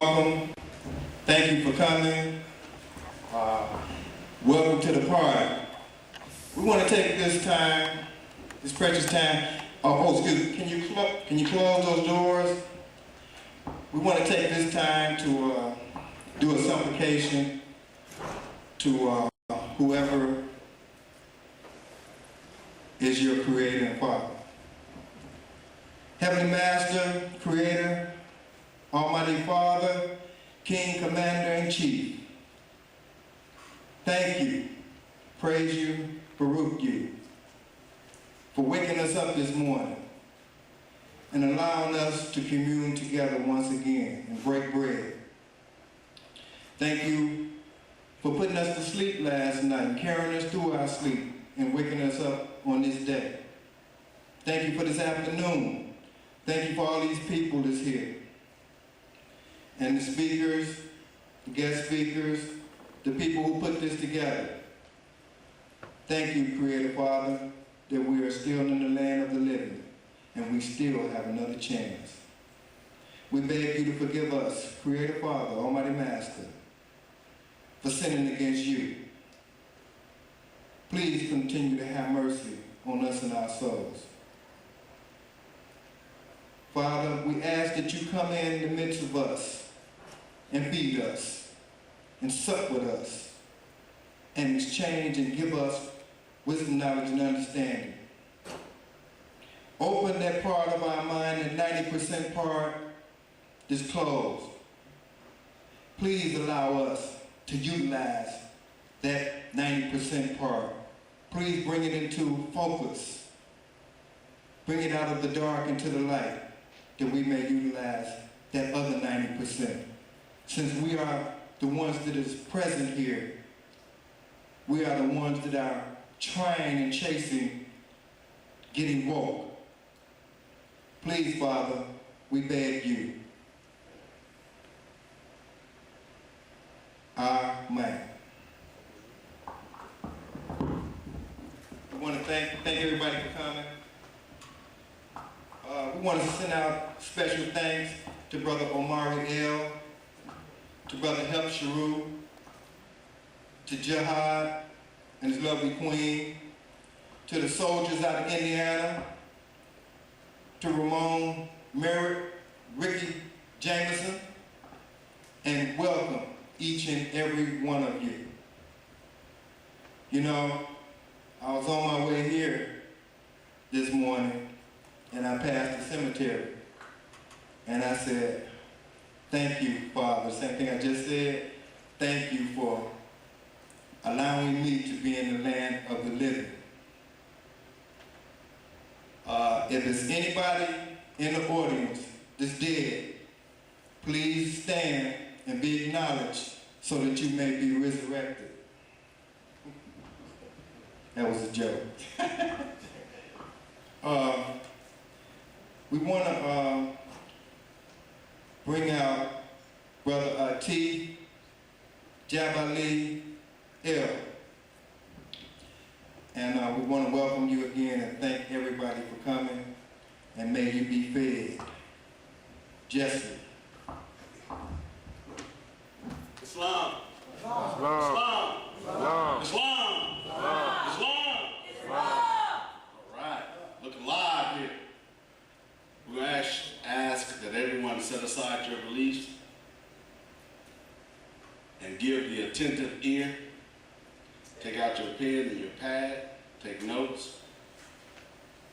Welcome. Thank you for coming. Welcome to the party. We want to take this time, this precious time. Excuse me. Can you close those doors? We want to take this time to do a supplication to whoever is your creator and father. Heavenly Master, Creator, Almighty Father, King, Commander, and Chief, thank you, praise you, baruch you, for waking us up this morning and allowing us to commune together once again and break bread. Thank you for putting us to sleep last night and carrying us through our sleep and waking us up on this day. Thank you for this afternoon. Thank you for all these people that's here. And the speakers, the guest speakers, the people who put this together. Thank you, Creator Father, that we are still in the land of the living and we still have another chance. We beg you to forgive us, Creator Father, Almighty Master, for sinning against you. Please continue to have mercy on us and our souls. Father, we ask that you come in the midst of us and feed us and sup with us and exchange and give us wisdom, knowledge, and understanding. Open that part of our mind, that 90% part that's closed. Please allow us to utilize that 90% part. Please bring it into focus. Bring it out of the dark into the light, that we may utilize that other 90%. Since we are the ones that is present here, we are the ones that are trying and chasing, getting woke. Please, Father, we beg you. Amen. We want to thank everybody for coming. We want to send out special thanks to Brother Omari L, to Brother Help Sharu, to Jihad and his lovely queen, to the soldiers out of Indiana, to Ramon Merritt, Ricky Jameson, and welcome each and every one of you. You know, I was on my way here this morning and I passed the cemetery and I said, thank you, Father. Same thing I just said. Thank you for allowing me to be in the land of the living. If there's anybody in the audience that's dead, please stand and be acknowledged so that you may be resurrected. That was a joke. We want to bring out Brother T. Jabali L. And we want to welcome you again and thank everybody for coming, and may you be fed. Jesse. Islam. Islam. Islam. Islam. Islam. Islam. Islam. All right. Looking live here. We're going to ask that everyone set aside your beliefs and give the attentive ear. Take out your pen and your pad. Take notes.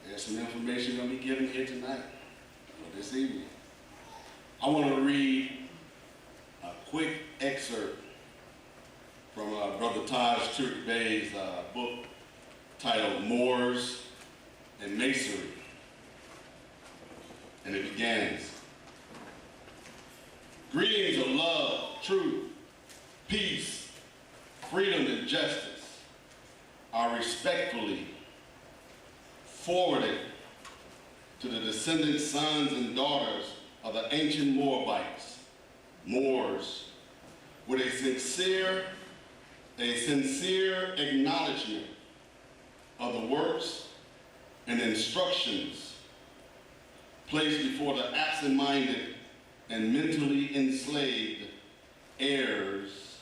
There's some information going to be given here tonight or this evening. I want to read a quick excerpt from Brother Tarik Bey's book titled Moors and Masonry. And it begins. Greetings of love, truth, peace, freedom, and justice are respectfully forwarded to the descendant sons and daughters of the ancient Moabites, Moors, with a sincere acknowledgement of the works and instructions placed before the absent-minded and mentally enslaved heirs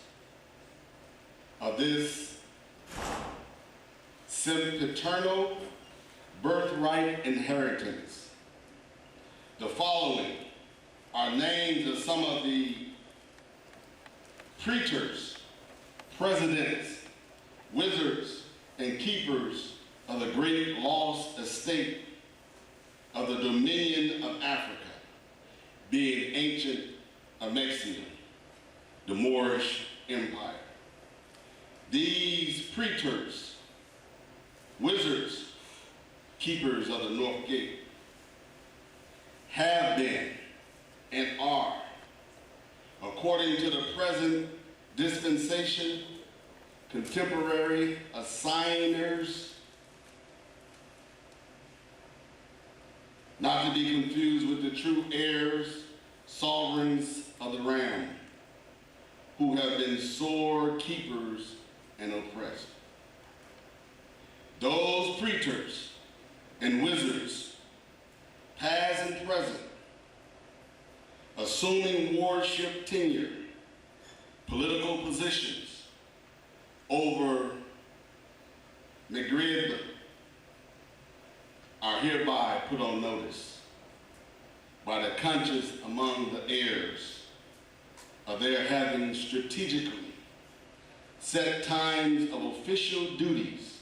of this sempiternal birthright inheritance. The following are names of some of the preachers, presidents, wizards, and keepers of the great lost estate of the Dominion of Africa, being ancient Mexico, the Moorish Empire. These preachers, wizards, keepers of the North Gate, have been and are, according to the present dispensation, contemporary assigners, not to be confused with the true heirs, sovereigns of the realm, who have been sore keepers and oppressed. Those preachers and wizards, past and present, assuming wardship tenure, political positions over Maghreb, are hereby put on notice by the conscience among the heirs of their having strategically set times of official duties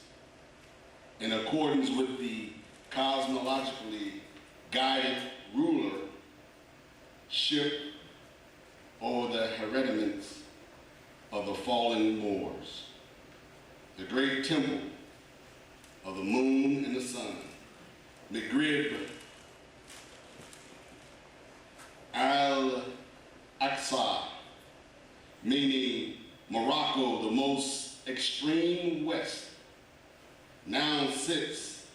in accordance with the cosmologically guided rulership over the hereditaments of the fallen Moors, the great temple of the moon and the sun, Maghreb, Al-Aqsa, meaning Morocco, the most extreme west, now sits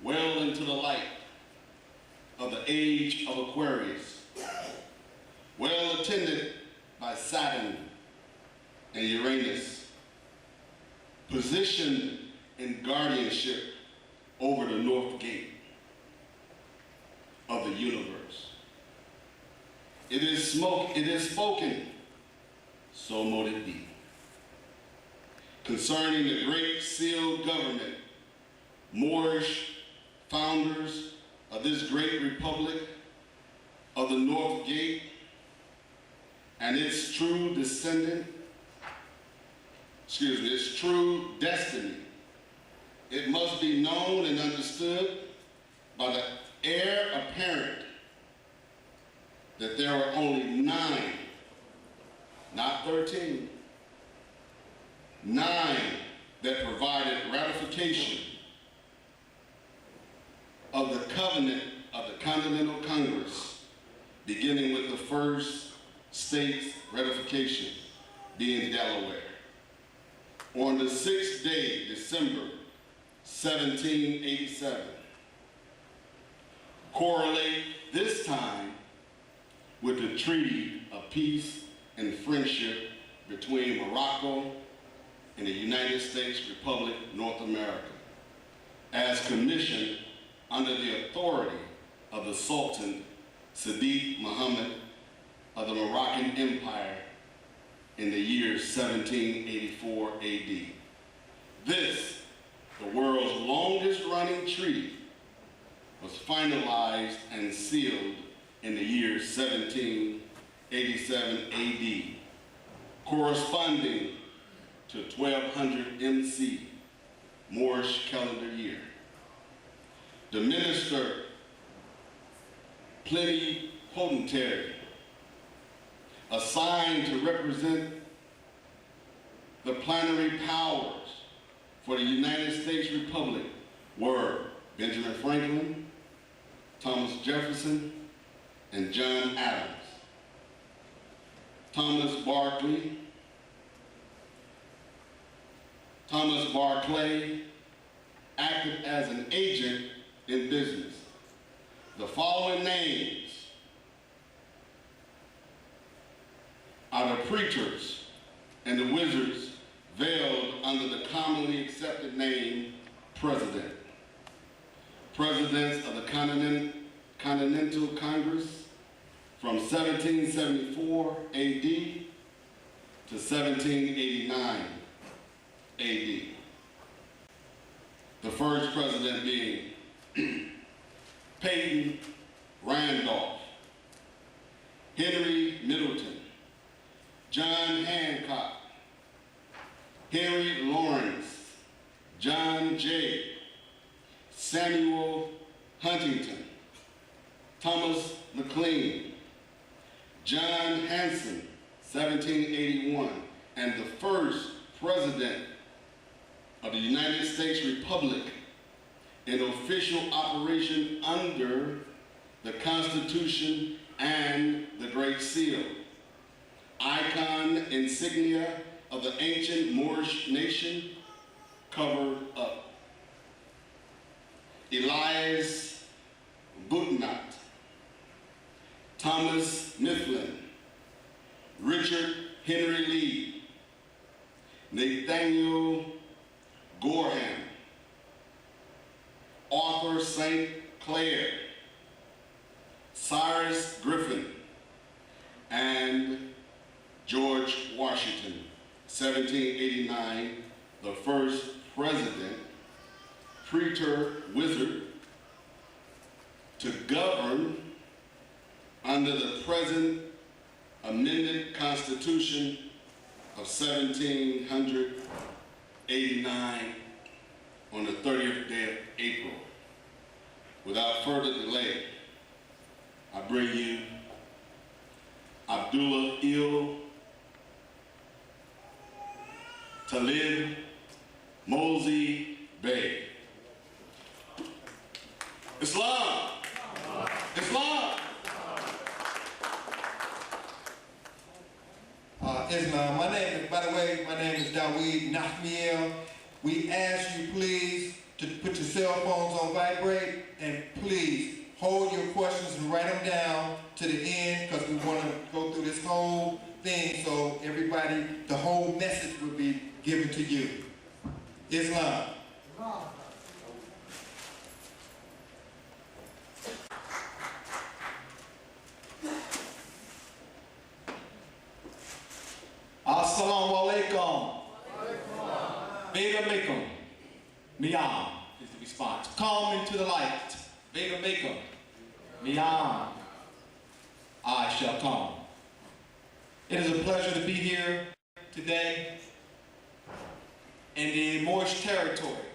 well into the light of the age of Aquarius, well attended by Saturn and Uranus, positioned in guardianship over the North Gate of the universe. It is spoken, so mote it be, concerning the great sealed government, Moorish founders of this great republic of the North Gate, and its true descendant, its true destiny. It must be known and understood by the heir apparent that there are only 9, not 13, 9 that provided ratification of the covenant of the Continental Congress, beginning with the first state's ratification, being Delaware. On the 6th day, December 1787. Correlate this time with the Treaty of Peace and Friendship between Morocco and the United States Republic, North America, as commissioned under the authority of the Sultan Sadiq Muhammad of the Moroccan Empire in the year 1784 AD. This, the world's longest running treaty, was finalized and sealed in the year 1787 AD, corresponding to 1200 MC, Moorish calendar year. The minister plenipotentiary assigned to represent the plenary powers for the United States Republic were Benjamin Franklin, Thomas Jefferson, and John Adams. Thomas Barclay acted as an agent in business. The following names are the preachers and the wizards veiled under the commonly accepted name president. Presidents of the Continental Congress from 1774 AD to 1789 AD. The first president being Peyton Randolph, Henry Middleton, John Hancock, Henry Lawrence, John Jay, Samuel Huntington, Thomas McLean, John Hanson, 1781, and the first president of the United States Republic in official operation under the Constitution and the Great Seal. Icon insignia of the ancient Moorish nation covered up. Elias Boutnot, Thomas Mifflin, Richard Henry Lee, Nathaniel Gorham, Arthur St. Clair, Cyrus Griffin, and George Washington, 1789, the first president, preter wizard, to govern under the present amended Constitution of 1789 on the 30th day of April. Without further delay, I bring you Abdullah Talib Mosey Bey. Islam! Islam! Islam. By the way, my name is Daweed Nahmiel. We ask you please to put your cell phones on vibrate, and please hold your questions and write them down to the end, because we want to go through this whole thing so everybody, the whole message will be given to you. Islam. Assalamu alaikum. Veda Mekum. Miyam is the response. Come into the light. Veda Mekum. Miyam. I shall come. It is a pleasure to be here today in the Moorish territory,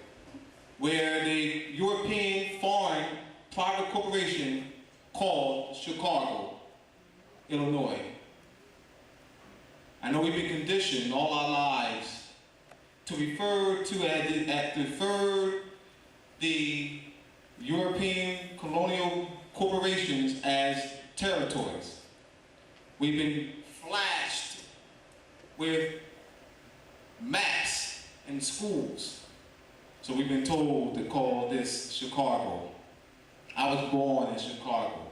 where the European foreign private corporation called Chicago, Illinois. I know we've been conditioned all our lives to refer to the European colonial corporations as territories. We've been flashed with maps in schools. So we've been told to call this Chicago. I was born in Chicago.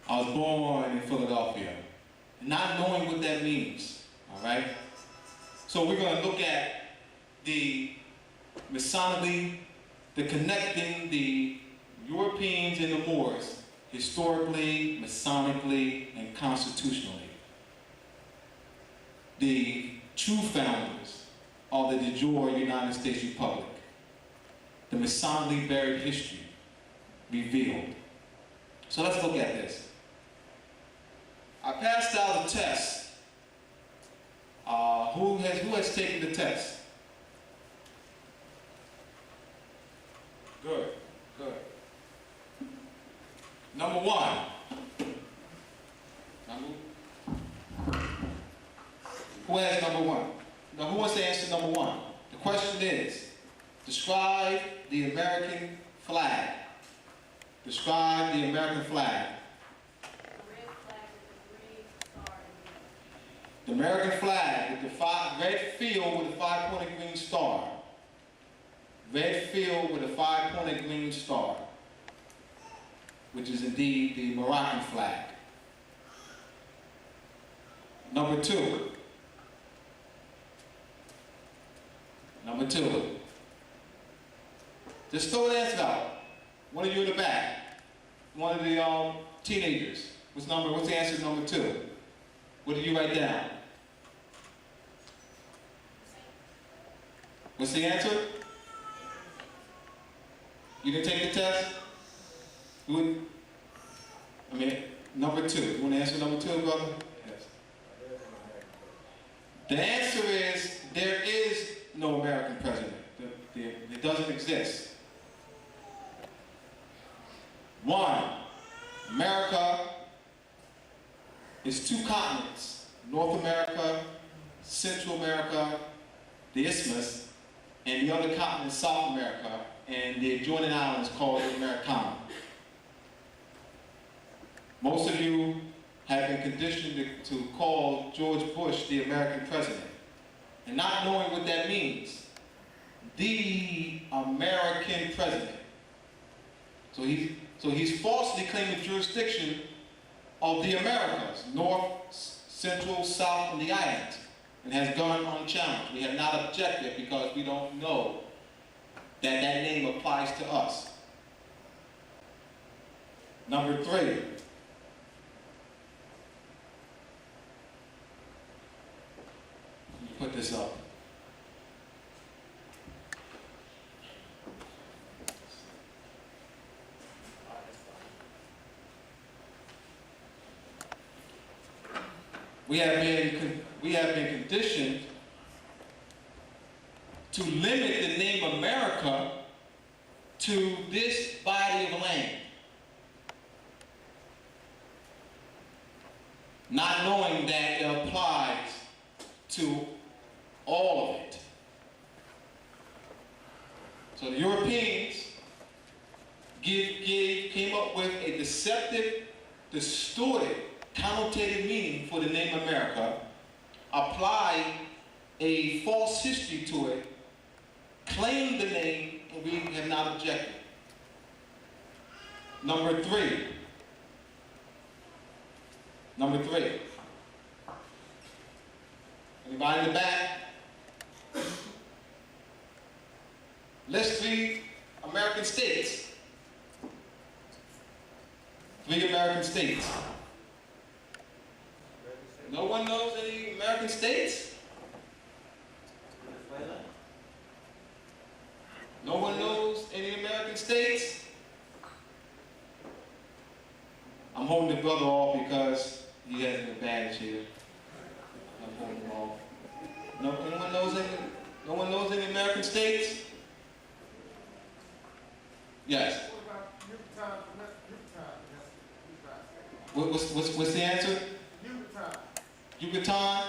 I was born in Philadelphia. Not knowing what that means, all right? So we're going to look at the Masonically, the connecting the Europeans and the Moors, historically, Masonically, and constitutionally. The true founders of the de jure United States Republic. The Masonically buried history revealed. So let's look at this. I passed out a test. Who has taken the test? Good, good. Number one. Who has number one? Now, who wants to answer number one? The question is, describe the American flag. Describe the American flag. The American flag with the red field with a 5-pointed green star. Red field with a 5-pointed green star, which is indeed the Moroccan flag. Number two. Number two. Just throw the answer out. One of you in the back. One of the teenagers. What's the answer to number 2? What did you write down? What's the answer? You didn't take the test? Number 2. You want to answer number 2, brother? Yes. The answer is, there is no American president. It doesn't exist. 1, America is 2 continents, North America, Central America, the Isthmus, and the other continent, South America, and the adjoining islands called the Americana. Most of you have been conditioned to call George Bush the American president, and not knowing what that means. The American president. So he's falsely claiming jurisdiction of the Americas, North, Central, South, and the islands, and has gone unchallenged. We have not objected because we don't know that that name applies to us. Number 3. Let me put this up. We have been conditioned to limit the name America to this body of land, not knowing that it applies to all of it. So the Europeans came up with a deceptive, distorted, connotated meaning for the name America, applied a false history to it, claimed the name, and we have not objected. Number 3. Anybody in the back? List 3 American states. 3 American states. No one knows any American states? No one knows any American states? I'm holding the brother off because he has an advantage here. I'm holding him off. No one knows any American states? Yes. What's the answer? Yucatan.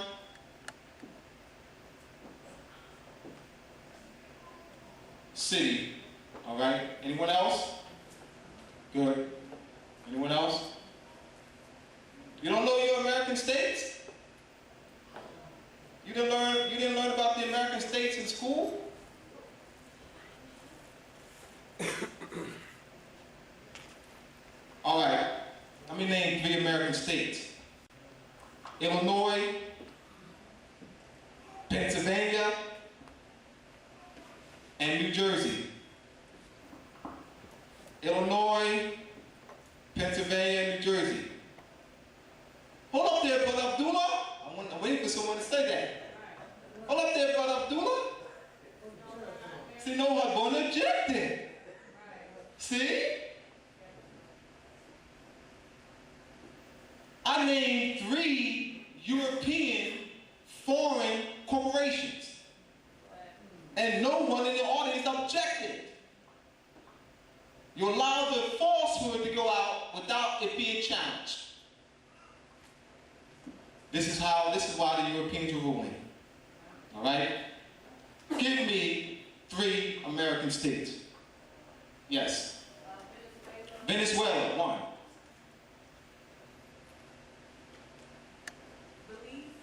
City. All right. Anyone else? Good. Anyone else? You don't know your American states? You didn't learn about the American states in school? All right. Let me name 3 American states. Illinois, Pennsylvania, and New Jersey. Illinois, Pennsylvania, and New Jersey. Hold up there, Brother Abdullah. I'm waiting for someone to say that. Hold up there, Brother Abdullah. See, no one going to object it. See? I named 3 European foreign corporations, and no one in the audience objected. You allowed the falsehood to go out without it being challenged. This is why the Europeans are ruling. All right? Give me 3 American states. Yes. Venezuela, 1.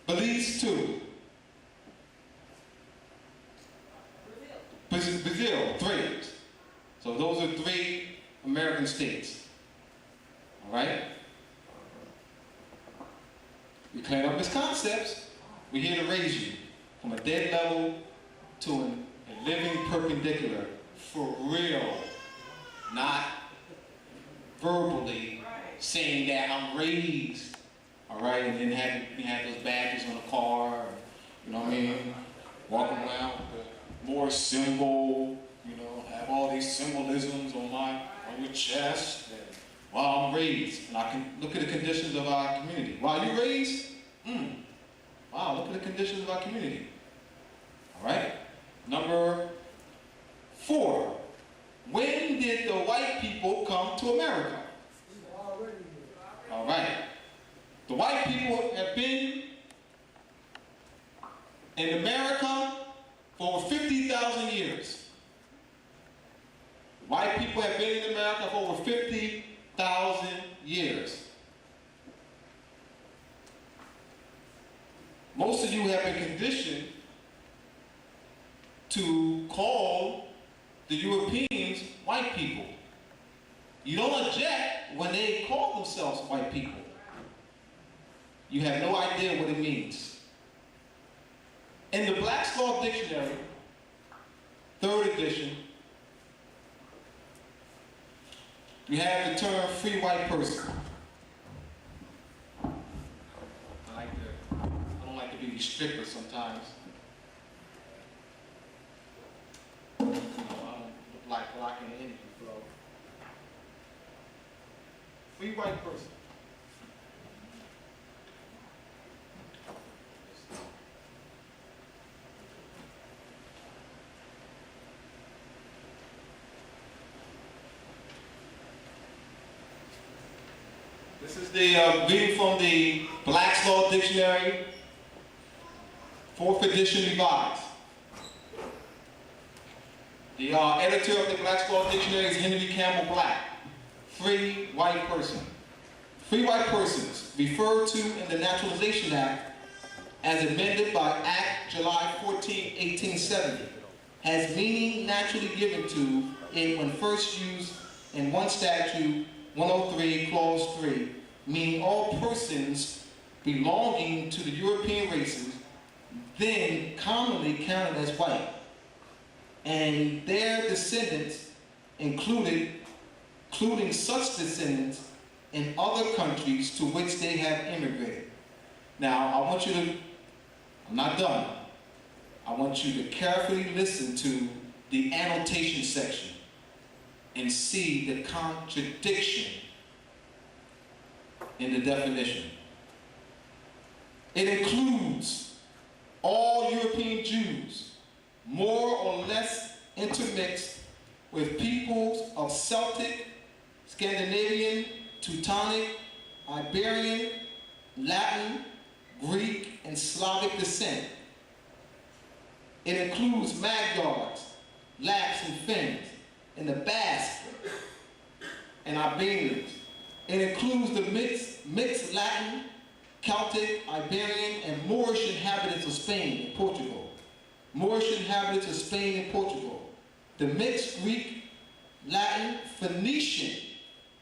Belize, 2. Brazil, 3. So those are 3 American states. All right? We clean up misconceptions. We're here to raise you from a dead level to a living perpendicular, for real, not verbally saying that I'm raised, all right, and then had those badges on the car, and, you know what I mean, walking around with the Moorish symbol, you know, have all these symbolisms on your chest, and while I'm raised, and I can look at the conditions of our community. While you're raised, wow, look at the conditions of our community. All right? Number 4. When did the white people come to America? All right. The white people have been in America for over 50,000 years. White people have been in America for over 50,000 years. Most of you have been conditioned to call the Europeans white people. You don't object when they call themselves white people. You have no idea what it means. In the Black's Law Dictionary, 3rd edition, you have the term free white person. I don't like to be restricted sometimes. You know, I don't look like blocking the energy flow. Free white person. This is the reading from the Black's Law Dictionary, 4th edition revised. The editor of the Black's Law Dictionary is Henry Campbell Black. Free white person. Free white persons, referred to in the Naturalization Act as amended by Act July 14, 1870, has meaning naturally given to it when first used in 1 statute 103, Clause 3, meaning all persons belonging to the European races, then commonly counted as white, and their descendants including such descendants in other countries to which they have immigrated. Now, I want you to, I'm not done. I want you to carefully listen to the annotation section and see the contradiction in the definition. It includes all European Jews, more or less intermixed with peoples of Celtic, Scandinavian, Teutonic, Iberian, Latin, Greek, and Slavic descent. It includes Magyars, Lapps and Finns, and the Basques and Albanians. It includes the mixed Latin, Celtic, Iberian, and Moorish inhabitants of Spain and Portugal. Moorish inhabitants of Spain and Portugal. The mixed Greek, Latin, Phoenician,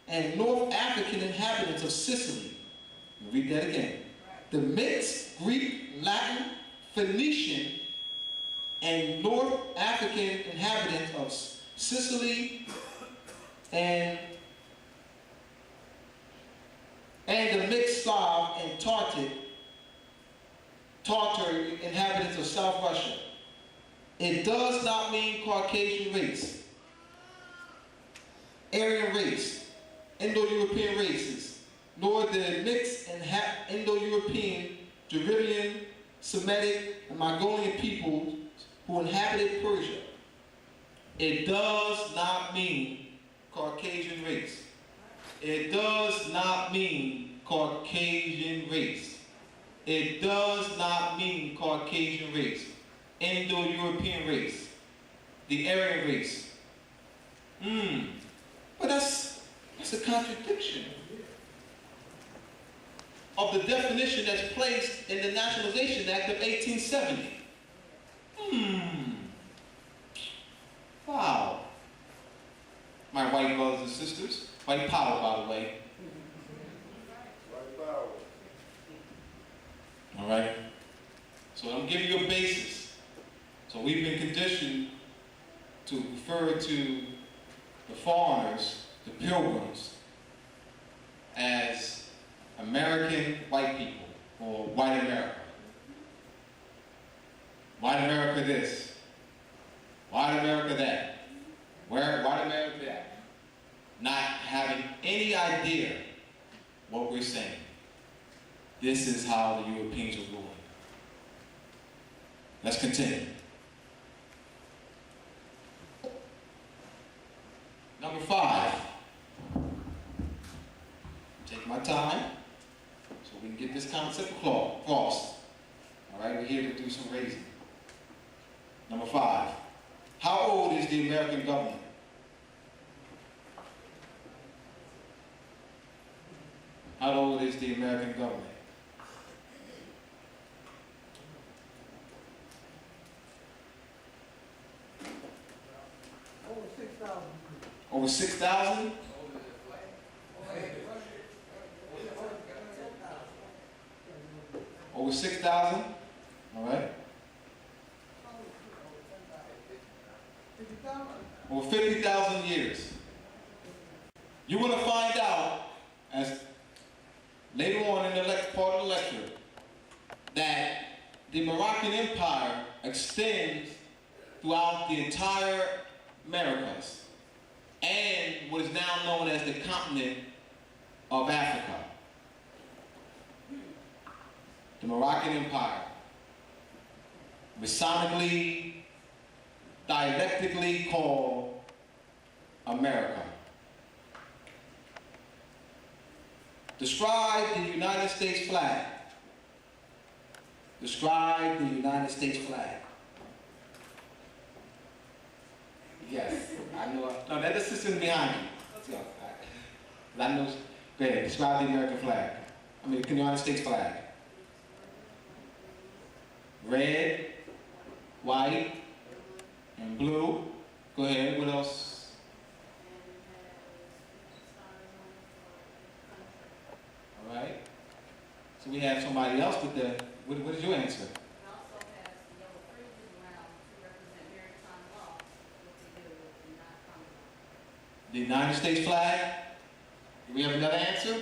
and North African inhabitants of Sicily. I'll read that again. The mixed Greek, Latin, Phoenician, and North African inhabitants of Sicily and the mixed Slav and Tartar inhabitants of South Russia. It does not mean Caucasian race, Aryan race, Indo-European races, nor the mixed and Indo-European, Dravidian, Semitic, and Mongolian peoples who inhabited Persia. It does not mean Caucasian race. It does not mean Caucasian race. It does not mean Caucasian race. Indo-European race. The Aryan race. But that's a contradiction of the definition that's placed in the Naturalization Act of 1870. Wow. My white brothers and sisters. White power, by the way. White power. All right? So I'm giving you a basis. So we've been conditioned to refer to the foreigners, the pilgrims, as American white people, or white America. White America this, white America that, white America that. Not having any idea what we're saying. This is how the Europeans are ruling. Let's continue. Number 5. Take my time so we can get this concept across. All right, we're here to do some raising. Number 5. How old is the American government? How old is the American government? Over 6,000. Over 6,000? Over 6,000? All right. Over 50,000 years. You're going to find out, as later on in the part of the lecture, that the Moroccan Empire extends throughout the entire Americas and what is now known as the continent of Africa. The Moroccan Empire, Masonically, dialectically called America. Describe the United States flag. Describe the United States flag. Yes, I know. No, that's the system behind you. So, I know. Go ahead, describe the American flag. I mean, the United States flag. Red, white, and blue. Go ahead, what else? All right. So we have somebody else with the, what is your answer? It also has the yellow fringes around to represent maritime law, what they do with the non-common law. The United States flag. Do we have another answer?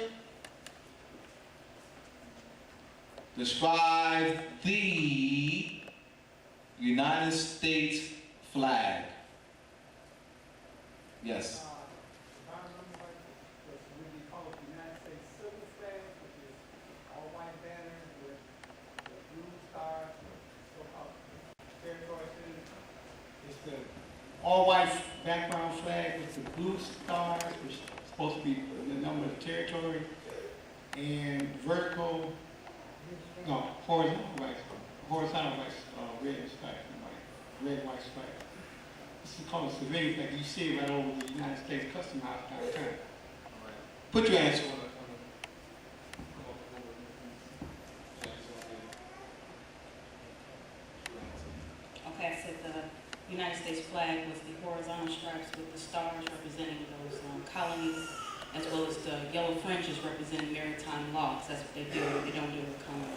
Describe the United States flag. Yes. If I remember right, what we call it the United States civil flag, which is all white banner with the blue stars, so-called territory cities. It's the all white background flag with the blue stars, which is supposed to be the number of territory, and vertical, no, horizontal white, red stripe, red, white stripe. This is called a civilian flag. You see it right over the United States Custom House downtown. Put your answer. Okay, I said the United States flag was the horizontal stripes with the stars representing those colonies, as well as the yellow fringes representing maritime laws. That's what they do. They don't do with common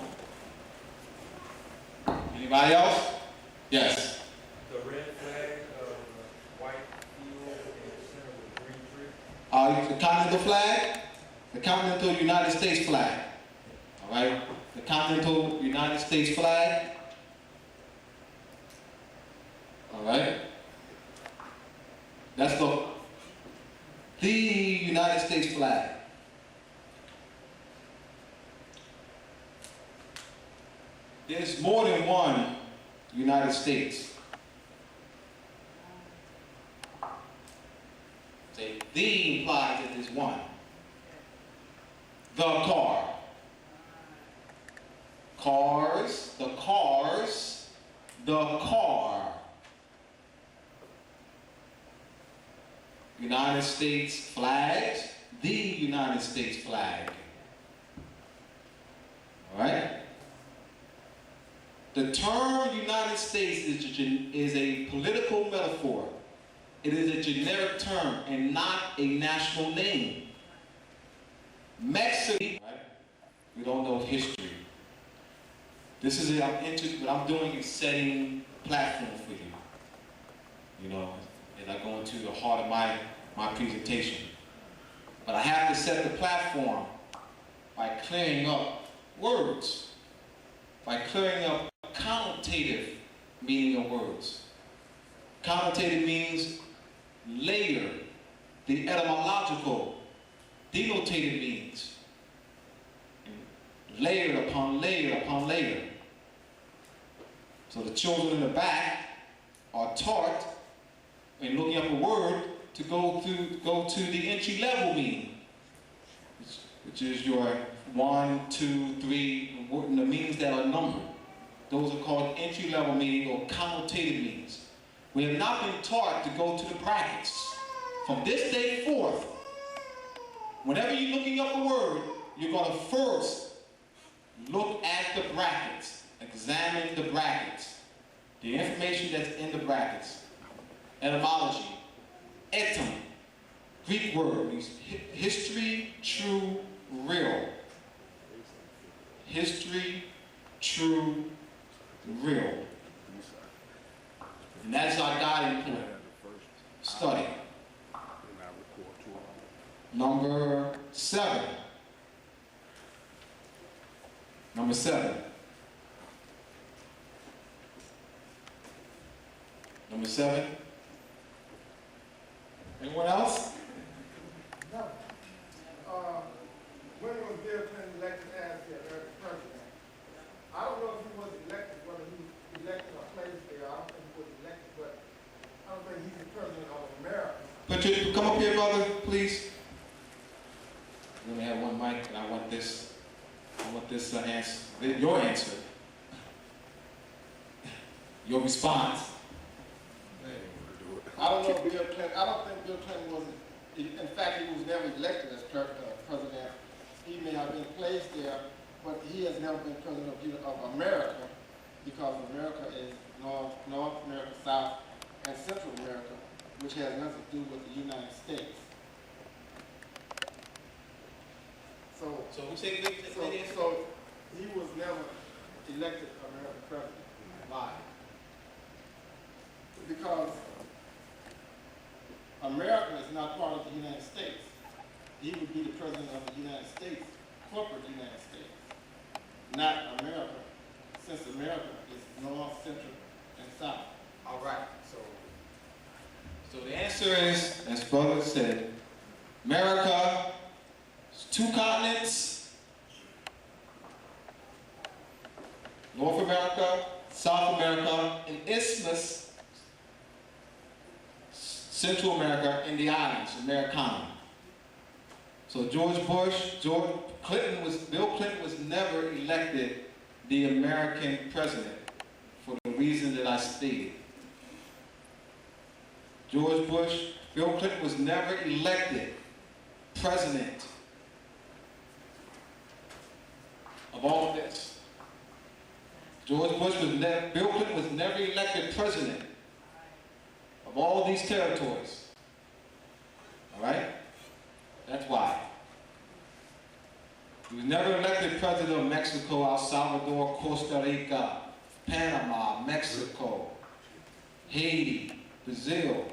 law. Anybody else? Yes. The red flag, white field, and center with green tree. The continental flag, the continental United States flag. All right, the continental United States flag. All right, that's the United States flag. There's more than one United States. Say, the implies that there's one. The car. Cars, the cars, the car. United States flags, the United States flag. All right? The term United States is a political metaphor. It is a generic term and not a national name. Mexico, right? We don't know history. This is it. What I'm doing is setting a platform for you. You know, as I go into the heart of my presentation. But I have to set the platform by clearing up words, by clearing up connotative meaning of words. Connotative means layer, the etymological, denotative means. Layer upon layer upon layer. So the children in the back are taught, in looking up a word, to go to the entry-level meaning, which is your 1, 2, 3, the meanings that are numbered. Those are called entry-level meaning or connotative meanings. We have not been taught to go to the brackets. From this day forth, whenever you're looking up a word, you're going to first look at the brackets, examine the brackets, the information that's in the brackets. Etymology, etym, Greek word, means history, true, real. History, true, real. And that's our guiding point. Study. Number 7. Number 7. Number 7. Anyone else? No. When was Bill Clinton elected as the American president? I don't know if he was elected, whether he was elected or placed there. I don't think he was elected, but I don't think he's the president of America. Come up here, brother, please. We only have one mic, and I want this answer, your answer, your response. I don't know Bill Clinton. I don't think Bill Clinton was, in fact, he was never elected as president. He may have been placed there, but he has never been president of America, because America is North America, South, and Central America, which has nothing to do with the United States. So he was never elected American president. Why? Because America is not part of the United States. He would be the president of the United States, corporate United States, not America, since America is North, Central, and South. All right. So the answer is, as brother said, America is 2 continents, North America, South America, an isthmus, Central America, and the islands, Americana. So Bill Clinton was never elected the American president for the reason that I stated. Bill Clinton was never elected president of all of this. Bill Clinton was never elected president of all these territories. All right? That's why. He was never elected president of Mexico, El Salvador, Costa Rica, Panama, Mexico, Haiti, Brazil.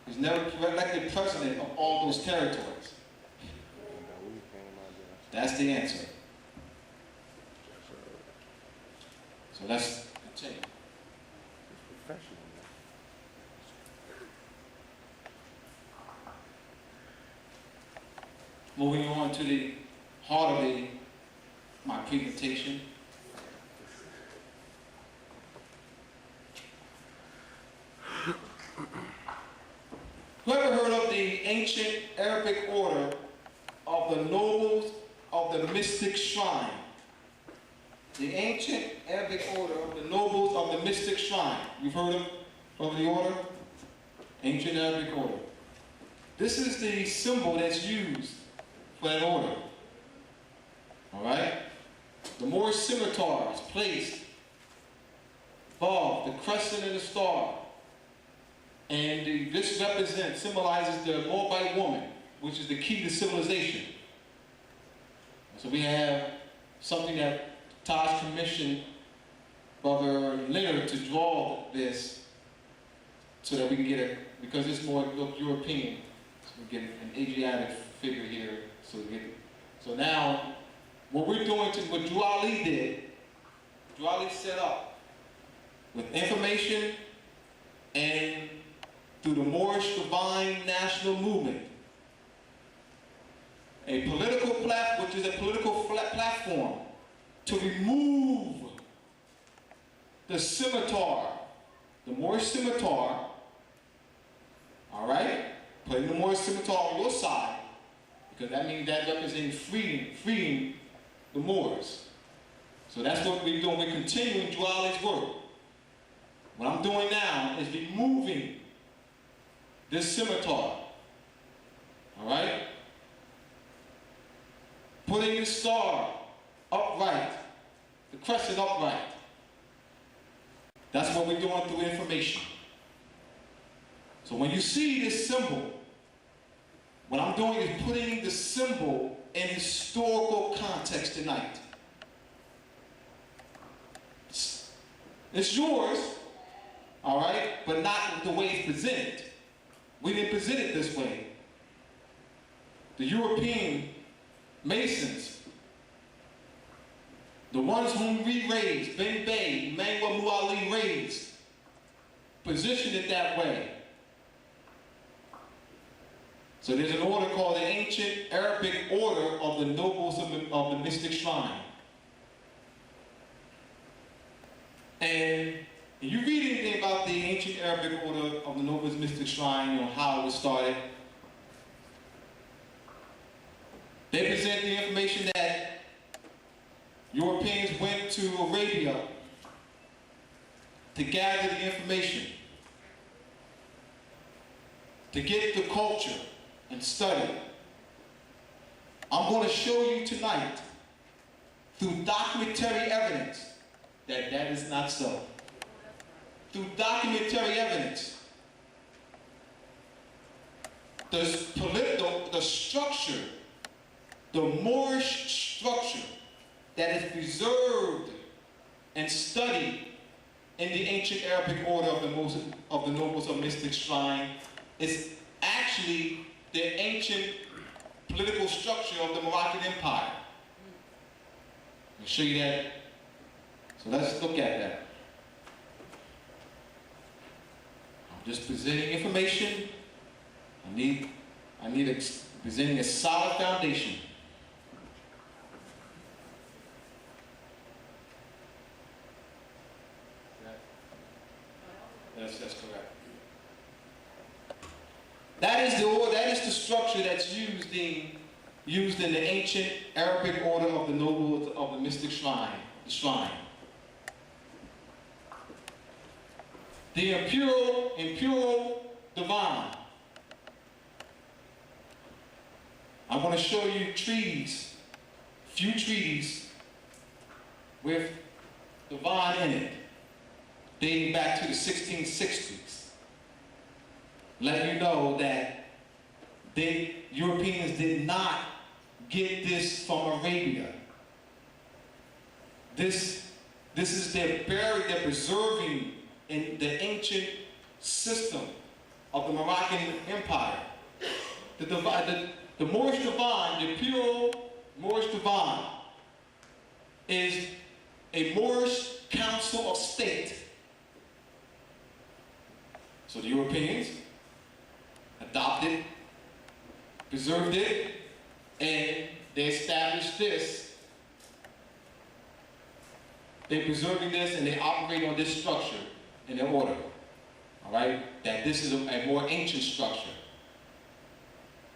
He was never elected president of all those territories. That's the answer. So let's continue. Moving on to the heart of my presentation. Who ever heard of the ancient Arabic order of the nobles of the mystic shrine? The ancient Arabic order of the nobles of the mystic shrine. You've heard of the order? Ancient Arabic order. This is the symbol that's used for that order. All right? The Moorish scimitar is placed above the crescent and the star. And this symbolizes the Moabite woman, which is the key to civilization. So we have something that Taj commissioned Brother Leonard to draw this so that we can get it, because it's more European. we get an Asiatic figure here. So now, what we're doing what Drew Ali did, Drew Ali set up with information and through the Moorish Divine National Movement, a political platform, which is a political platform, to remove the scimitar, the Moorish scimitar, all right? Putting the Moorish scimitar on your side, because that means that represents freeing the Moors. So that's what we're doing. We're continuing Drew Ali's work. What I'm doing now is removing this scimitar, all right? Putting the star upright, the crescent upright. That's what we're doing through information. So when you see this symbol, what I'm doing is putting the symbol in historical context tonight. It's yours, all right, but not the way it's presented. We didn't present it this way. The European Masons, the ones whom we raised, Ben Bey, Emmanuel Muali raised, positioned it that way. So there's an order called the Ancient Arabic Order of the Nobles of the Mystic Shrine. And if you read anything about the Ancient Arabic Order of the Nobles Mystic Shrine, you know, how it was started, they present the information that Europeans went to Arabia to gather the information, to get the culture and study. I'm going to show you tonight, through documentary evidence, that that is not so. Through documentary evidence, the structure, the Moorish structure that is preserved and studied in the Ancient Arabic Order of the Nobles of Mystic Shrine is actually the ancient political structure of the Moroccan Empire. I'll show you that. So let's look at that. I'm just presenting information. I need presenting a solid foundation. That's correct. That is the structure that's used in the ancient Arabic order of the Nobles of the Mystic Shrine, the shrine. The imperial divine. I'm going to show you treaties, few treaties with divine in it, dating back to the 1660s. Let you know that Europeans did not get this from Arabia. This is they're preserving in the ancient system of the Moroccan Empire. The Moorish divine, the imperial Moorish divine, is a Moorish council of state. So the Europeans adopted, preserved it, and they established this. They're preserving this and they operate on this structure in their order. All right? That this is a more ancient structure.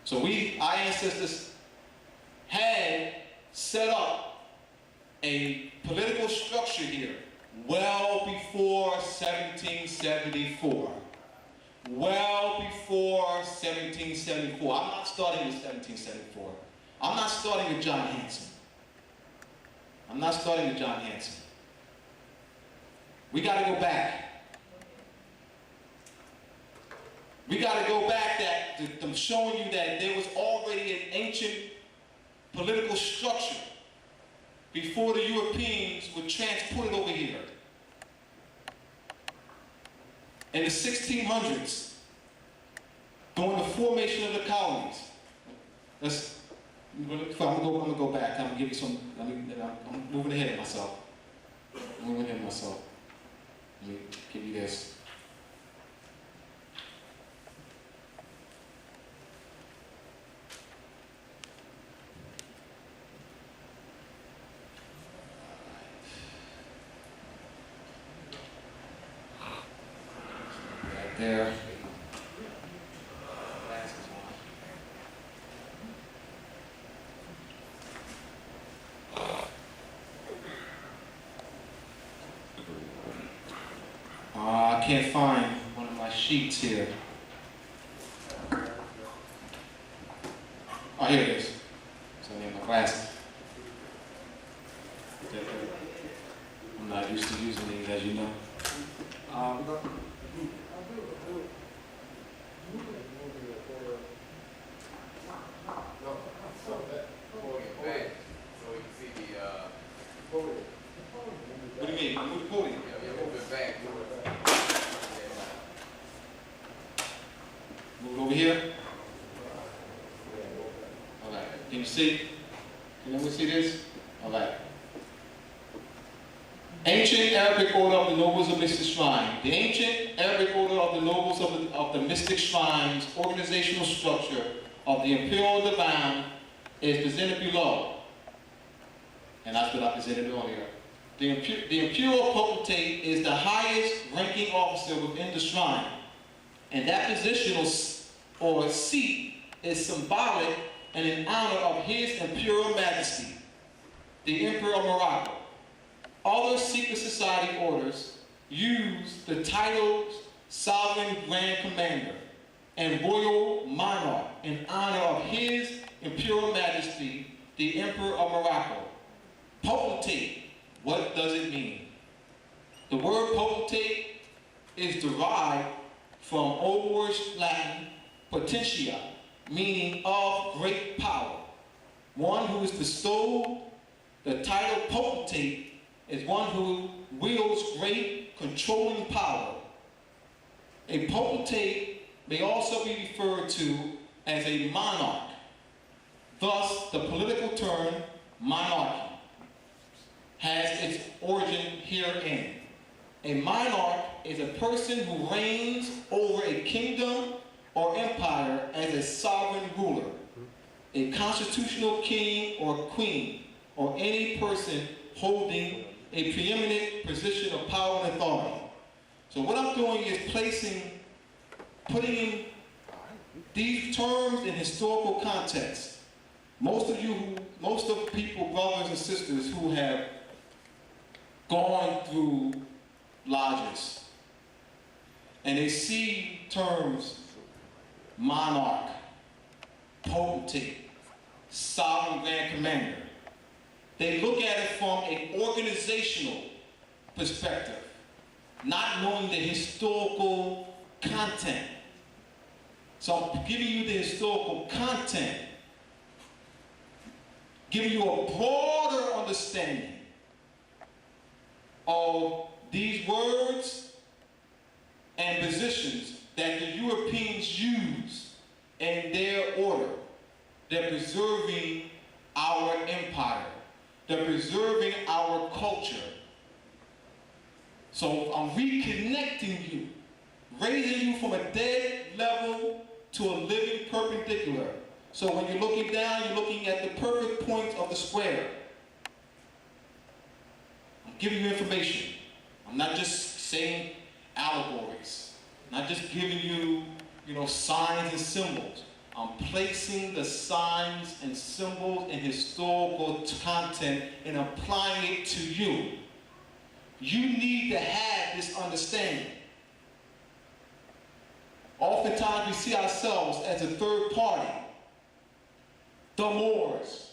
So our ancestors had set up a political structure here well before 1774. Well before 1774. I'm not starting with 1774. I'm not starting with John Hanson. I'm not starting with John Hanson. We got to go back. We got to go back I'm showing you that there was already an ancient political structure before the Europeans were transported over here. In the 1600s, during the formation of the colonies. I'm gonna go back. I'm gonna give you some. I'm moving ahead of myself. Let me give you this. Right there. Glasses on. I can't find one of my sheets here. Oh, here it is. So I need my glasses. I'm not used to using these, as you know. What do you mean? Move the podium. Move it over here. All right. Can you see? Can anyone see this? All right. Ancient Arabic order of the nobles of mystic shrine. The ancient Arabic order of the nobles of the mystic shrines organizational structure of the imperial divan is presented below. And that's what I presented earlier. The imperial potentate is the highest ranking officer within the shrine. And that position or seat is symbolic and in honor of His Imperial Majesty, the Emperor of Morocco. Other secret society orders use the titles Sovereign Grand Commander and Royal Monarch in honor of His Imperial Majesty, the Emperor of Morocco. Potentate, what does it mean? The word potentate is derived from Old Welsh Latin potentia, meaning of great power. One who is bestowed the title potentate is one who wields great controlling power. A potentate may also be referred to as a monarch. Thus, the political term monarchy has its origin herein. A monarch is a person who reigns over a kingdom or empire as a sovereign ruler, a constitutional king or queen, or any person holding a preeminent position of power and authority. So what I'm doing is putting these terms in historical context. Most of people, brothers and sisters who have gone through lodges, and they see terms monarch, potentate, sovereign grand commander. They look at it from an organizational perspective, not knowing the historical content. So I'm giving you the historical content, giving you a broader understanding of these words and positions that the Europeans use in their order. They're preserving our empire. They're preserving our culture. So I'm reconnecting you, raising you from a dead level to a living perpendicular. So when you're looking down, you're looking at the perfect points of the square. I'm giving you information. I'm not just saying allegories. I'm not just giving you, signs and symbols. I'm placing the signs and symbols and historical content and applying it to you. You need to have this understanding. Oftentimes we see ourselves as a third party. The Moors.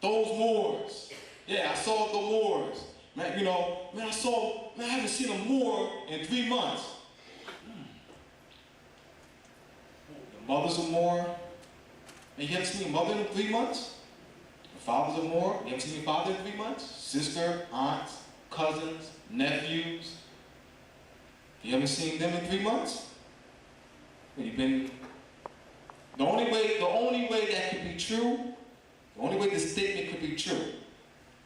Those Moors. Yeah, I saw the Moors. Man, I haven't seen a Moor in 3 months. Your mother's a Moor, and you haven't seen your mother in 3 months? Your father's a Moor, you haven't seen your father in 3 months? Sister, aunts, cousins, nephews. You haven't seen them in 3 months? Well, you've been The only way that could be true, the only way this statement could be true,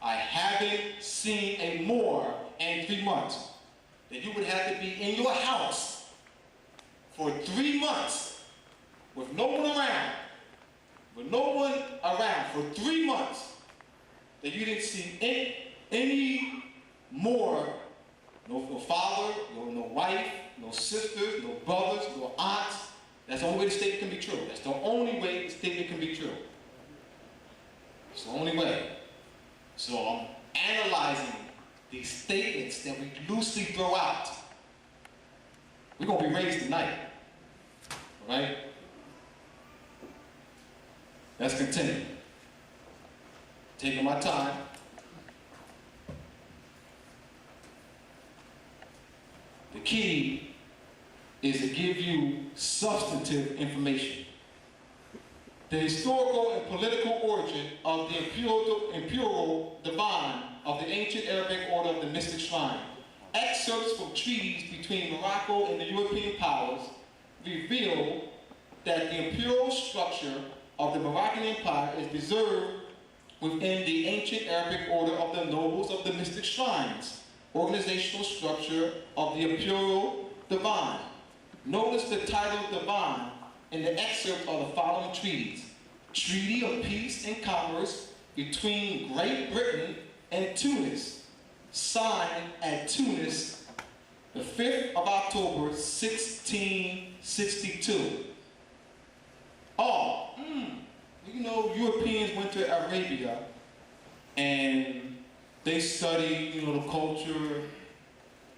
I haven't seen a Moor in 3 months. That you would have to be in your house for 3 months with no one around, for 3 months, that you didn't see any Moor, no father, no wife, no sisters, no brothers, no aunts. That's the only way the statement can be true. That's the only way the statement can be true. It's the only way. So I'm analyzing these statements that we loosely throw out. We're going to be raised tonight. All right? Let's continue. Taking my time. The key is to give you substantive information. The historical and political origin of the imperial divine of the ancient Arabic order of the mystic shrine. Excerpts from treaties between Morocco and the European powers reveal that the imperial structure of the Moroccan Empire is preserved within the ancient Arabic order of the nobles of the mystic shrines, organizational structure of the imperial divine. Notice the title divine in the excerpt of the following treaties. Treaty of Peace and Commerce between Great Britain and Tunis, signed at Tunis the 5th of October, 1662. You know, Europeans went to Arabia and they studied, the culture,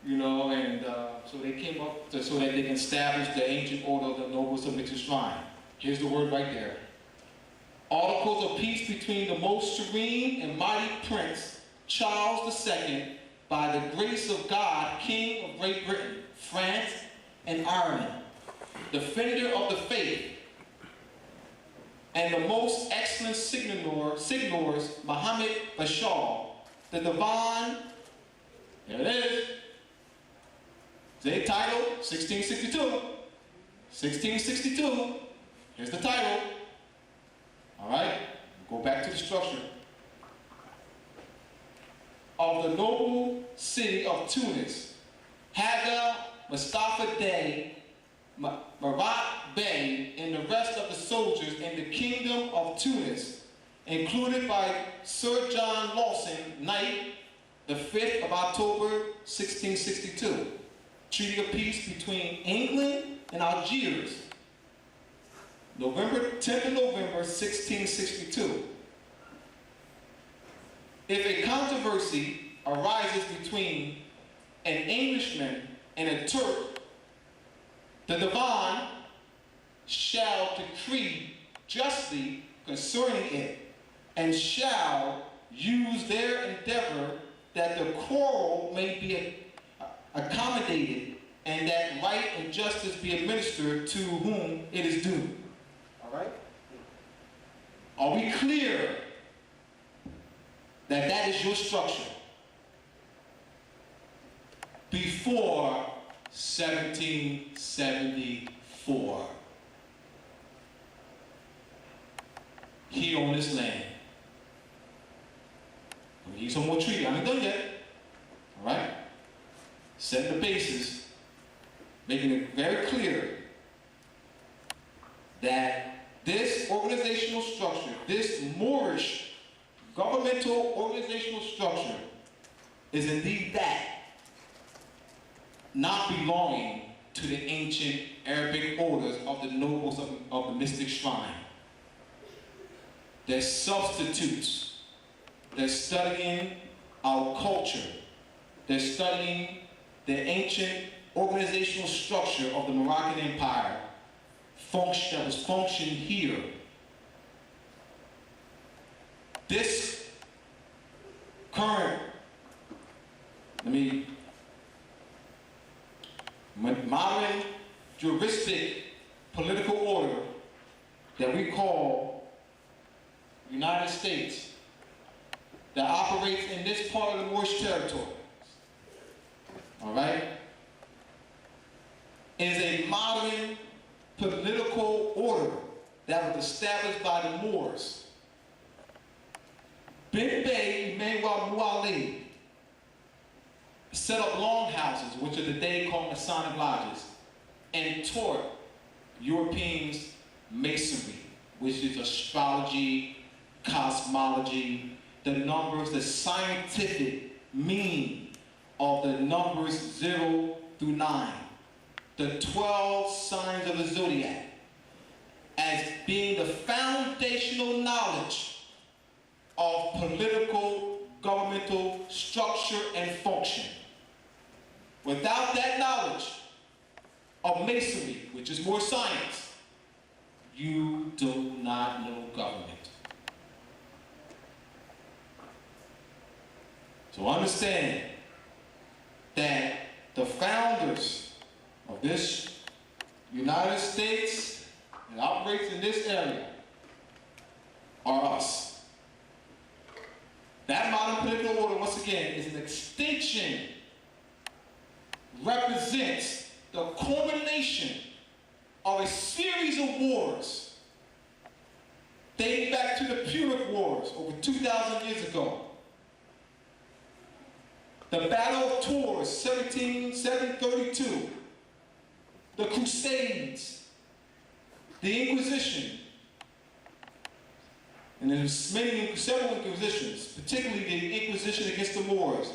and so they came up so that they can establish the ancient order of the nobles of mixed shrine. Here's the word right there. Articles of peace between the most serene and mighty Prince Charles II, by the grace of God, King of Great Britain, France, and Ireland, defender of the faith, and the most excellent signors, Muhammad Bashar, the divine, there it is, the title, 1662. 1662, here's the title. All right, go back to the structure. Of the noble city of Tunis, Haga, Mustafa Dey, Marat Bey, and the rest of the soldiers in the kingdom of Tunis, included by Sir John Lawson, Knight, the 5th of October, 1662. Treaty of Peace between England and Algiers, 10th of November, 1662. If a controversy arises between an Englishman and a Turk, the divine shall decree justly concerning it, and shall use their endeavor that the quarrel may be accommodated, and that right and justice be administered to whom it is due. All right? Are we clear that that is your structure? Before 1774. Here on this land. We need some more treaty. I haven't done yet. All right? Setting the basis, making it very clear that this organizational structure, this Moorish governmental organizational structure, is indeed that, not belonging to the ancient Arabic orders of the nobles of the mystic shrine. They're substitutes. They're studying our culture. They're studying the ancient organizational structure of the Moroccan Empire that was functioning here. This current, modern juristic political order that we call United States, that operates in this part of the Moorish territory, all right, is a modern political order that was established by the Moors. Ben Bey, Emmanuel Muali, set up longhouses, which are today called Masonic lodges, and taught Europeans Masonry, which is astrology, cosmology, the numbers, the scientific meaning of the numbers 0 through 9, the 12 signs of the zodiac, as being the foundational knowledge of political, governmental structure and function. Without that knowledge of Masonry, which is more science, you do not know government. So understand that the founders of this United States that operates in this area are us. That modern political order, once again, is an extension, represents the culmination of a series of wars dating back to the Punic Wars over 2,000 years ago. The Battle of Tours, 732, the Crusades, the Inquisition, and there's several inquisitions, particularly the Inquisition against the Moors,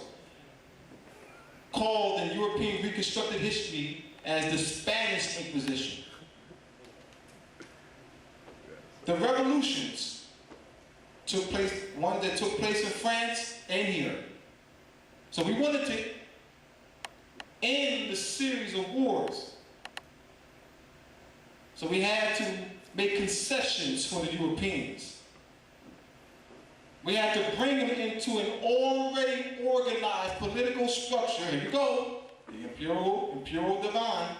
called in European reconstructed history as the Spanish Inquisition. The revolutions took place, one that took place in France and here. So we wanted to end the series of wars. So we had to make concessions for the Europeans. We had to bring them into an already organized political structure. Here you go, the imperial divine,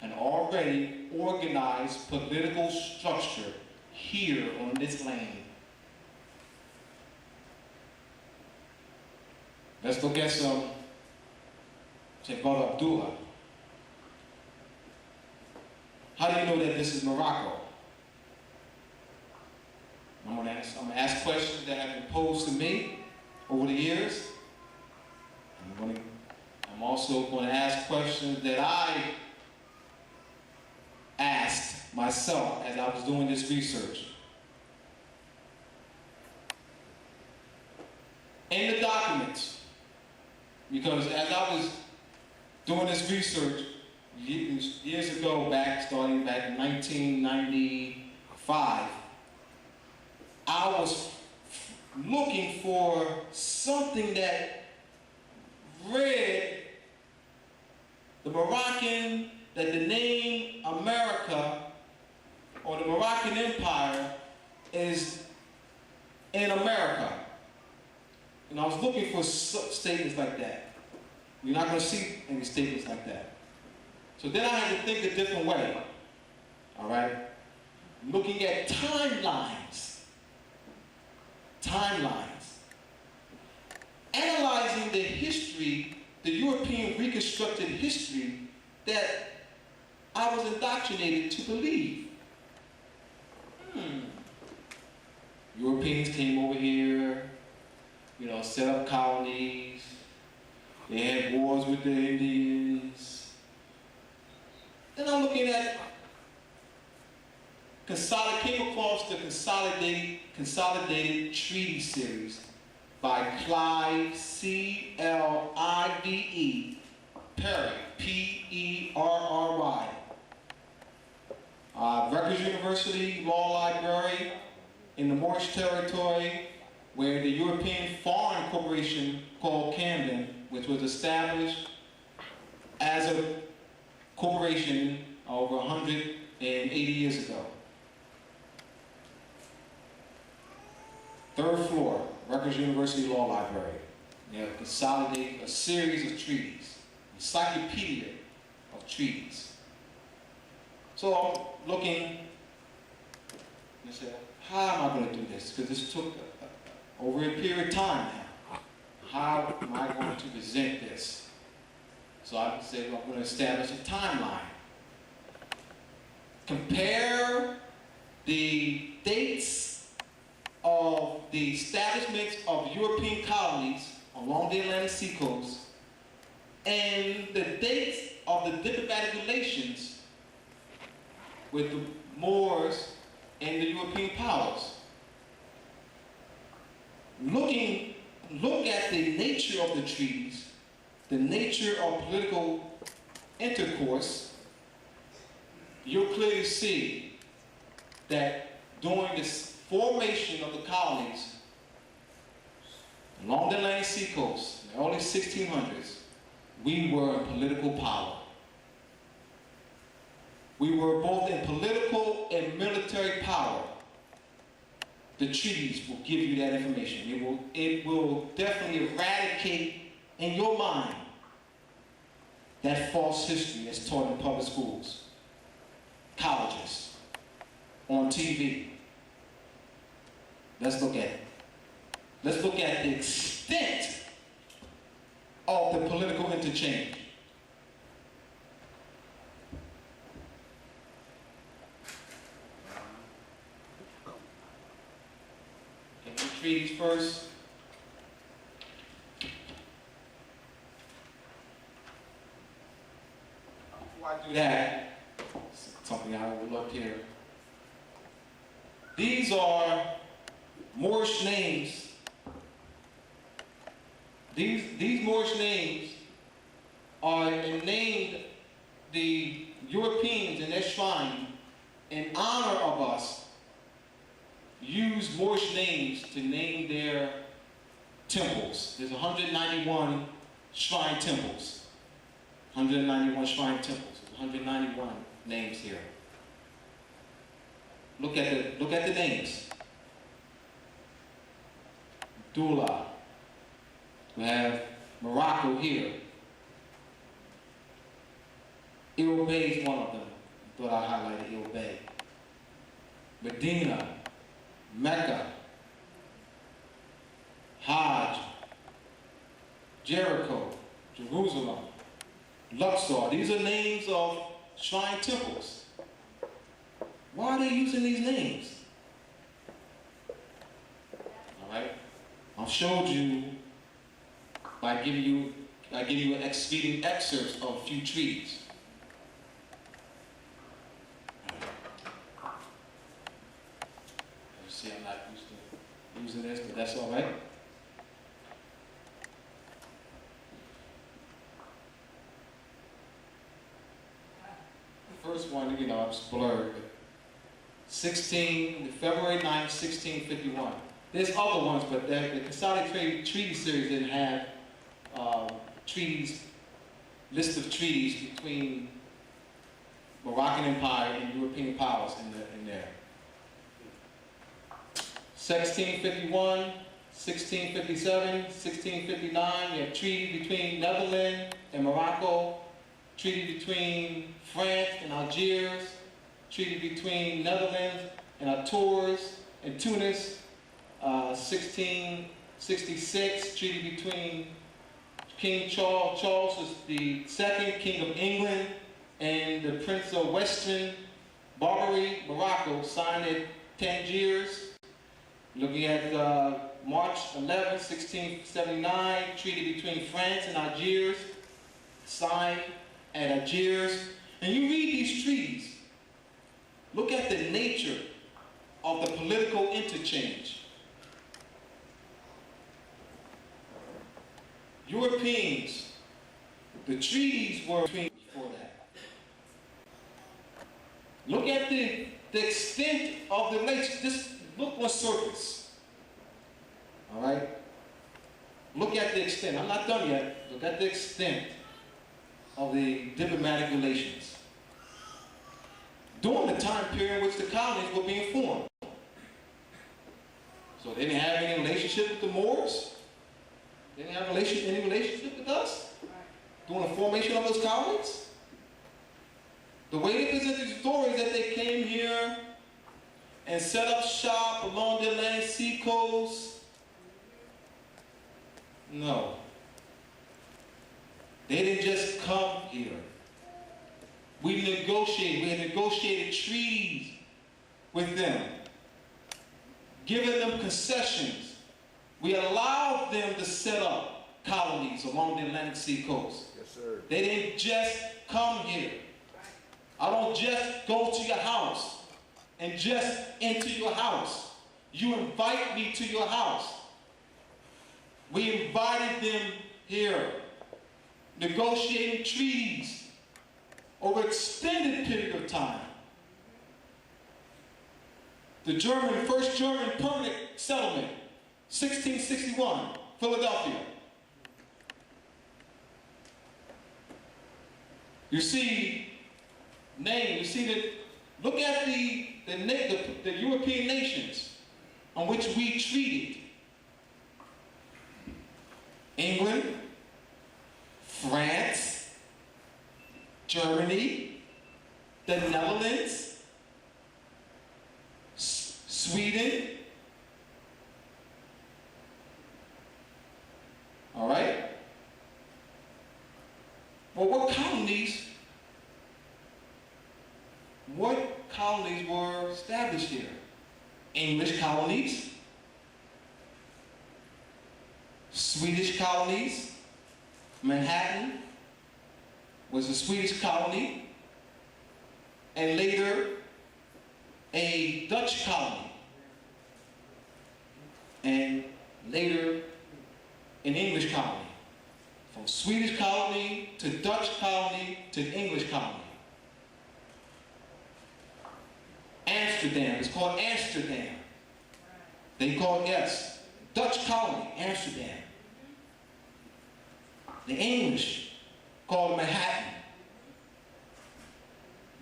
an already organized political structure here on this land. Let's look at some, say, Brother Abdullah. How do you know that this is Morocco? I'm going to ask questions that have been posed to me over the years. I'm also going to ask questions that I asked myself as I was doing this research. In the documents, because as I was doing this research years ago, starting back in 1995, I was looking for something that read the Moroccan, that the name America or the Moroccan Empire is in America. And I was looking for statements like that. You're not going to see any statements like that. So then I had to think a different way. All right? Looking at timelines. Analyzing the history, the European reconstructed history that I was indoctrinated to believe. Europeans came over here, set up colonies. They had wars with the Indians. Then I'm looking at came across the consolidated treaty series by Clive, C-L-I-V-E, Perry, P-E-R-R-Y. Rutgers University Law Library in the Moorish territory, where the European Foreign Corporation called Camden, which was established as a corporation over 180 years ago. Third floor, Rutgers University Law Library. They have consolidated a series of treaties, encyclopedia of treaties. So I'm looking and say, how am I going to do this? Because this took over a period of time now. How am I going to present this? So I said, well, I'm going to establish a timeline. Compare the the dates of the establishment of European colonies along the Atlantic seacoast and the dates of the diplomatic relations with the Moors and the European powers. Look at the nature of the treaties, the nature of political intercourse, you'll clearly see that during the formation of the colonies along the Atlantic seacoast in the early 1600s, we were in political power. We were both in political and military power. The treaties will give you that information. It will definitely eradicate in your mind that false history that's taught in public schools, colleges, on TV. Let's look at it. Let's look at the extent of the political interchange. Treaties first. Before I do that, something I overlooked here. These are Moorish names. These Moorish names are named the Europeans in their shrine in honor of us. Use Moorish names to name their temples. There's 191 shrine temples. 191 shrine temples. 191 names here. Look at the names. Abdullah. We have Morocco here. Il Bay is one of them. I thought I highlighted Il Bay. Medina. Mecca, Hajj, Jericho, Jerusalem, Luxor. These are names of shrine temples. Why are they using these names? All right, I've showed you by giving you reading excerpts of a few treaties. See, I'm not used to using this, but that's all right. The first one, it's blurred. February 9th, 1651. There's other ones, but the Consolidated Treaty Series didn't have list of treaties between Moroccan Empire and European powers in there. 1651, 1657, 1659, you have treaty between Netherlands and Morocco, treaty between France and Algiers, treaty between Netherlands and Tours and Tunis, 1666, treaty between King Charles was the second King of England, and the Prince of Western Barbary, Morocco, signed at Tangiers. Looking at March 11, 1679, treaty between France and Algiers, signed at Algiers. And you read these treaties, look at the nature of the political interchange. Europeans, the treaties were before that. Look at the extent of the relationship. Just look on surface. All right? Look at the extent. I'm not done yet. Look at the extent of the diplomatic relations during the time period in which the colonies were being formed. So they didn't have any relationship with the Moors. They didn't have any relationship with us during the formation of those colonies. The way they present these stories that they came here and set up shop along the Atlantic seacoast. No. They didn't just come here. We had negotiated treaties with them, giving them concessions. We allowed them to set up colonies along the Atlantic Sea coast. Yes, sir. They didn't just come here. I don't just go to your house and just enter your house. You invite me to your house. We invited them here, negotiating treaties over an extended period of time. The first German permanent settlement, 1661, Philadelphia. You see look at the European nations on which we treated. England, France, Germany, the Netherlands, Sweden. All right? Well, what colonies were established here? English colonies, Swedish colonies. Manhattan was a Swedish colony, and later a Dutch colony, and later an English colony. From Swedish colony to Dutch colony to English colony. Amsterdam, it's called Amsterdam. They call it, yes, Dutch colony, Amsterdam. The English called Manhattan.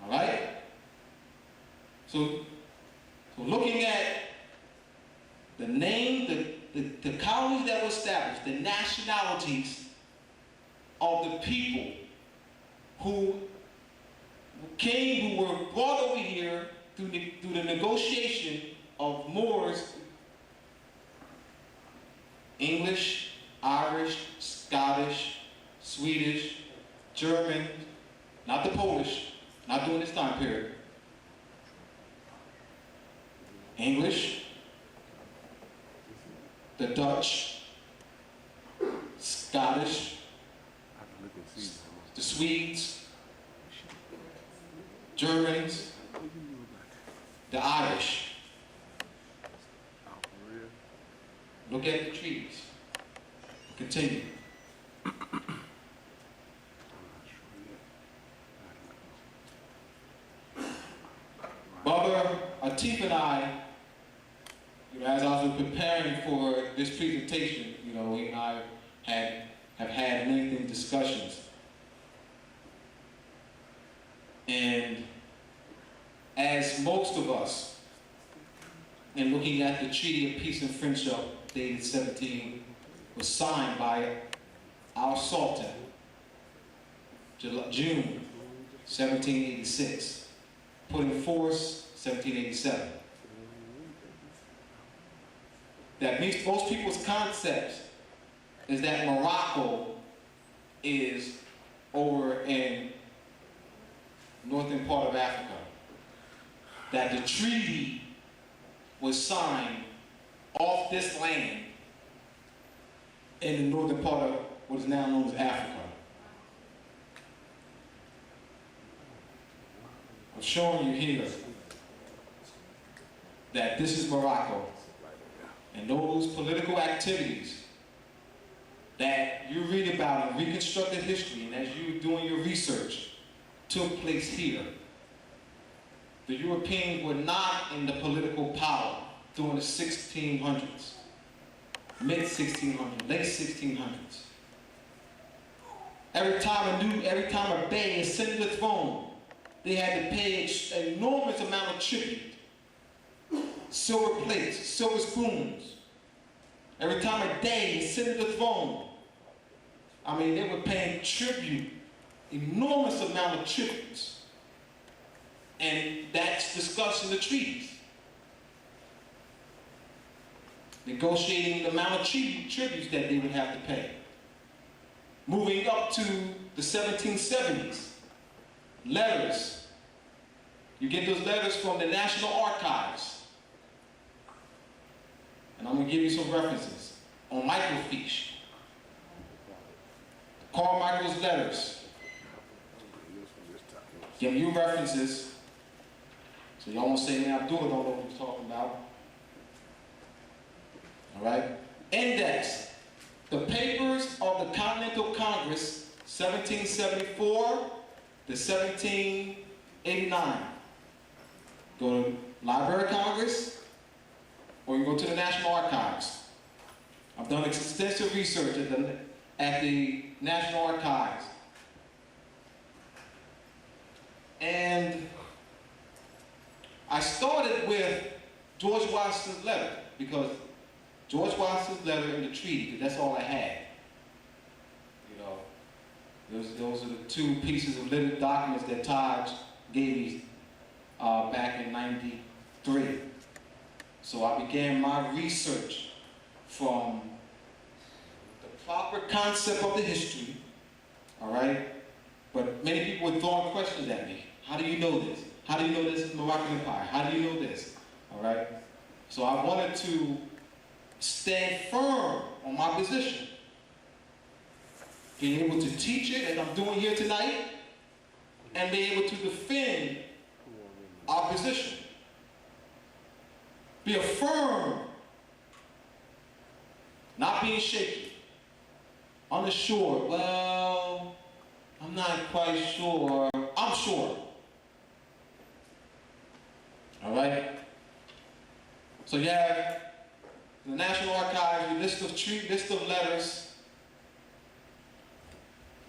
All right? So looking at the name, the colonies that were established, the nationalities of the people who were brought over here through the negotiation of Moors, English, Irish, Scottish, Swedish, German, not the Polish, not during this time period. English, the Dutch, Scottish, the Swedes, Germans, the Irish. Look at the treaties. Continue. Brother Atif and I, as I was preparing for this presentation, he and I have had lengthy discussions. And as most of us, in looking at the Treaty of Peace and Friendship, dated 17, was signed by our Sultan, June 1786, put in force 1787. That means most people's concept is that Morocco is over in northern part of Africa. That the treaty was signed off this land in the northern part of what is now known as Africa. I'm showing you here that this is Morocco, and those political activities that you read about in reconstructed history and as you're doing your research took place here. The Europeans were not in the political power during the 1600s, mid-1600s, late 1600s. Every time a bey ascended the throne, they had to pay an enormous amount of tribute. Silver plates, silver spoons. Every time a dey ascended the throne, they were paying tribute, enormous amount of tributes. And that's discussed in the treaties. Negotiating the amount of tributes that they would have to pay. Moving up to the 1770s, letters You get those letters from the National Archives. And I'm going to give you some references on microfiche. Carmichael's letters. Give you references. So y'all won't say, man, Abdullah don't know what he's talking about. All right? Index. The papers of the Continental Congress, 1774 to 1789. Go to Library of Congress, or you go to the National Archives. I've done extensive research at the National Archives. And I started with George Washington's letter, because George Washington's letter and the treaty, because that's all I had. You know, those are the two pieces of little documents that Taj gave me back in '93. So I began my research from the proper concept of the history, all right? But many people were throwing questions at me. How do you know this? How do you know this is Moroccan Empire? How do you know this? All right? So I wanted to stand firm on my position. Being able to teach it, as I'm doing here tonight, and be able to defend our position. Be firm, not being shaky, unsure. Well, I'm not quite sure. I'm sure. All right? So you have the National Archives, your list of letters.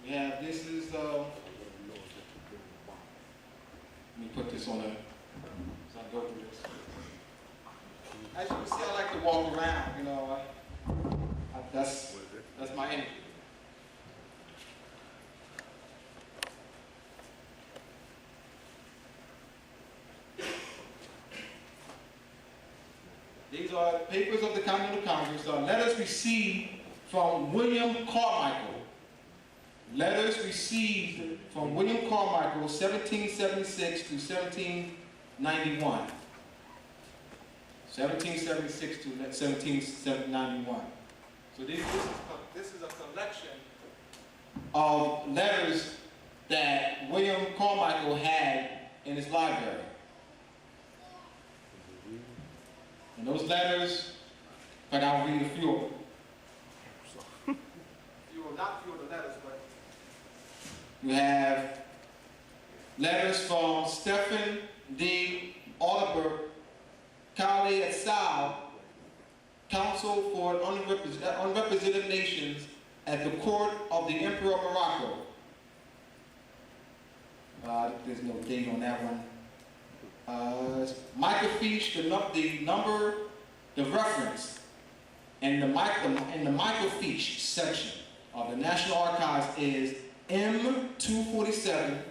We have, this is, let me put this on a, as I go through this. As you can see, I like to walk around, you know, that's my energy. These are papers of the Continental Congress, letters received from William Carmichael. Letters received from William Carmichael, 1776 to 1791. 1776 to 1791. So this is a collection of letters that William Carmichael had in his library. And those letters, in fact, I'll read a few of them. Not few of the letters, but you have letters from Stephen D. Oliver, Cali et Sal, Council for Unrepresented Nations at the Court of the Emperor of Morocco. There's no date on that one. Microfiche, the number, the reference, and the microfiche section of the National Archives is M247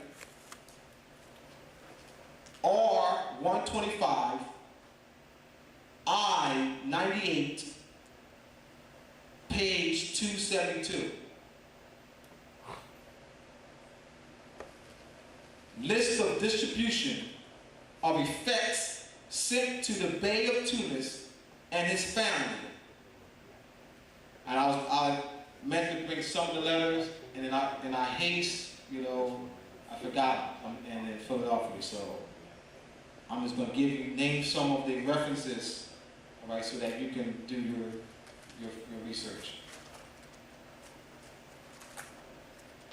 R125 I98 page 272. List of distribution of effects sent to the Bey of Tunis and his family. And I meant to bring some of the letters, and in our haste, you know, I forgot and in Philadelphia. So I'm just going to name some of the references, all right, so that you can do your research.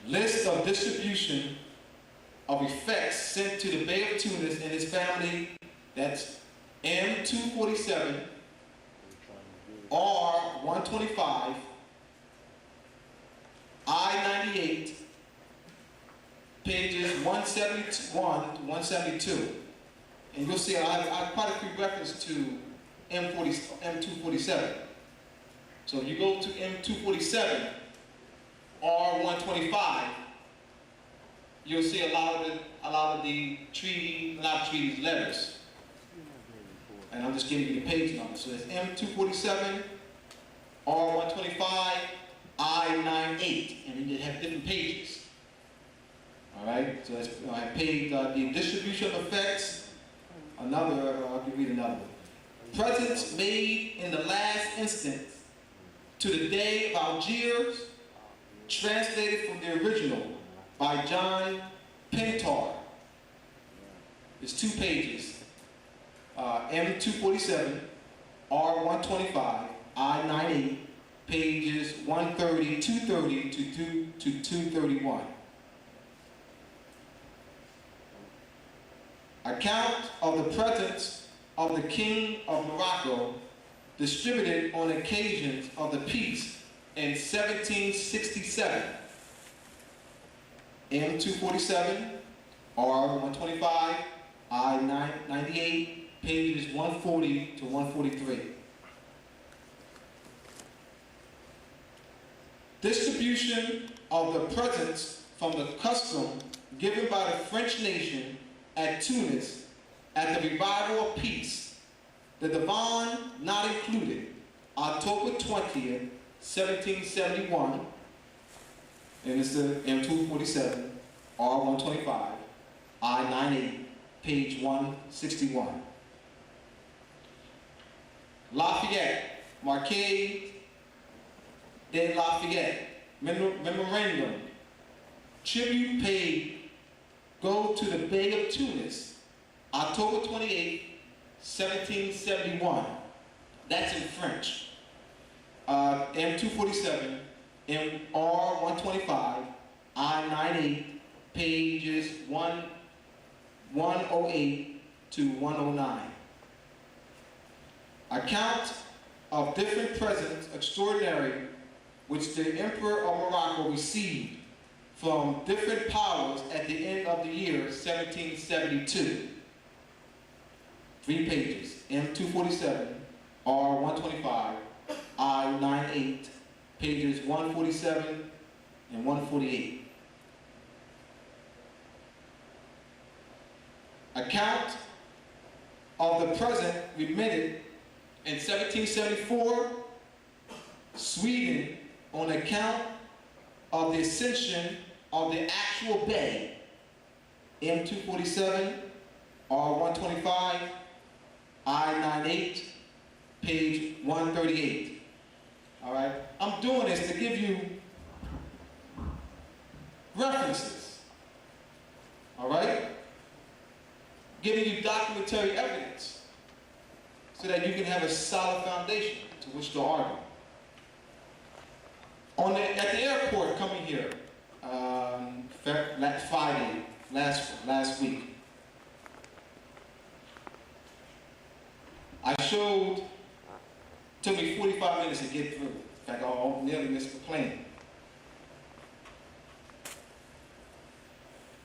List of distribution of effects sent to the Bey of Tunis and his family. That's M247 R125 I98 pages 171 to 172. And you'll see I have quite a few references to M247. So if you go to M247 R125, you'll see a lot of the treaties letters. And I'm just giving you the page number. So it's M247 R125 I98, and you have different pages. All right, so that's, I paid the distribution of effects. I can read another one. Presents made in the last instance to the day of Algiers, translated from the original by John Pintar. It's 2 pages. M247, R125, I98, pages 130, 230 to 231. Account of the presence of the King of Morocco distributed on occasions of the peace in 1767. M247, R125, I98, pages 140 to 143. Distribution of the presents from the custom given by the French nation at Tunis at the revival of peace, the Divan not included, October 20th, 1771, and it's the M247, R125, I98, page 161. Lafayette, Marquis de Lafayette, memorandum, tribute paid, go to the Bay of Tunis, October 28, 1771. That's in French. M247, R125, I98, pages 108 to 109. Account of different presents extraordinary which the Emperor of Morocco received from different powers at the end of the year 1772. 3 pages, M247, R125, I98, pages 147 and 148. Account of the present remitted in 1774, Sweden, on account of the ascension of the actual bay, M247, R125, I98, page 138. All right, I'm doing this to give you references. All right, giving you documentary evidence so that you can have a solid foundation to which to argue. At the airport coming here, Friday, last week, I showed, took me 45 minutes to get through. In fact, I nearly missed the plane.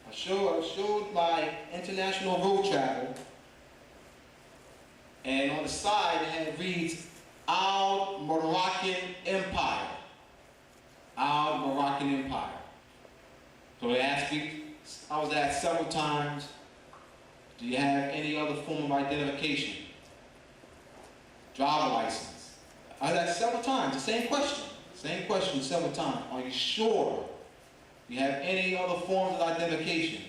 I showed my international road travel, and on the side it reads, Our Moroccan Empire. Our Moroccan Empire. So they asked me, I was asked several times, do you have any other form of identification? Driver license. I was asked several times, the same question several times. Are you sure you have any other forms of identification?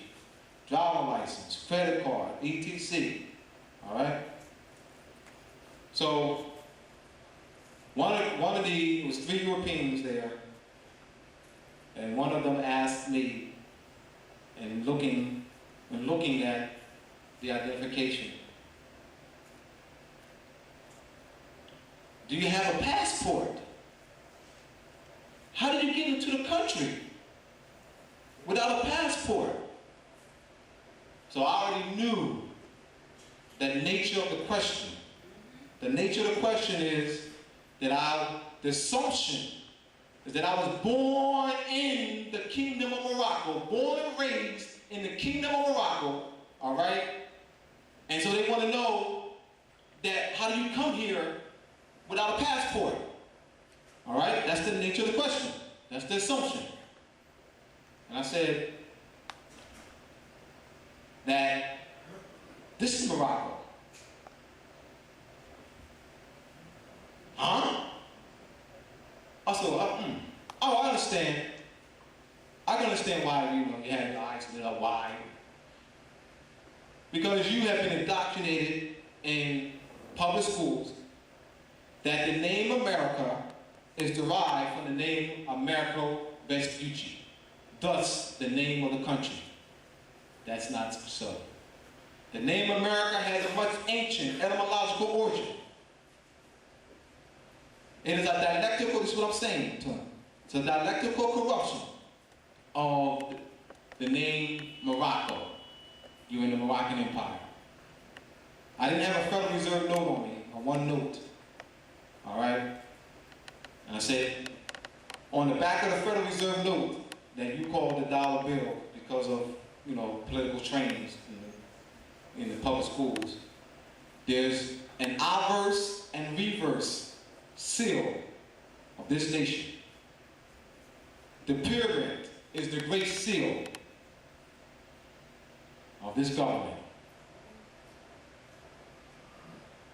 Driver license, credit card, etc. All right? So, it was 3 Europeans there, and one of them asked me, and looking at the identification, do you have a passport? How did you get into the country without a passport? So I already knew the nature of the question. The nature of the question is that the assumption is that I was born in the Kingdom of Morocco, born and raised in the Kingdom of Morocco, all right? And so they want to know that how do you come here without a passport? All right? That's the nature of the question. That's the assumption. And I said that this is Morocco. Huh? I said, oh, I understand. I can understand why you have your eyes lit up wide. Because you have been indoctrinated in public schools that the name America is derived from the name Americo Vespucci, thus the name of the country. That's not so. The name America has a much ancient etymological origin. It is a dialectical, this is what I'm saying to him. It's a dialectical corruption of the name Morocco. You're in the Moroccan Empire. I didn't have a Federal Reserve note on me, or one note. All right? And I said, on the back of the Federal Reserve note that you call the dollar bill because of, political trainings in the public schools, there's an obverse and reverse seal of this nation. The pyramid is the great seal of this government.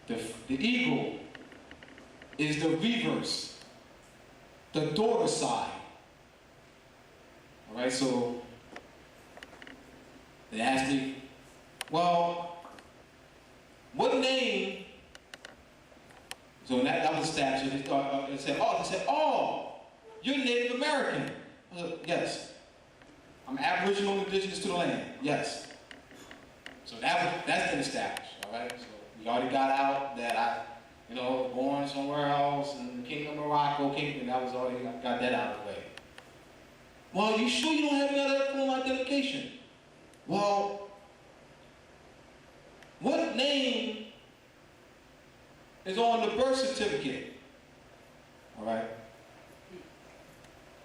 The eagle is the reverse, the daughter side. All right, so they asked me, well, what name? So that was established. They said, you're Native American. I said, yes. I'm Aboriginal and indigenous to the land. Yes. So that's been established. All right. So we already got out that I, born somewhere else in the Kingdom of Morocco, and that was already got that out of the way. Well, you sure you don't have any other form of identification? Well, what name is on the birth certificate? All right.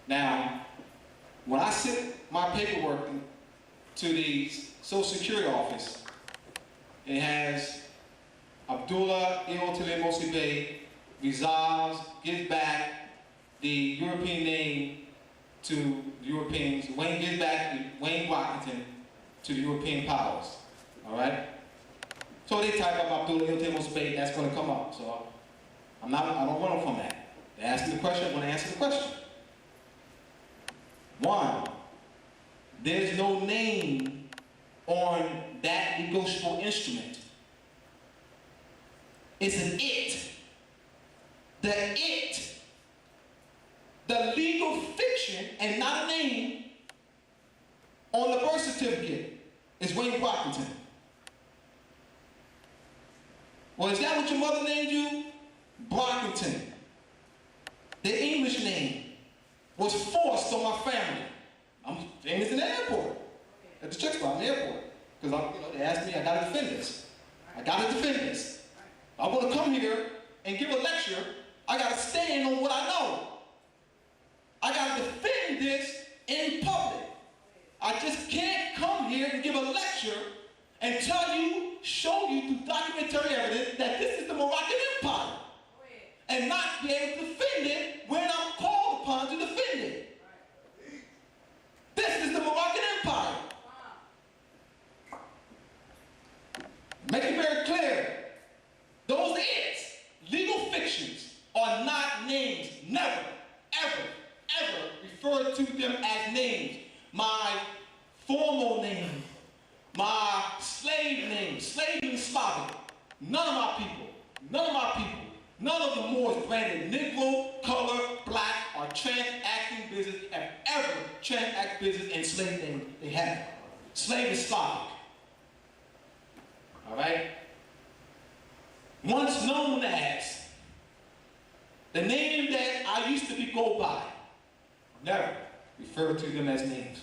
Now, when I sent my paperwork to the Social Security office, it has Abdullah Mosibe resolves, gives back the European name to the Europeans. Wayne gives back Wayne Washington to the European powers. All right? So they type up Abdullah Mosibe, that's going to come up. So I don't run from that. They ask me the question, I'm going to answer the question. One, there's no name on that negotiable instrument. It's an it. The legal fiction and not a name on the birth certificate is Wayne Brockington. Well, is that what your mother named you? Brockington. The English name was forced on my family. I'm famous in the airport, at the church spot in the airport. Because they asked me, I gotta defend this. If I want to come here and give a lecture, I gotta stand on what I know. I gotta defend this in public. I just can't come here and give a lecture and tell you, show you through documentary evidence that this is the Moroccan Empire. And not be able to defend it when I'm called upon to defend it. This is the Moroccan Empire. Make it very clear. Those its, legal fictions, are not names. Never, ever refer to them as names. My formal name, my slave name, slave means Slavic. None of my people, none of the Moors branded Negro, color, black, or transacting business have ever transacted business in slave name. They haven't. Slave is Slavic. All right? Once known as the name that I used to go by, never refer to them as names.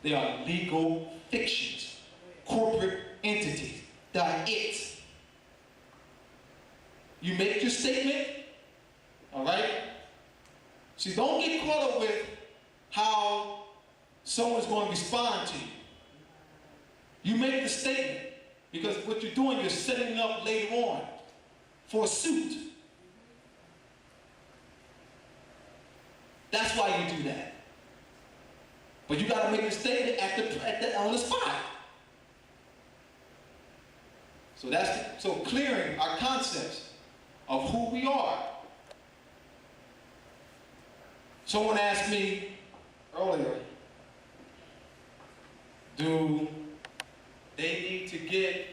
They are legal fictions, corporate entities. They are it. You make your statement, all right? See, don't get caught up with how someone's going to respond to you. You make the statement, because what you're doing, you're setting it up later on for a suit. That's why you do that. But you got to make a statement on the spot. So clearing our concepts of who we are. Someone asked me earlier, Do they need to get,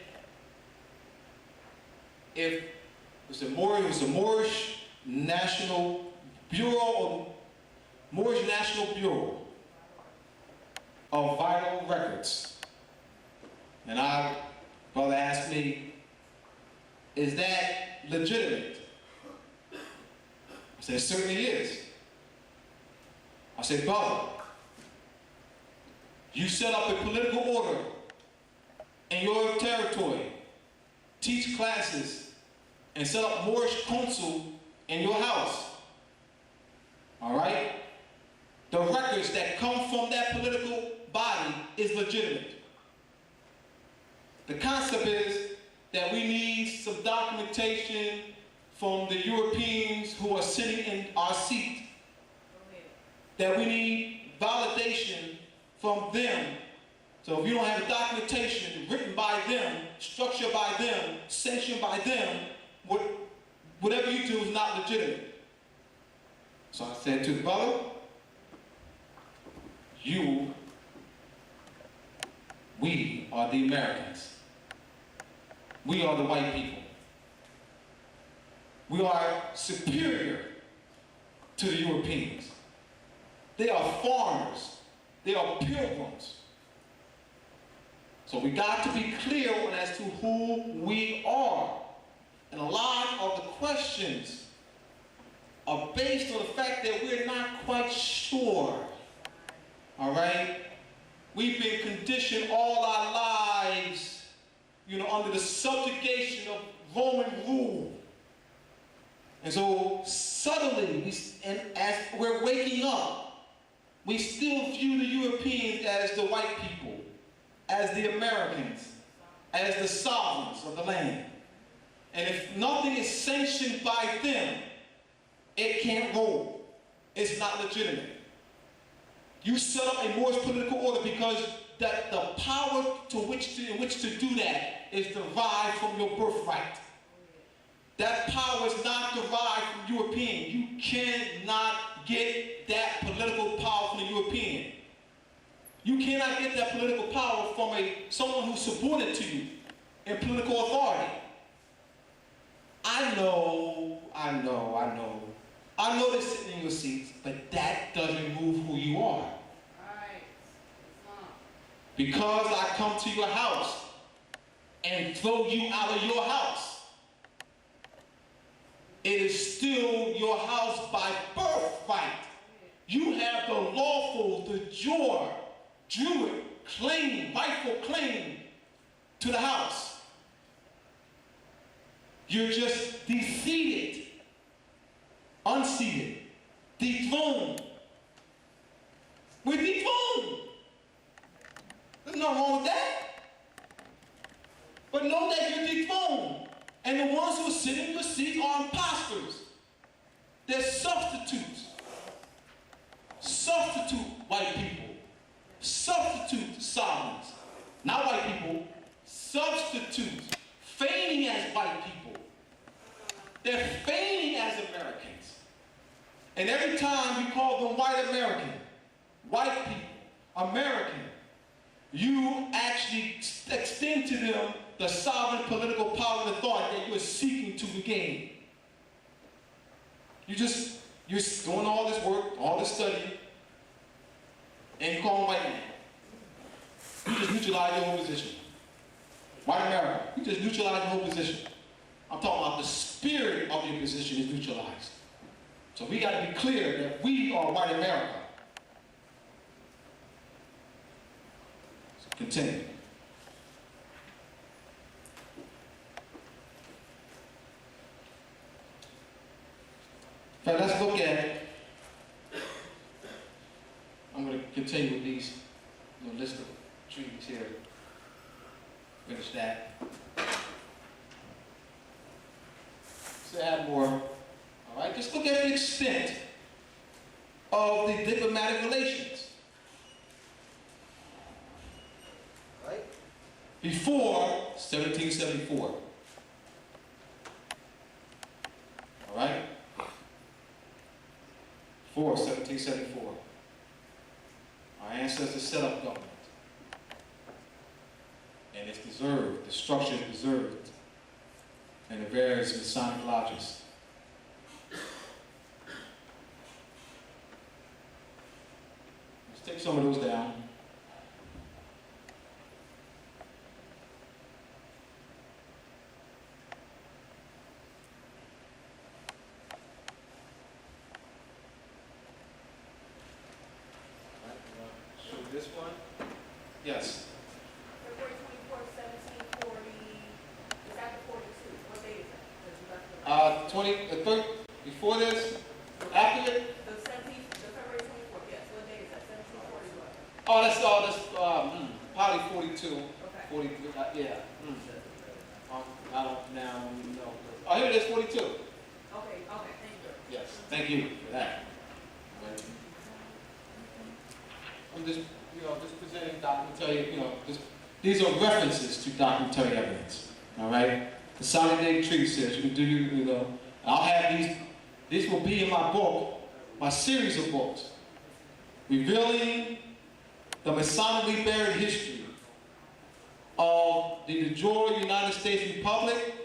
if it's a Moorish National Bureau or Moorish National Bureau of Vital Records? And brother asked me, is that legitimate? I said, it certainly is. I said, brother, you set up a political order in your territory, teach classes, and set up Moorish council in your house. All right? The records that come from that political body is legitimate. The concept is that we need some documentation from the Europeans who are sitting in our seat. That we need validation from them. So if you don't have a documentation written by them, structured by them, sanctioned by them, whatever you do is not legitimate. So I said to the brother, we are the Americans. We are the white people. We are superior to the Europeans. They are foreigners. They are pilgrims. So we got to be clear on as to who we are. And a lot of the questions are based on the fact that we're not quite sure. All right? We've been conditioned all our lives, under the subjugation of Roman rule. And so suddenly, as we're waking up, we still view the Europeans as the white people, as the Americans, as the sovereigns of the land. And if nothing is sanctioned by them, it can't roll. It's not legitimate. You set up a Moorish political order because that the power in which to do that is derived from your birthright. That power is not derived from European. You cannot get that political power from the European. You cannot get that political power from someone who's subordinate to you in political authority. I know they're sitting in your seats, but that doesn't remove who you are. Right. Because I come to your house and throw you out of your house, it is still your house by birthright. You have the lawful, the Druid claim, rightful claim to the house. You're just defeated, unseated, dethroned. We're dethroned. There's nothing wrong with that. But know that you're dethroned. And the ones who are sitting in your seats are imposters. They're substitutes. Substitute white people. Substitute sovereigns. Not white people. Substitutes. Feigning as white people. They're feigning as Americans. And every time you call them white American, white people, American, you actually extend to them the sovereign political power and authority that you are seeking to regain. You're doing all this work, all this study, and you call them white man. You just neutralize your whole position. White America, you just neutralize your whole position. I'm talking about the spirit of your position is neutralized. So we got to be clear that we are white America. So continue. Now let's look at, I'm going to continue with these list of treaties here. Finish that. So add more. All right, just look at the extent of the diplomatic relations. Right? Before 1774. All right? Before 1774. Our ancestors set up government. and it's preserved, the structure is preserved in the various Masonic lodges. Let's take some of those down. Show this one. Yes. February 24th, 1740, is that the 42? What day is that? Because you left the 3rd, before this, after it. The 17th, the February 24th, yes, what day is that? 1740 what? Oh, that's probably 42, Okay. 43. Yeah. I don't now know. Oh, here it is, 42. Okay, thank you. Yes. Thank you for that. I'm just, just presenting documentary, these are references to documentary evidence. All right. Consolidated treaty says you can do, I'll have these. These will be in my book, my series of books, revealing the Masonically buried history of the de jure United States Republic,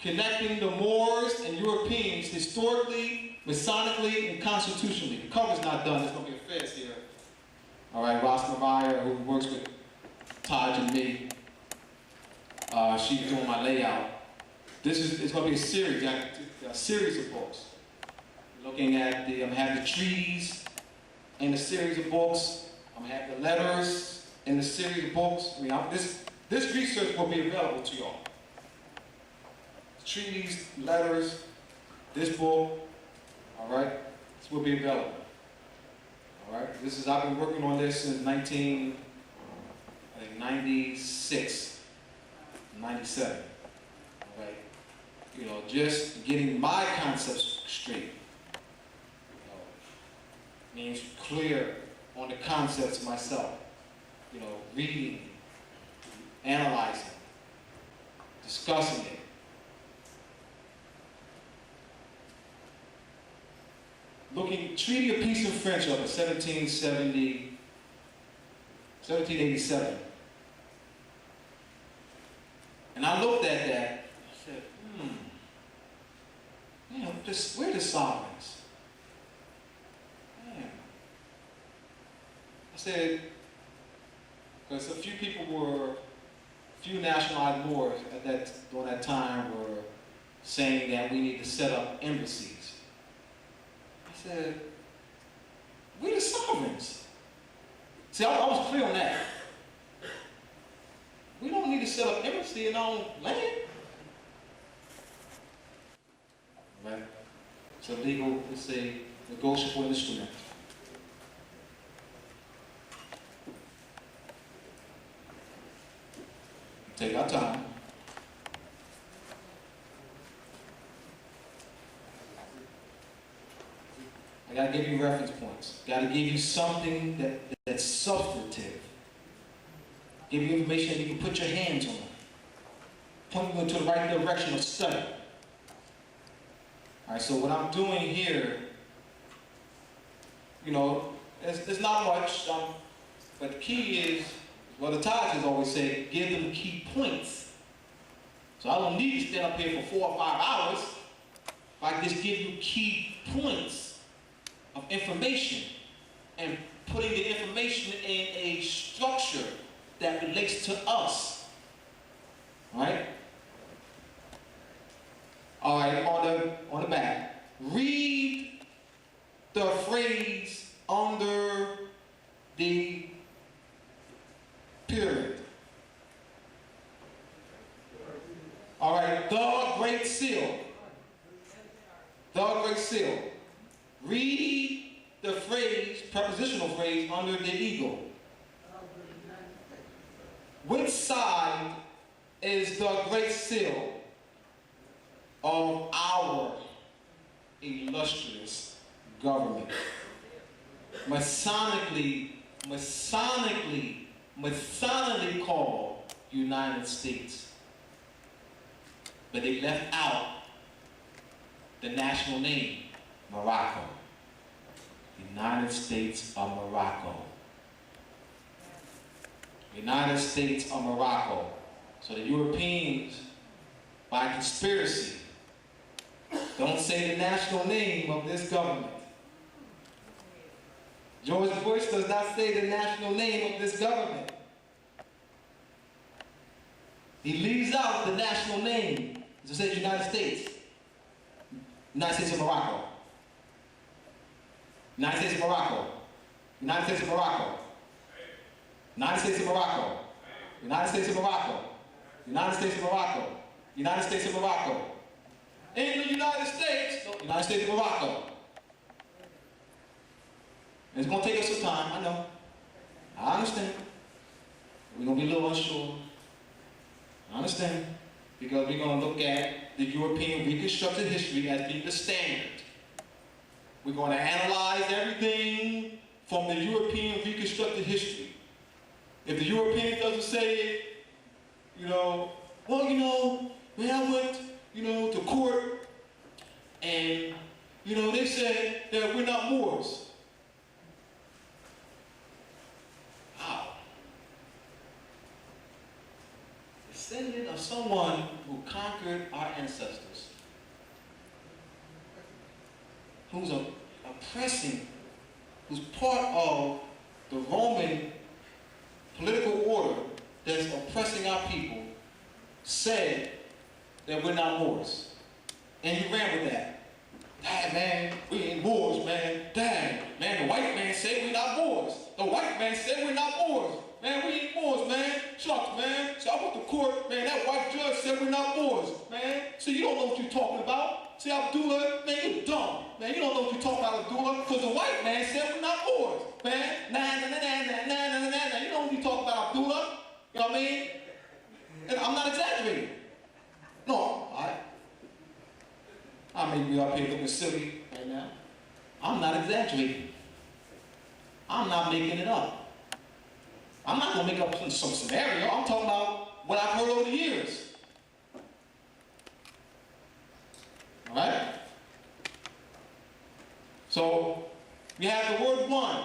connecting the Moors and Europeans historically, Masonically, and constitutionally. The cover's not done. There's going to be a fence here. All right, Ross Mariah, who works with Taj and me, she's doing my layout. It's going to be a series of books. Looking at I'm gonna have the treaties in the series of books. I'm gonna have the letters in the series of books. I mean, this research will be available to y'all. Treaties, letters, this book. All right, this will be available. All right, I've been working on this since 96, 97. All right, just getting my concepts straight. Means clear on the concepts myself. Reading, analyzing, discussing it. Treaty of Peace and Friendship of 1787. And I looked at that, I said, where are the sovereigns? I said, because a few nationalized Moors during that time were saying that we need to set up embassies. I said, we're the sovereigns. See, I was clear on that. We don't need to set up embassy in our own land. Right? It's a legal, it's a negotiable instrument. Take our time. I gotta give you reference points. Gotta give you something that's substantive. Give you information that you can put your hands on. Point you into the right direction of study. All right, so what I'm doing here, it's not much, but the key is, the Tajas always say, give them key points. So I don't need to stand up here for 4 or 5 hours. If I just give you key points of information and putting the information in a structure that relates to us. Right? All right, on the back. Read the phrase under the period. All right, the Great Seal. The Great Seal. Read the phrase, prepositional phrase, under the eagle. Which side is the Great Seal of our illustrious government? Masonically called United States. But they left out the national name, Morocco. United States of Morocco. United States of Morocco. So the Europeans, by conspiracy, don't say the national name of this government. George Bush does not say the national name of this government. He leaves out the national name. It says United States. United States of Morocco. United States of Morocco. United States of Morocco. United States of Morocco. United States of Morocco. United States of Morocco. United States of Morocco. In the United States, no, United States of Morocco. And it's going to take us some time, I know. I understand. We're going to be a little unsure. I understand. Because we're going to look at the European reconstructed history as being the standard. We're going to analyze everything from the European reconstructed history. If the European doesn't say, when I went, to court, and, they said that we're not Moors. Wow. Descendant of someone who conquered our ancestors, who's oppressing, who's part of the Roman political order that's oppressing our people, said that we're not Moors. And you ran with that. Dad, man, we ain't Moors, man. Dad, man, the white man said we're not Moors. The white man said we're not Moors. Man, we ain't Moors, man. Shucks, man. So I went to court, man, that white judge said we're not Moors, man. So you don't know what you're talking about. See, Abdullah, man, you're dumb. Man, you don't know what you're talking about, Abdullah, because the white man said we're not Moors, man. Nah. You know what you're talking about, Abdullah. You know what I mean? And I'm not exaggerating. No, I may be up here looking silly right now. I'm not exaggerating. I'm not making it up. I'm not going to make up some scenario. I'm talking about what I've heard over the years. All right? So, we have the word one.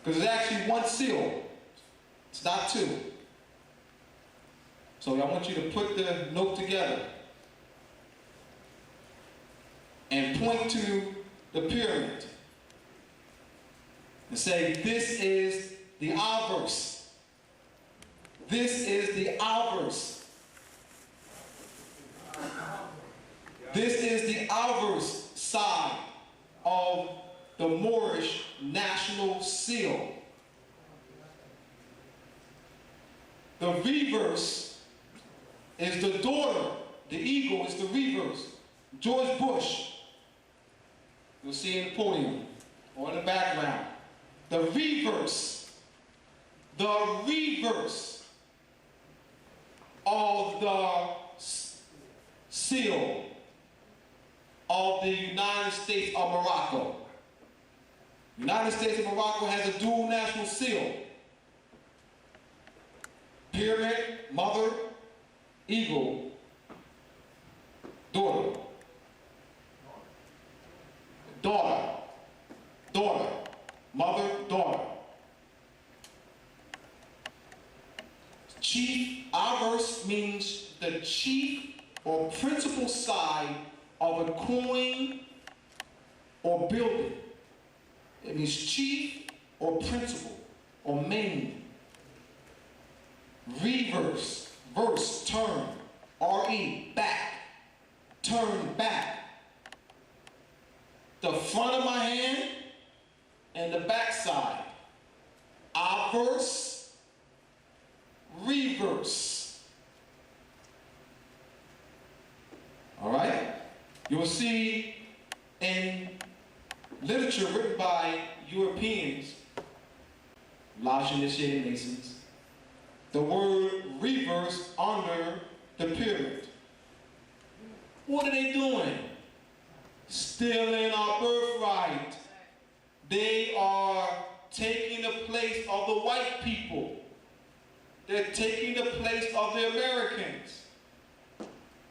Because it's actually one seal. It's not two. So I want you to put the note together and point to the pyramid and say, this is the obverse. This is the obverse. This is the obverse side of the Moorish national seal. The reverse is the daughter. The eagle is the reverse. George Bush. You'll see in the podium or in the background. The reverse of the seal of the United States of Morocco. United States of Morocco has a dual national seal. Pyramid, mother, eagle, daughter. Daughter, mother, daughter. Chief, obverse means the chief or principal side of a coin or building. It means chief or principal or main. Reverse, verse, turn, R-E, back, turn back. The front of my hand and the back side. Obverse, reverse. All right? You will see in literature written by Europeans, large initiated Masons, the word reverse under the pyramid. What are they doing? Stealing our birthright. They are taking the place of the white people. They're taking the place of the Americans.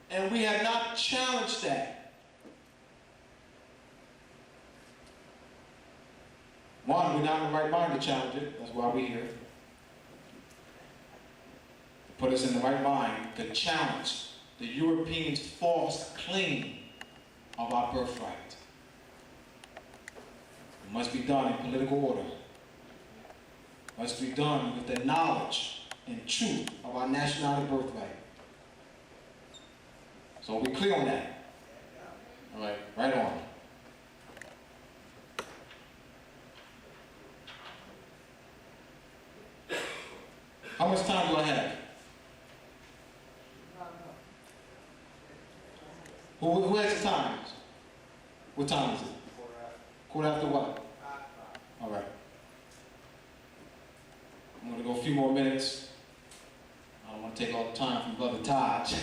And we have not challenged that. One, we're not in the right mind to challenge it. That's why we're here. put us in the right mind to challenge the Europeans' false claim of our birthright. It must be done in political order. It must be done with the knowledge and truth of our nationality birthright. So we're clear on that. All right, right on. How much time do I have? Who has the time? What time is it? Quarter after what? All right. I'm going to go a few more minutes. I don't want to take all the time from Brother Taj.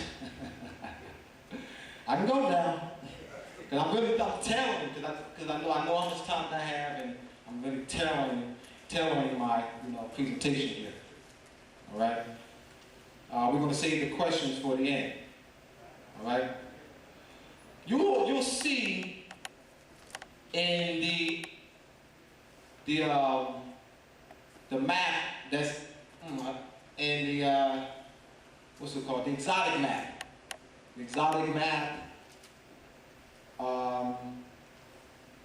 I can go now. Because I'm tailoring, because I know how much time I have, and I'm really tailoring my presentation here. All right? We're going to save the questions for the end. All right? You'll see in the map that's in the what's it called? The exotic map. The exotic map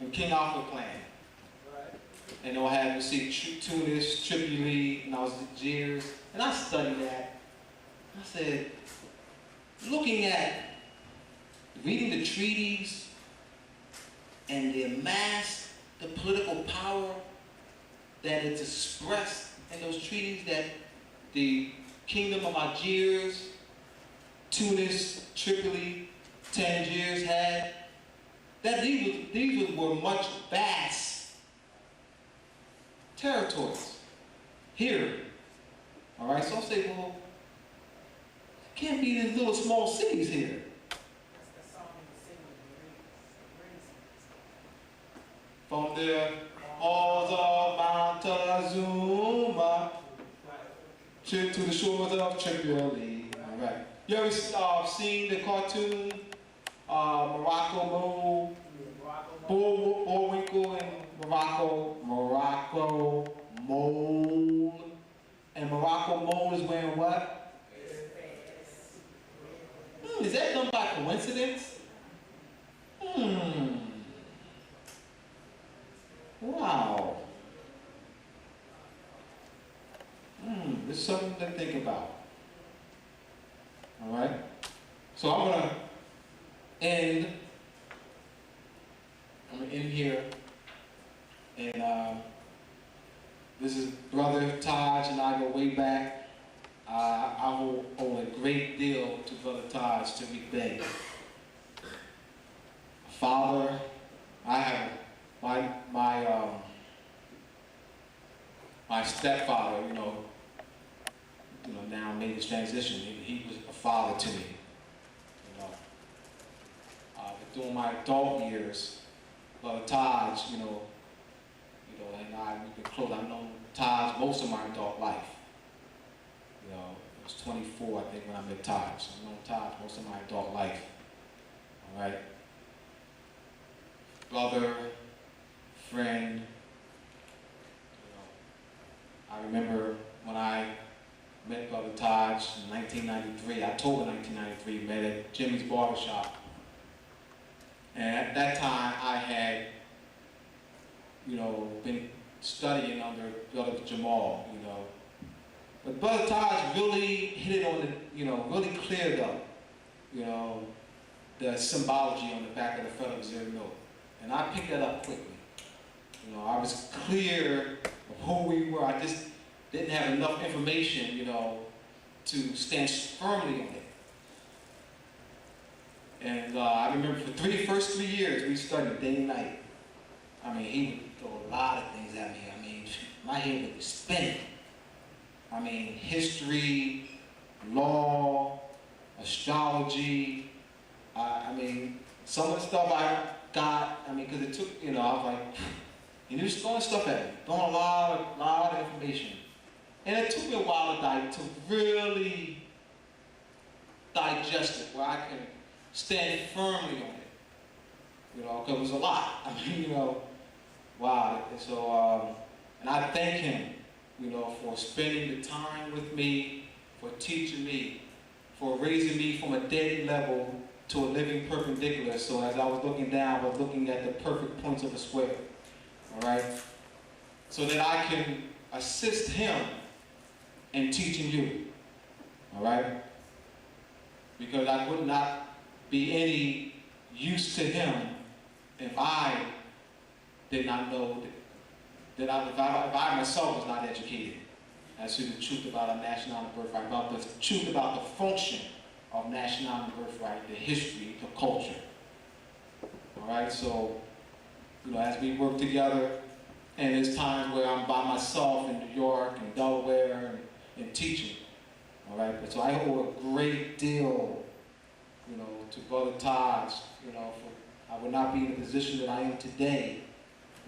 in King Alfred plan. And they'll have you see Tunis, Tripoli, and Algiers. And I studied that. I said, looking at reading the treaties and the political power that is expressed in those treaties that the Kingdom of Algiers, Tunis, Tripoli, Tangiers had, that these were much vast territories here. All right, so I'll say, well, it can't be these little small cities here. From the halls of Montezuma to the shores of Tripoli. All right. You ever seen the cartoon Morocco Mole, Bullwinkle and Morocco Mole, and Morocco Mole is wearing what? Is that done by coincidence? Wow. There's something to think about. All right? So I'm going to end here. And this is Brother Taj and I go way back. I owe a great deal to Brother Taj to repay. Father, I have my stepfather, now made his transition. He was a father to me. During my adult years, Brother Taj, and we've been close. I've known Taj most of my adult life. I was 24, I think, when I met Taj. I've known Taj most of my adult life. All right. Brother, friend. I remember when I met Brother Taj in 1993, October 1993, met at Jimmy's Barbershop. And at that time, I had, been studying under Brother Jamal, But Brother Taj really hit it on the, really cleared up, the symbology on the back of the Federal Reserve note. And I picked that up quickly. I was clear of who we were. I just didn't have enough information, to stand firmly on it. And I remember for the first 3 years, we studied day and night. He would throw a lot of things at me. My head would be spinning. History, law, astrology. Some of the stuff I got, because it took, I was like, you're just throwing stuff at me, throwing a lot of information. And it took me a while to really digest it, where I can stand firmly on it, because it was a lot. Wow. And so, and I thank him, for spending the time with me for teaching me, for raising me from a dead level to a living perpendicular. So as I was looking down, I was looking at the perfect points of a square. All right? So that I can assist him in teaching you. All right? Because I would not be any use to him if I did not know that if I myself was not educated as to the truth about a national and birthright, about the truth about the function of national and birthright, the history, the culture. All right, so, you know, as we work together, and there's times where I'm by myself in New York and Delaware and teaching. All right, but so I owe a great deal, you know, to Brother Taj, you know, for I would not be in the position that I am today,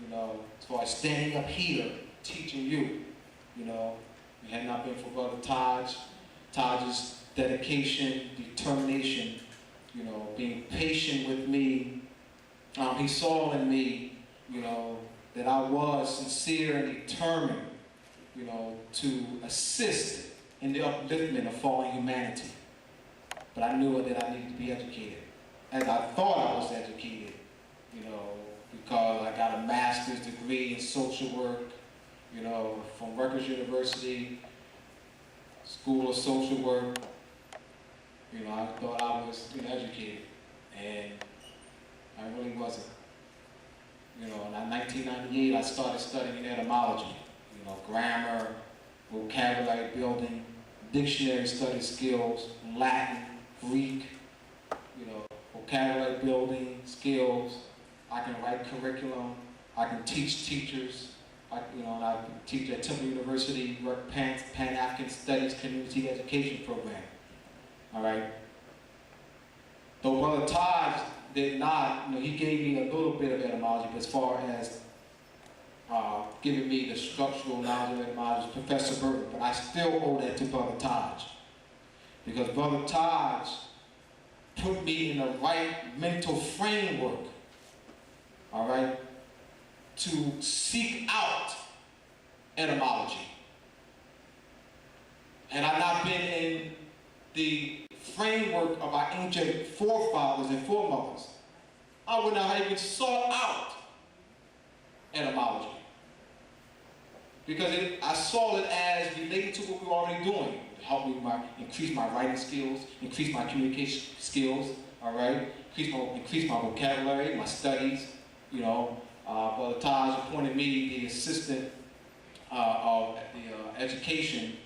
you know, as far as standing up here, teaching you, you know, if it had not been for Brother Taj's dedication, determination, you know, being patient with me. He saw in me, you know, that I was sincere and determined, you know, to assist in the upliftment of fallen humanity. But I knew that I needed to be educated, as I thought I was educated, you know, because I got a master's degree in social work, you know, from Rutgers University, School of Social Work. You know, I thought I was, you know, educated, and I really wasn't. You know, in 1998, I started studying etymology, you know, grammar, vocabulary building, dictionary study skills, Latin, Greek, you know, vocabulary building skills. I can write curriculum. I can teach teachers. You know, and I teach at Temple University, Pan-African Studies Community Education Program. All right. Though Brother Taj did not, you know, he gave me a little bit of etymology, but as far as giving me the structural knowledge of etymology, Professor Burton, but I still owe that to Brother Taj. Because Brother Taj put me in the right mental framework, all right, to seek out etymology. Had I not been in the framework of our ancient forefathers and foremothers, I would not have even sought out etymology. Because I saw it as related to what we were already doing, to help me increase my writing skills, increase my communication skills, all right, increase my vocabulary, my studies, you know. Brother Taj appointed me the assistant of the education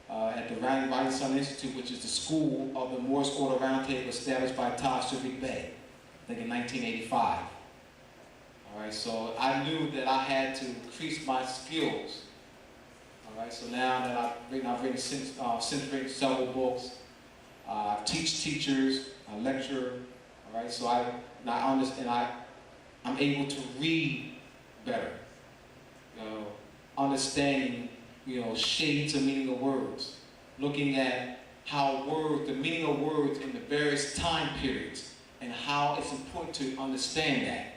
at the Writing Sun Institute, which is the school of the Moorish Order Roundtable established by Taj Tarik Bey, I think in 1985. All right, so I knew that I had to increase my skills. All right, so now that I've written several books, teach teachers, I lecture. All right, so I'm able to read better, you know, understanding, you know, shades of meaning of words, looking at how the meaning of words in the various time periods, and how it's important to understand that.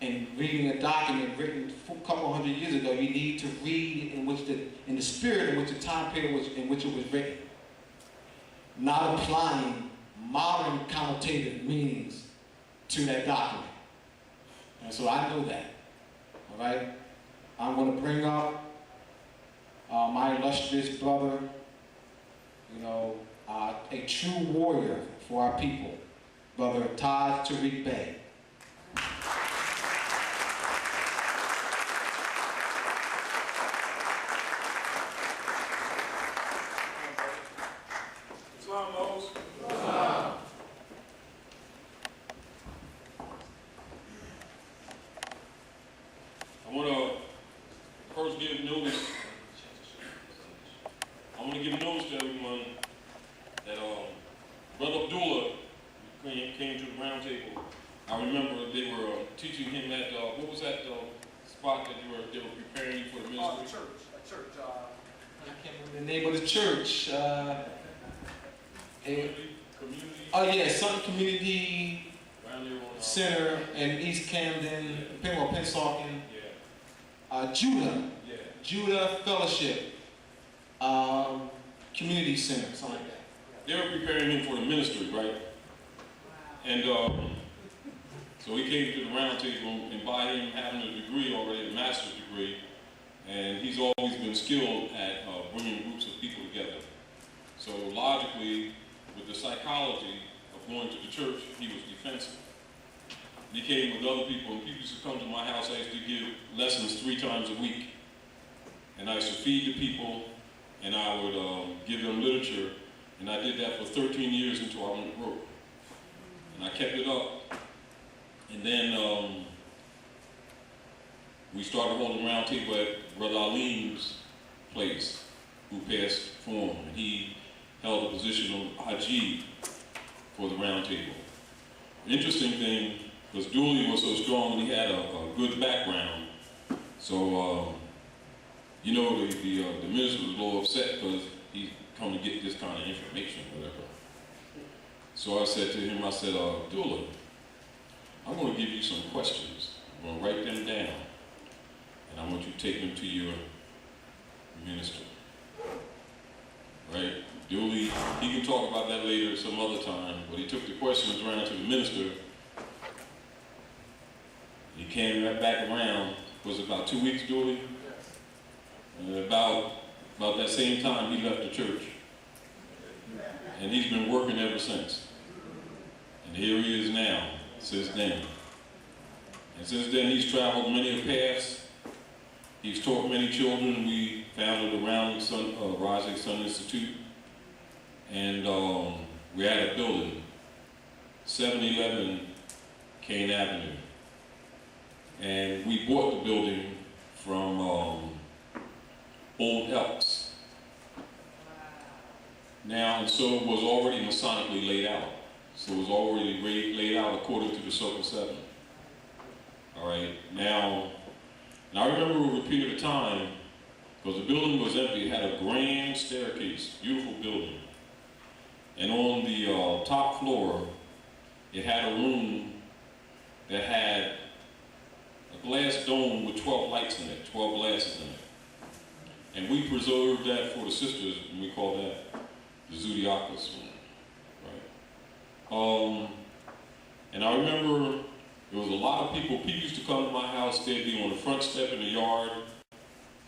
And reading a document written a couple hundred years ago, you need to read in the spirit in which the time period in which it was written, not applying modern connotative meanings to that document. And so I know that, all right? I'm going to bring up my illustrious brother, you know, a true warrior for our people, Brother Taj Tarik Bey. give notice to everyone that Brother Abdullah came to the round table. I remember they were teaching him at, what was that spot that they were preparing you for the ministry? A church. I can't remember the name of the church. Community? Oh yeah, Sun Community Center in East Camden, Pennsauken. Yeah. Judah. Yeah. Judah Fellowship. community center, something like that. They were preparing him for the ministry, right? And so he came to the round table, and by him having a degree already, a master's degree, and he's always been skilled at bringing groups of people together. So logically, with the psychology of going to the church, he was defensive. He came with other people, and people used to come to my house. I used to give lessons 3 times a week. And I used to feed the people, and I would give them literature. And I did that for 13 years until I went broke. And I kept it up. And then we started holding round table at Brother Alim's place, who passed form. And he held the position of Haji for the round table. The interesting thing was Dooley was so strong and he had a good background. So, you know, the minister was a little upset because he's come to get this kind of information or whatever. So I said to him, I said, Abdullah, I'm going to give you some questions. I'm going to write them down. And I want you to take them to your minister. Right? Dooley, he can talk about that later some other time, but he took the questions around to the minister. He came right back around. Was it about 2 weeks, Dooley? And about that same time, he left the church. And he's been working ever since. And here he is now, since then. And since then, he's traveled many paths. He's taught many children. We founded the Rising Sun Institute. And we had a building, 711 Kane Avenue. And we bought the building from Old Elks. Now, and so it was already Masonically laid out. So it was already laid out according to the Circle 7. All right, now I remember over a period of time, because the building was empty, it had a grand staircase, beautiful building. And on the top floor, it had a room that had a glass dome with 12 lights in it, 12 glasses in it. And we preserved that for the sisters, and we call that the Zodiacus room, right? And I remember there was a lot of people used to come to my house, they'd be on the front step in the yard,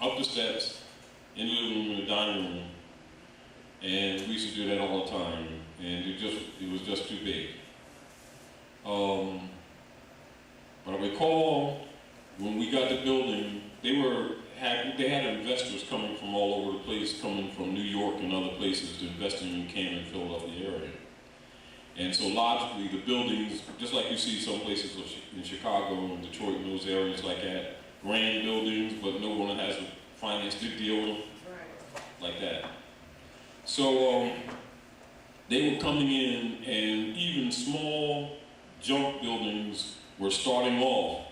up the steps, in the living room, in the dining room, and we used to do that all the time, and it was just too big. But I recall when we got the building, they had investors coming from all over the place, coming from New York and other places to invest in Canaan and Philadelphia area. And so logically, the buildings, just like you see some places in Chicago and Detroit and those areas like that, grand buildings, but no one has a finance big deal with them, like that. So they were coming in, and even small junk buildings were starting off,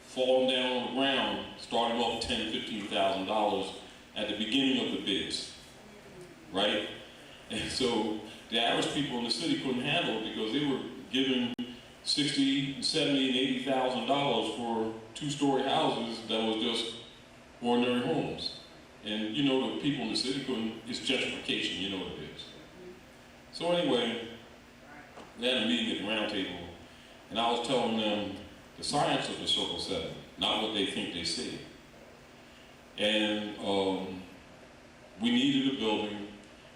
falling down on the ground, starting off $10,000, $15,000 at the beginning of the bids, right? And so the average people in the city couldn't handle it because they were giving $60,000, $70,000, and $80,000 for 2-story houses that was just ordinary homes. And you know, the people in the city couldn't, it's gentrification, you know what it is. So anyway, we had a meeting at the round table, and I was telling them the science of the Circle 7, not what they think they see. And we needed a building,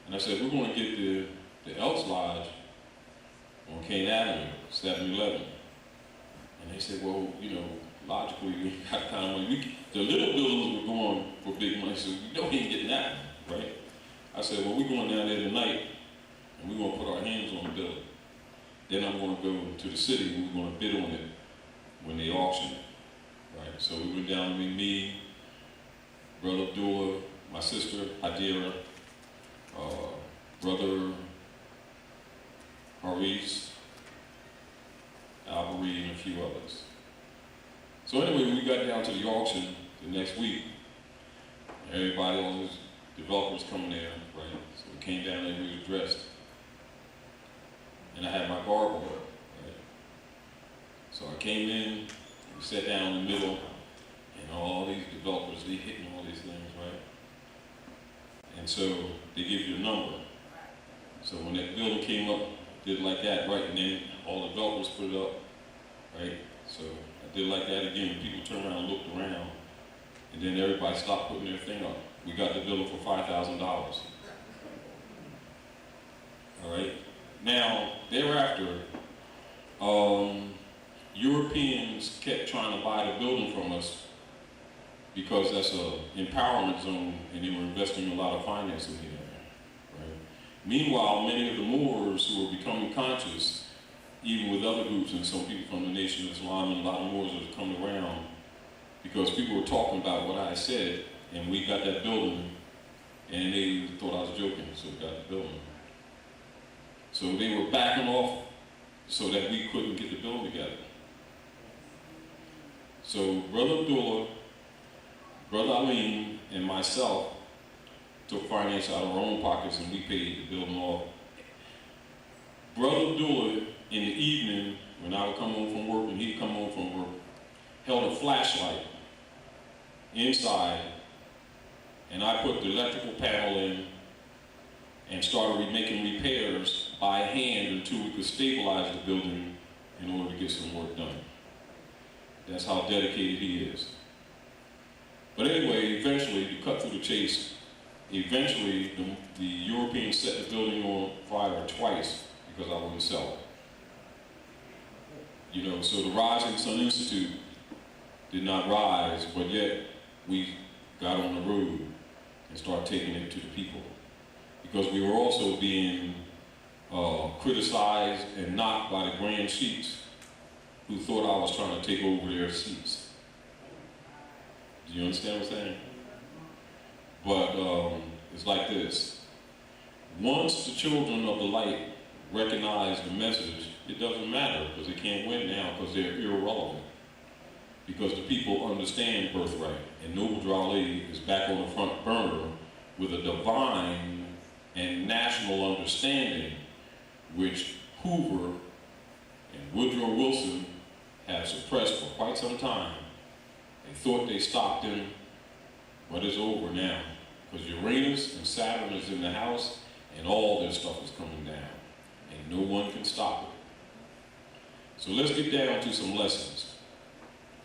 and I said, we're going to get the Elks Lodge on Kane Avenue, 711. And they said, well, you know, logically, we got kind of money. The little buildings were going for big money, so we know we ain't getting that, right? I said, well, we're going down there tonight, and we're going to put our hands on the building. Then I'm going to go to the city, and we're going to bid on it when they auction it, right? So we went down with me, Brother Abdullah, my sister, Hadira, Brother Haris, Alfred, and a few others. So anyway, we got down to the auction the next week. Everybody, all those developers coming there, right? So we came down there, we were dressed. And I had my garb on, right? So I came in, we sat down in the middle, and all these developers, they hitting all these things, right? And so they give you a number. So when that building came up, I did like that, right? And then all the developers put it up, right? So I did like that again. People turned around and looked around, and then everybody stopped putting their thing up. We got the building for $5,000. All right. Now, thereafter, Europeans kept trying to buy the building from us because that's an empowerment zone, and they were investing a lot of financing in there. Right? Meanwhile, many of the Moors who were becoming conscious, even with other groups and some people from the Nation of Islam and a lot of Moors that have come around, because people were talking about what I said, and we got that building, and they thought I was joking, so we got the building. So they were backing off so that we couldn't get the building together. So Brother Abdullah, Brother Alim, and myself took finance out of our own pockets, and we paid the building off. Brother Abdullah, in the evening, when I would come home from work and he'd come home from work, held a flashlight inside, and I put the electrical panel in and started making repairs by hand until we could stabilize the building in order to get some work done. That's how dedicated he is. But anyway, eventually, to cut through the chase, eventually the Europeans set the building on fire twice because I wouldn't sell it. You know, so the Rising Sun Institute did not rise, but yet we got on the road and started taking it to the people. Because we were also being criticized and knocked by the grand sheiks who thought I was trying to take over their seats. Do you understand what I'm saying? But it's like this. Once the children of the light recognize the message, it doesn't matter because they can't win now because they're irrelevant. Because the people understand birthright, and Noble Drawley is back on the front burner with a divine and national understanding which Hoover and Woodrow Wilson have suppressed for quite some time. They thought they stopped him, but it's over now because Uranus and Saturn is in the house and all their stuff is coming down and no one can stop it. So let's get down to some lessons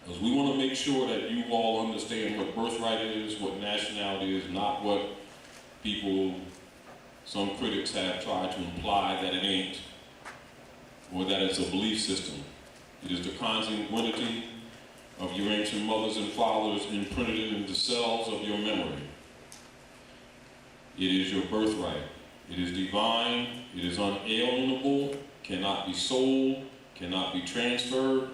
because we want to make sure that you all understand what birthright is, what nationality is, not what people, some critics have tried to imply that it ain't, or that it's a belief system. It is the consanguinity of your ancient mothers and fathers imprinted in the cells of your memory. It is your birthright. It is divine, it is unalienable, cannot be sold, cannot be transferred,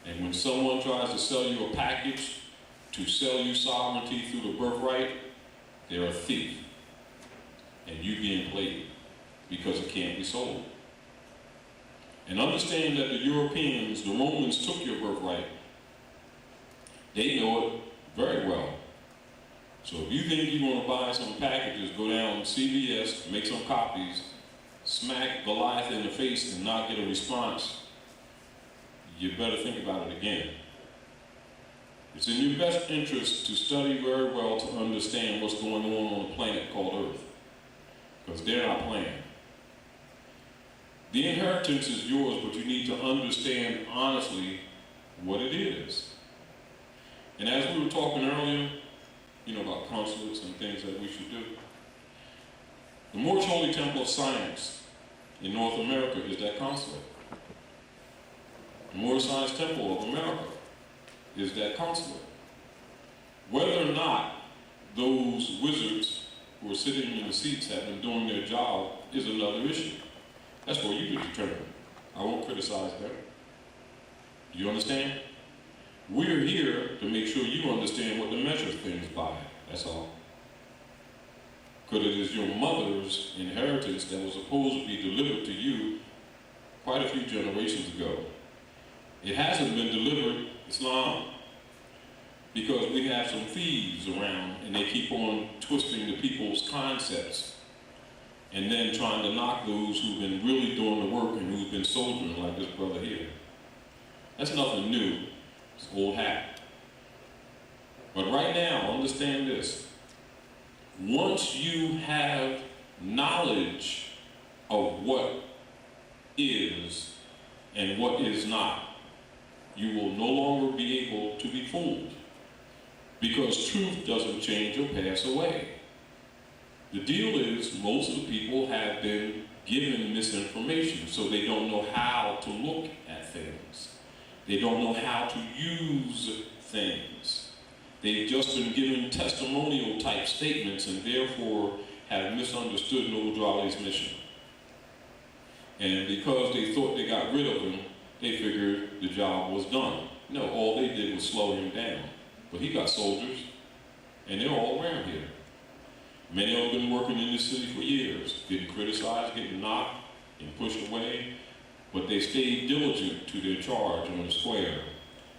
and when someone tries to sell you a package to sell you sovereignty through the birthright, they're a thief. And you being played because it can't be sold. And understand that the Europeans, the Romans took your birthright. They know it very well. So if you think you want to buy some packages, go down to CVS, make some copies, smack Goliath in the face and not get a response, you better think about it again. It's in your best interest to study very well to understand what's going on a planet called Earth. Because they're not playing. The inheritance is yours, but you need to understand honestly what it is. And as we were talking earlier, you know, about consulates and things that we should do. The Moorish Holy Temple of Science in North America is that consulate. The Moorish Science Temple of America is that consulate. Whether or not those wizards who are sitting in the seats have been doing their job is another issue. That's for you to determine. I won't criticize them. Do you understand? We're here to make sure you understand what to measure things by. That's all. Because it is your mother's inheritance that was supposed to be delivered to you quite a few generations ago. It hasn't been delivered, Islam, because we have some thieves around and they keep on twisting the people's concepts and then trying to knock those who've been really doing the work and who've been soldiering like this brother here. That's nothing new. It's old hat. But right now, understand this. Once you have knowledge of what is and what is not, you will no longer be able to be fooled, because truth doesn't change or pass away. The deal is, most of the people have been given misinformation, so they don't know how to look at things. They don't know how to use things. They've just been given testimonial type statements and therefore have misunderstood Noble Drawley's mission. And because they thought they got rid of him, they figured the job was done. No, all they did was slow him down. But he got soldiers, and they're all around here. Many of them have been working in this city for years, getting criticized, getting knocked, and pushed away, but they stayed diligent to their charge on the square,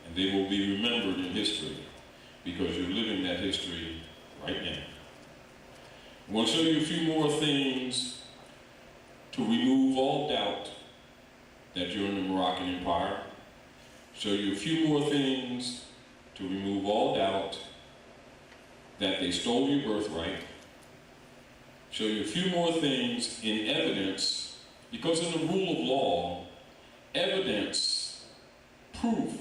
and they will be remembered in history, because you're living that history right now. I want to show you a few more things to remove all doubt that you're in the Moroccan Empire. Show you a few more things to remove all doubt that they stole your birthright. Show you a few more things in evidence, because in the rule of law, evidence, proof,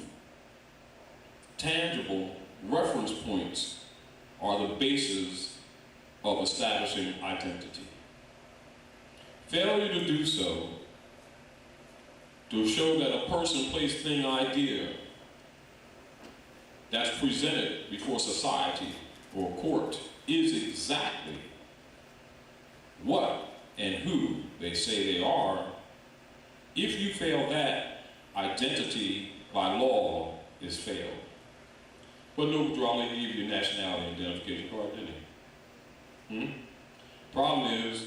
tangible reference points are the basis of establishing identity. Failure to do so, to show that a person, place, thing, idea that's presented before society or court is exactly what and who they say they are. If you fail that, identity by law is failed. But Noble Drawley gave you a nationality identification card, didn't he? Problem is,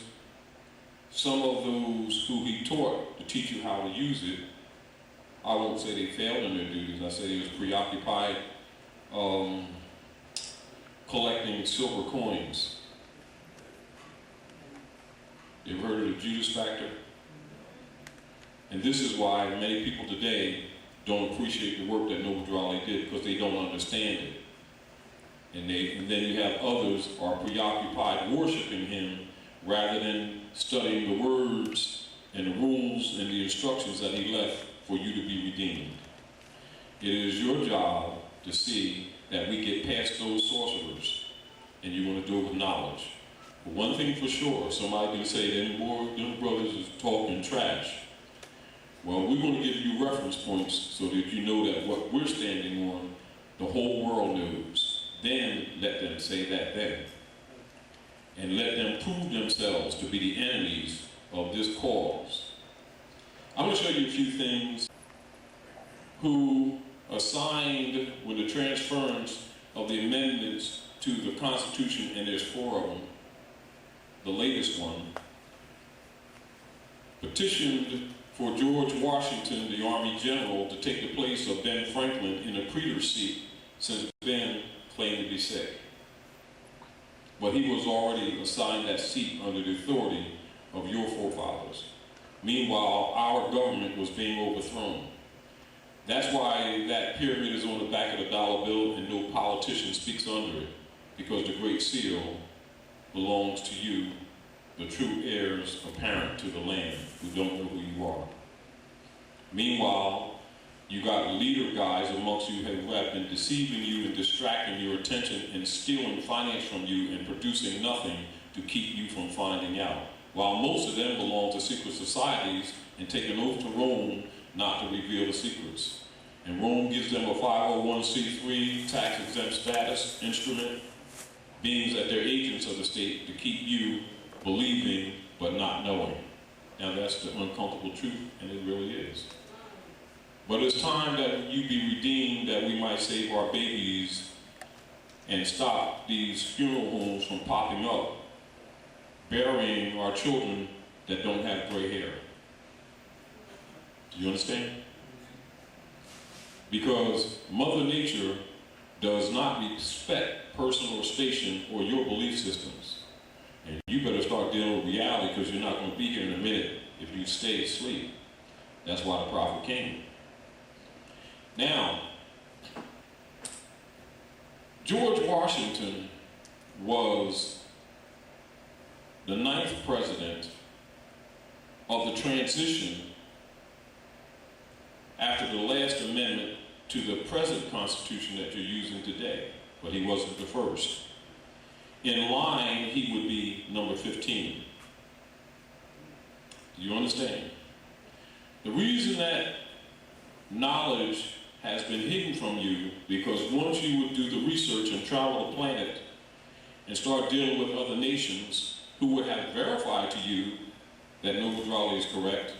some of those who he taught to teach you how to use it, I won't say they failed in their duties. I say they was preoccupied collecting silver coins. You've heard of the Judas factor? And this is why many people today don't appreciate the work that Noble Drawley did, because they don't understand it. And then you have others are preoccupied worshiping him rather than studying the words and the rules and the instructions that he left for you to be redeemed. It is your job to see that we get past those sorcerers, and you want to do it with knowledge. But one thing for sure, somebody can say, them brothers is talking trash. Well, we're going to give you reference points so that you know that what we're standing on, the whole world knows. Then let them say that then. And let them prove themselves to be the enemies of this cause. I'm going to show you a few things who assigned with the transference of the amendments to the Constitution, and there's 4 of them. The latest one petitioned for George Washington, the Army General, to take the place of Ben Franklin in a praetor's seat, since Ben claimed to be sick. But he was already assigned that seat under the authority of your forefathers. Meanwhile, our government was being overthrown. That's why that pyramid is on the back of the dollar bill and no politician speaks under it, because the Great Seal belongs to you, the true heirs apparent to the land, who don't know who you are. Meanwhile, you got leader guys amongst you who have been deceiving you and distracting your attention and stealing finance from you and producing nothing to keep you from finding out. While most of them belong to secret societies and take an oath to Rome not to reveal the secrets. And Rome gives them a 501c3 tax-exempt status instrument, being that they're agents of the state to keep you believing but not knowing. Now that's the uncomfortable truth, and it really is. But it's time that you be redeemed, that we might save our babies and stop these funeral homes from popping up, burying our children that don't have gray hair. Do you understand? Because Mother Nature does not respect personal station or your belief systems. And you better start dealing with reality, because you're not going to be here in a minute if you stay asleep. That's why the prophet came. Now, George Washington was the 9th president of the transition after the last amendment to the present Constitution that you're using today, but he wasn't the first. In line, he would be number 15. Do you understand? The reason that knowledge has been hidden from you, because once you would do the research and travel the planet and start dealing with other nations who would have verified to you that Noble Drawley is correct,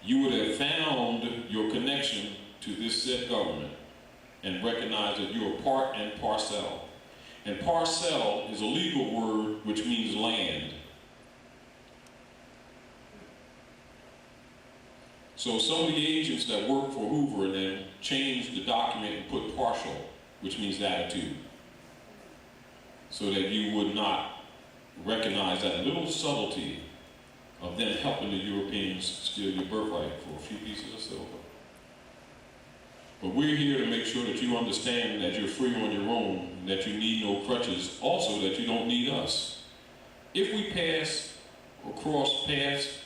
you would have found your connection to this said government and recognize that you are part and parcel. And parcel is a legal word which means land. So some of the agents that work for Hoover and them changed the document and put partial, which means latitude, so that you would not recognize that little subtlety of them helping the Europeans steal your birthright for a few pieces of silver. But we're here to make sure that you understand that you're free on your own, and that you need no crutches, also that you don't need us. If we pass or cross paths,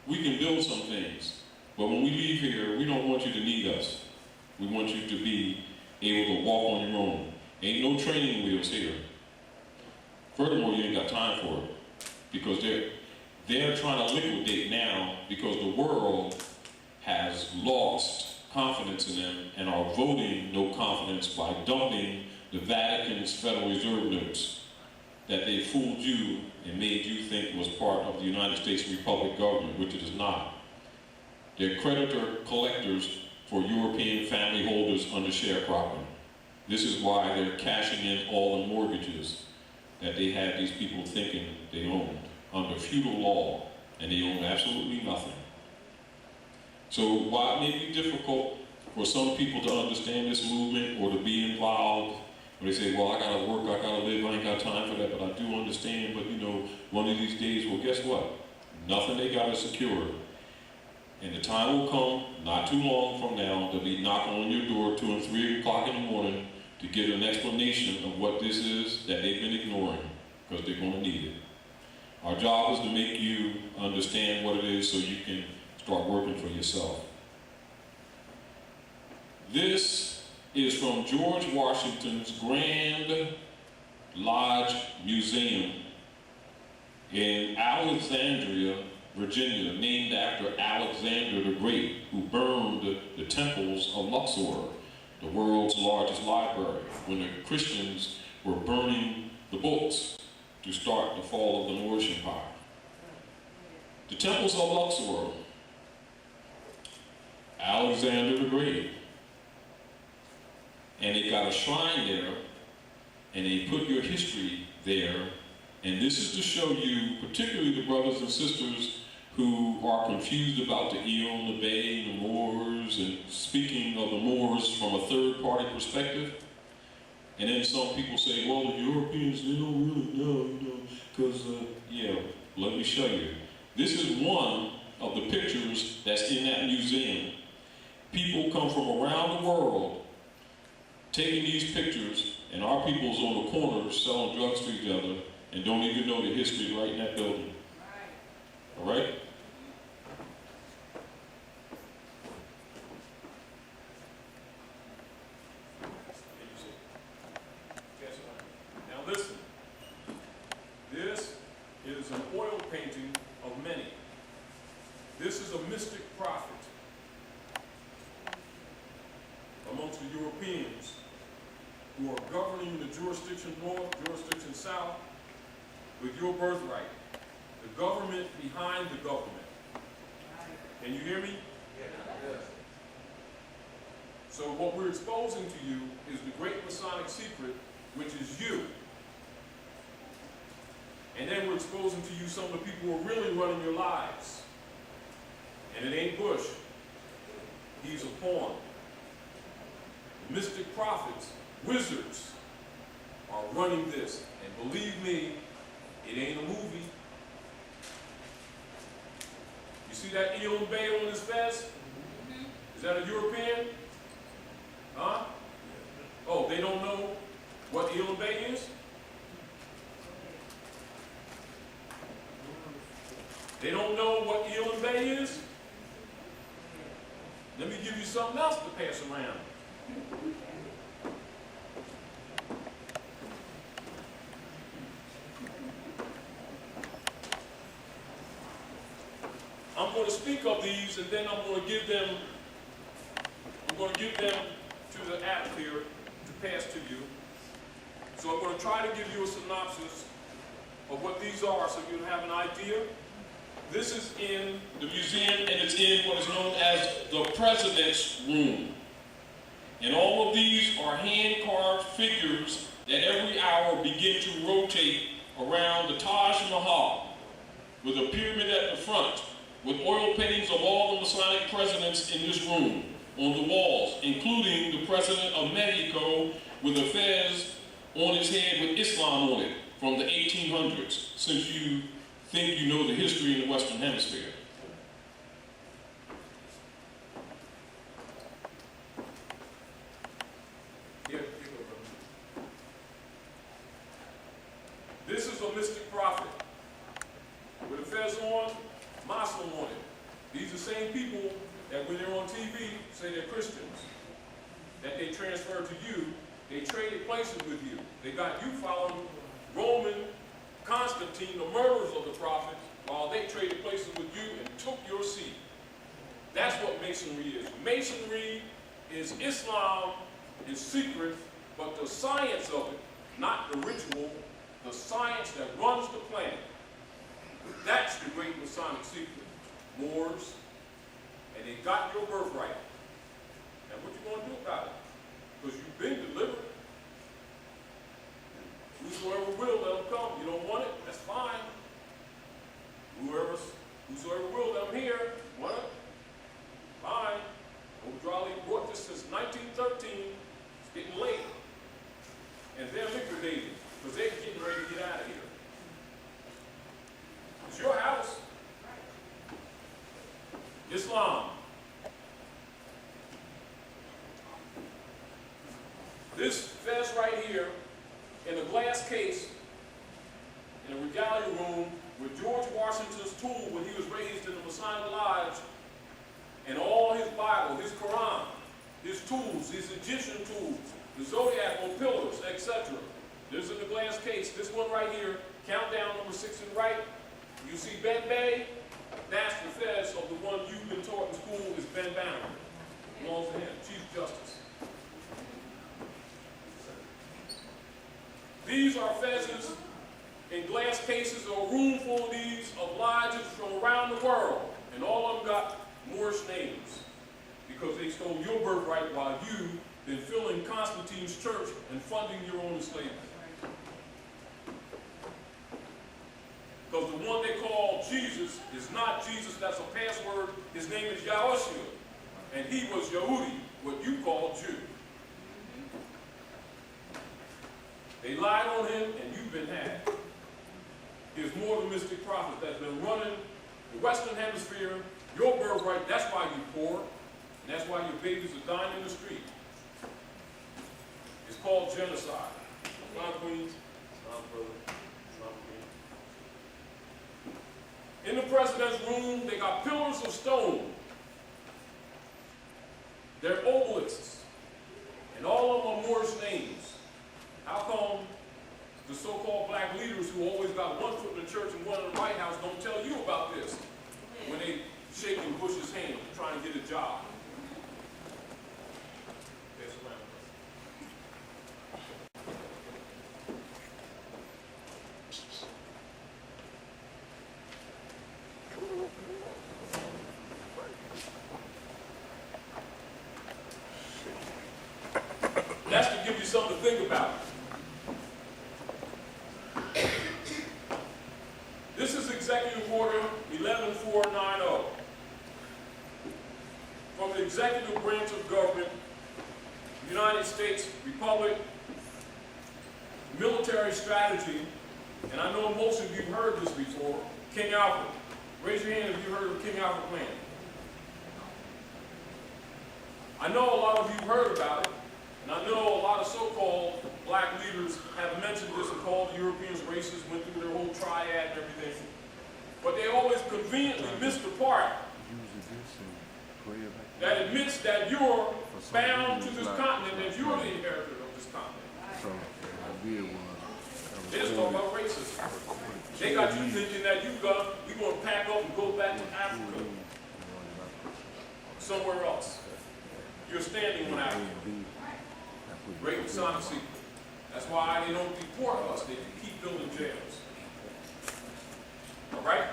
we can build some things. But when we leave here, we don't want you to need us. We want you to be able to walk on your own. Ain't no training wheels here. Furthermore, you ain't got time for it, because they're trying to liquidate now, because the world has lost confidence in them and are voting no confidence by dumping the Vatican's Federal Reserve notes that they fooled you and made you think was part of the United States Republic government, which it is not. They're creditor collectors for European family holders under sharecropping. This is why they're cashing in all the mortgages that they had these people thinking they owned under feudal law, and they own absolutely nothing. So while it may be difficult for some people to understand this movement or to be involved, or they say, well, I gotta work, I gotta live, I ain't got time for that, but I do understand, but you know, one of these days, well, guess what? Nothing they got is secure. And the time will come, not too long from now, they'll be knocking on your door 2 and 3 o'clock in the morning to get an explanation of what this is that they've been ignoring, because they're gonna need it. Our job is to make you understand what it is so you can start working for yourself. This is from George Washington's Grand Lodge Museum in Alexandria, Virginia, named after Alexander the Great, who burned the temples of Luxor, the world's largest library, when the Christians were burning the books to start the fall of the Moorish Empire. The temples of Luxor, Alexander the Great, and they got a shrine there, and they put your history there, and this is to show you, particularly the brothers and sisters who are confused about the Eon, the Bay, the Moors, and speaking of the Moors from a third-party perspective. And then some people say, well, the Europeans, they don't really know, you know, because, yeah, let me show you. This is one of the pictures that's in that museum. People come from around the world taking these pictures, and our people's on the corners selling drugs to each other and don't even know the history right in that building. All right? Now listen, this is an oil painting of many. This is a mystic prophet amongst the Europeans who are governing the jurisdiction north, jurisdiction south, with your birthright. The government behind the government. Can you hear me? Yes. So what we're exposing to you is the great Masonic secret, which is you. And then we're exposing to you some of the people who are really running your lives. And it ain't Bush. He's a pawn. The mystic prophets, wizards, are running this. And believe me, it ain't a movie. You see that Eon Bay on his vest? Is that a European? Huh? Oh, they don't know what Eon Bay is? They don't know what Elam Bay is? Let me give you something else to pass around. I'm going to speak of these, and then I'm going to give them to the app here to pass to you. So I'm going to try to give you a synopsis of what these are so you have an idea. This is in the museum, and it's in what is known as the President's Room. And all of these are hand-carved figures that every hour begin to rotate around the Taj Mahal, with a pyramid at the front, with oil paintings of all the Masonic presidents in this room on the walls, including the President of Mexico with a fez on his head with Islam on it from the 1800s, since you think you know the history in the Western Hemisphere. This is a mystic prophet with a fez on, Muslim on it. These are the same people that when they're on TV say they're Christians, that they transfer to you. They traded places with you. They got you following Roman Constantine, the murderers of the prophets, while they traded places with you and took your seat. That's what Masonry is. Masonry is Islam in secret, but the science of it, not the ritual, the science that runs the planet. That's the great Masonic secret. Moors, and they got your birthright. Now what you going to do about it? Because you've been delivered. Whosoever will, let them come. You don't want it? That's fine. Whosoever will, let them hear. Want it? Fine. O'Draley brought this since 1913. It's getting late. And they're liquidating because they're getting ready to get out of here. It's your house. Islam. This fez right here in a glass case in a regalia room with George Washington's tool when he was raised in the Masonic Lodge, and all his Bible, his Quran, his tools, his Egyptian tools, the zodiacal pillars, etc. This is in the glass case. This one right here, countdown number 6 and right. You see Ben Bay? That's the fez of the one you've been taught in school is Ben Banner. Belongs to him, Chief Justice. These are fezes in glass cases, or a room full of these of lodges from around the world. And all of them got Moorish names because they stole your birthright while you been filling Constantine's church and funding your own enslavement. Because the one they call Jesus is not Jesus, that's a password. His name is Yahushua. And he was Yehudi, what you call Jew. They lied on him and you've been had. Here's more of the mystic prophet that's been running the Western Hemisphere, your birthright. That's why you're poor. And that's why your babies are dying in the street. It's called genocide. Islam Queens, Islam brother, Islam Queen. In the president's room, they got pillars of stone. They're obelisks. And all of them are Moorish names. How come the so-called black leaders who always got one foot in the church and one in the White House don't tell you about this when they shaking Bush's hand trying to get a job? That's to give you something to think about. This is Executive Order 11490 from the executive branch of government, United States Republic, military strategy, and I know most of you have heard this before, King Alfred. Raise your hand if you heard of King Alfred plan. I know a lot of you heard about it, and I know a lot of so-called black leaders have mentioned this and called the Europeans racist, went through their whole triad and everything. But they always conveniently miss the part that admits that you're bound to this continent, that you're the inheritor of this continent. They just talk about racism. They got you thinking that we're going to pack up and go back to Africa, somewhere else. You're standing on Africa. Great Masonic secret. That's why they don't deport us. They keep building jails. All right?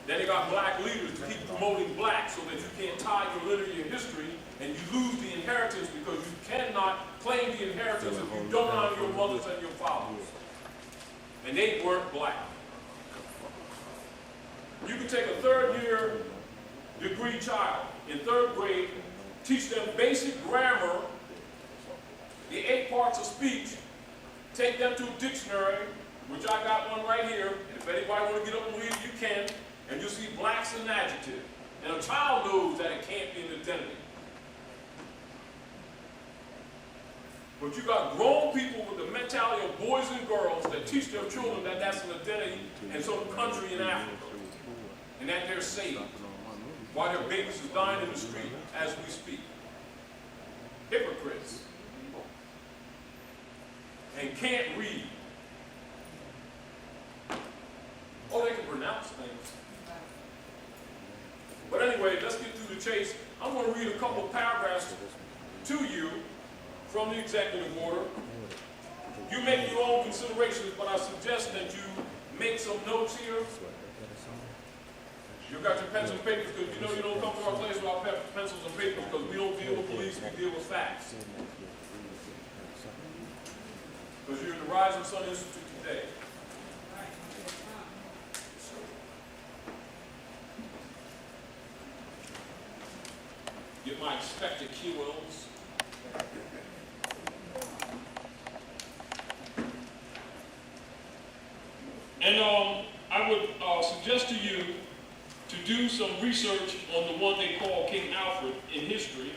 Then they got black leaders to keep promoting black so that you can't tie your lineage and history and you lose the inheritance because you cannot claim the inheritance if you don't honor your mothers and your fathers. And they weren't black. You can take a third-year degree child in third grade, teach them basic grammar, the 8 parts of speech, take them to a dictionary, which I got one right here, and if anybody want to get up and read it, you can, and you'll see blacks as an adjective. And a child knows that it can't be an identity. But you got grown people with the mentality of boys and girls that teach their children that that's an identity in some country in Africa, and that they're saved, while their babies is dying in the street as we speak. Hypocrites. And can't read. Oh, they can pronounce things. But anyway, let's get through the chase. I'm going to read a couple of paragraphs to you from the executive order. You make your own considerations, but I suggest that you make some notes here. You've got your pencils and papers, because you know you don't come to our place without pencils and papers, because we don't deal with police, we deal with facts. Because you're in the Rising Sun Institute today. Get my expected QLs. And I would suggest to you to do some research on the one they call King Alfred in history,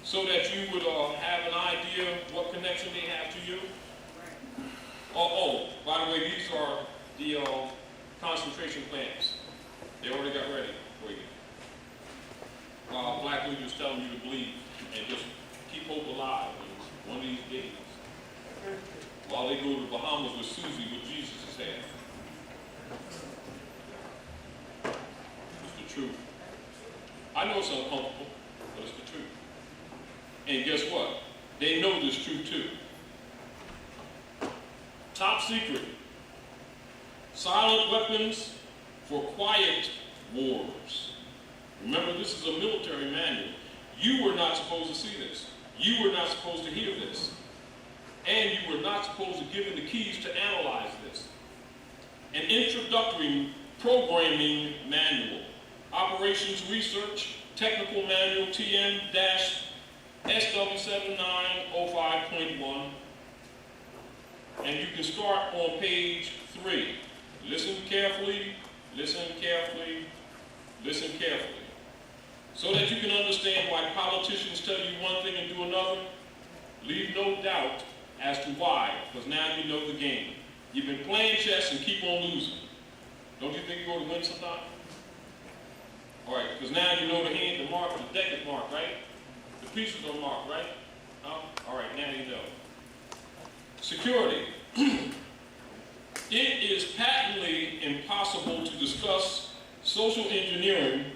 so that you would have an idea what connection they have to you. Oh, by the way, these are the concentration camps. They already got ready for you. Black leaders telling you to believe and just keep hope alive one of these days. While they go to the Bahamas with Susie with Jesus' hand. It's the truth. I know it's uncomfortable, but it's the truth. And guess what? They know this truth too. Top secret. Silent weapons for quiet wars. Remember, this is a military manual. You were not supposed to see this. You were not supposed to hear this. And you were not supposed to give them the keys to analyze this. An introductory programming manual. Operations Research Technical Manual TM-SW7905.1. And you can start on page 3. Listen carefully, listen carefully, listen carefully. So that you can understand why politicians tell you one thing and do another. Leave no doubt as to why, because now you know the game. You've been playing chess and keep on losing. Don't you think you ought to win sometime? All right, because now you know the hand, the mark, the deck is marked, right? The pieces are marked, right? All right, now you know. Security. It is patently impossible to discuss social engineering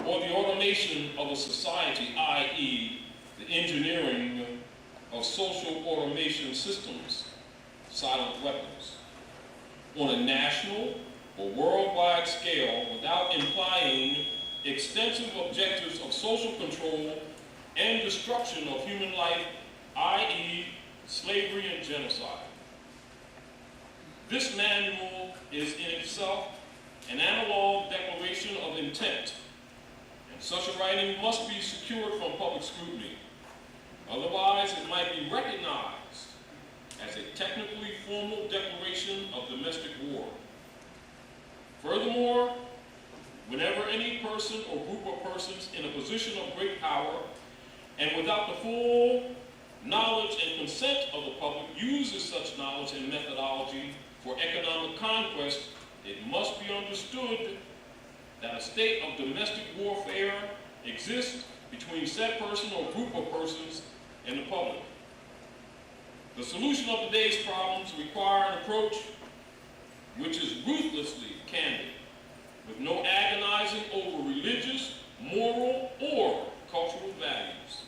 or the automation of a society, i.e., the engineering of social automation systems, silent weapons, on a national or worldwide scale without implying extensive objectives of social control and destruction of human life, i.e., slavery and genocide. This manual is in itself an analog declaration of intent, and such a writing must be secured from public scrutiny. Otherwise, it might be recognized as a technically formal declaration of domestic war. Furthermore, whenever any person or group of persons in a position of great power and without the full knowledge and consent of the public uses such knowledge and methodology for economic conquest, it must be understood that a state of domestic warfare exists between said person or group of persons and the public. The solution of today's problems require an approach which is ruthlessly candid, with no agonizing over religious, moral, or cultural values.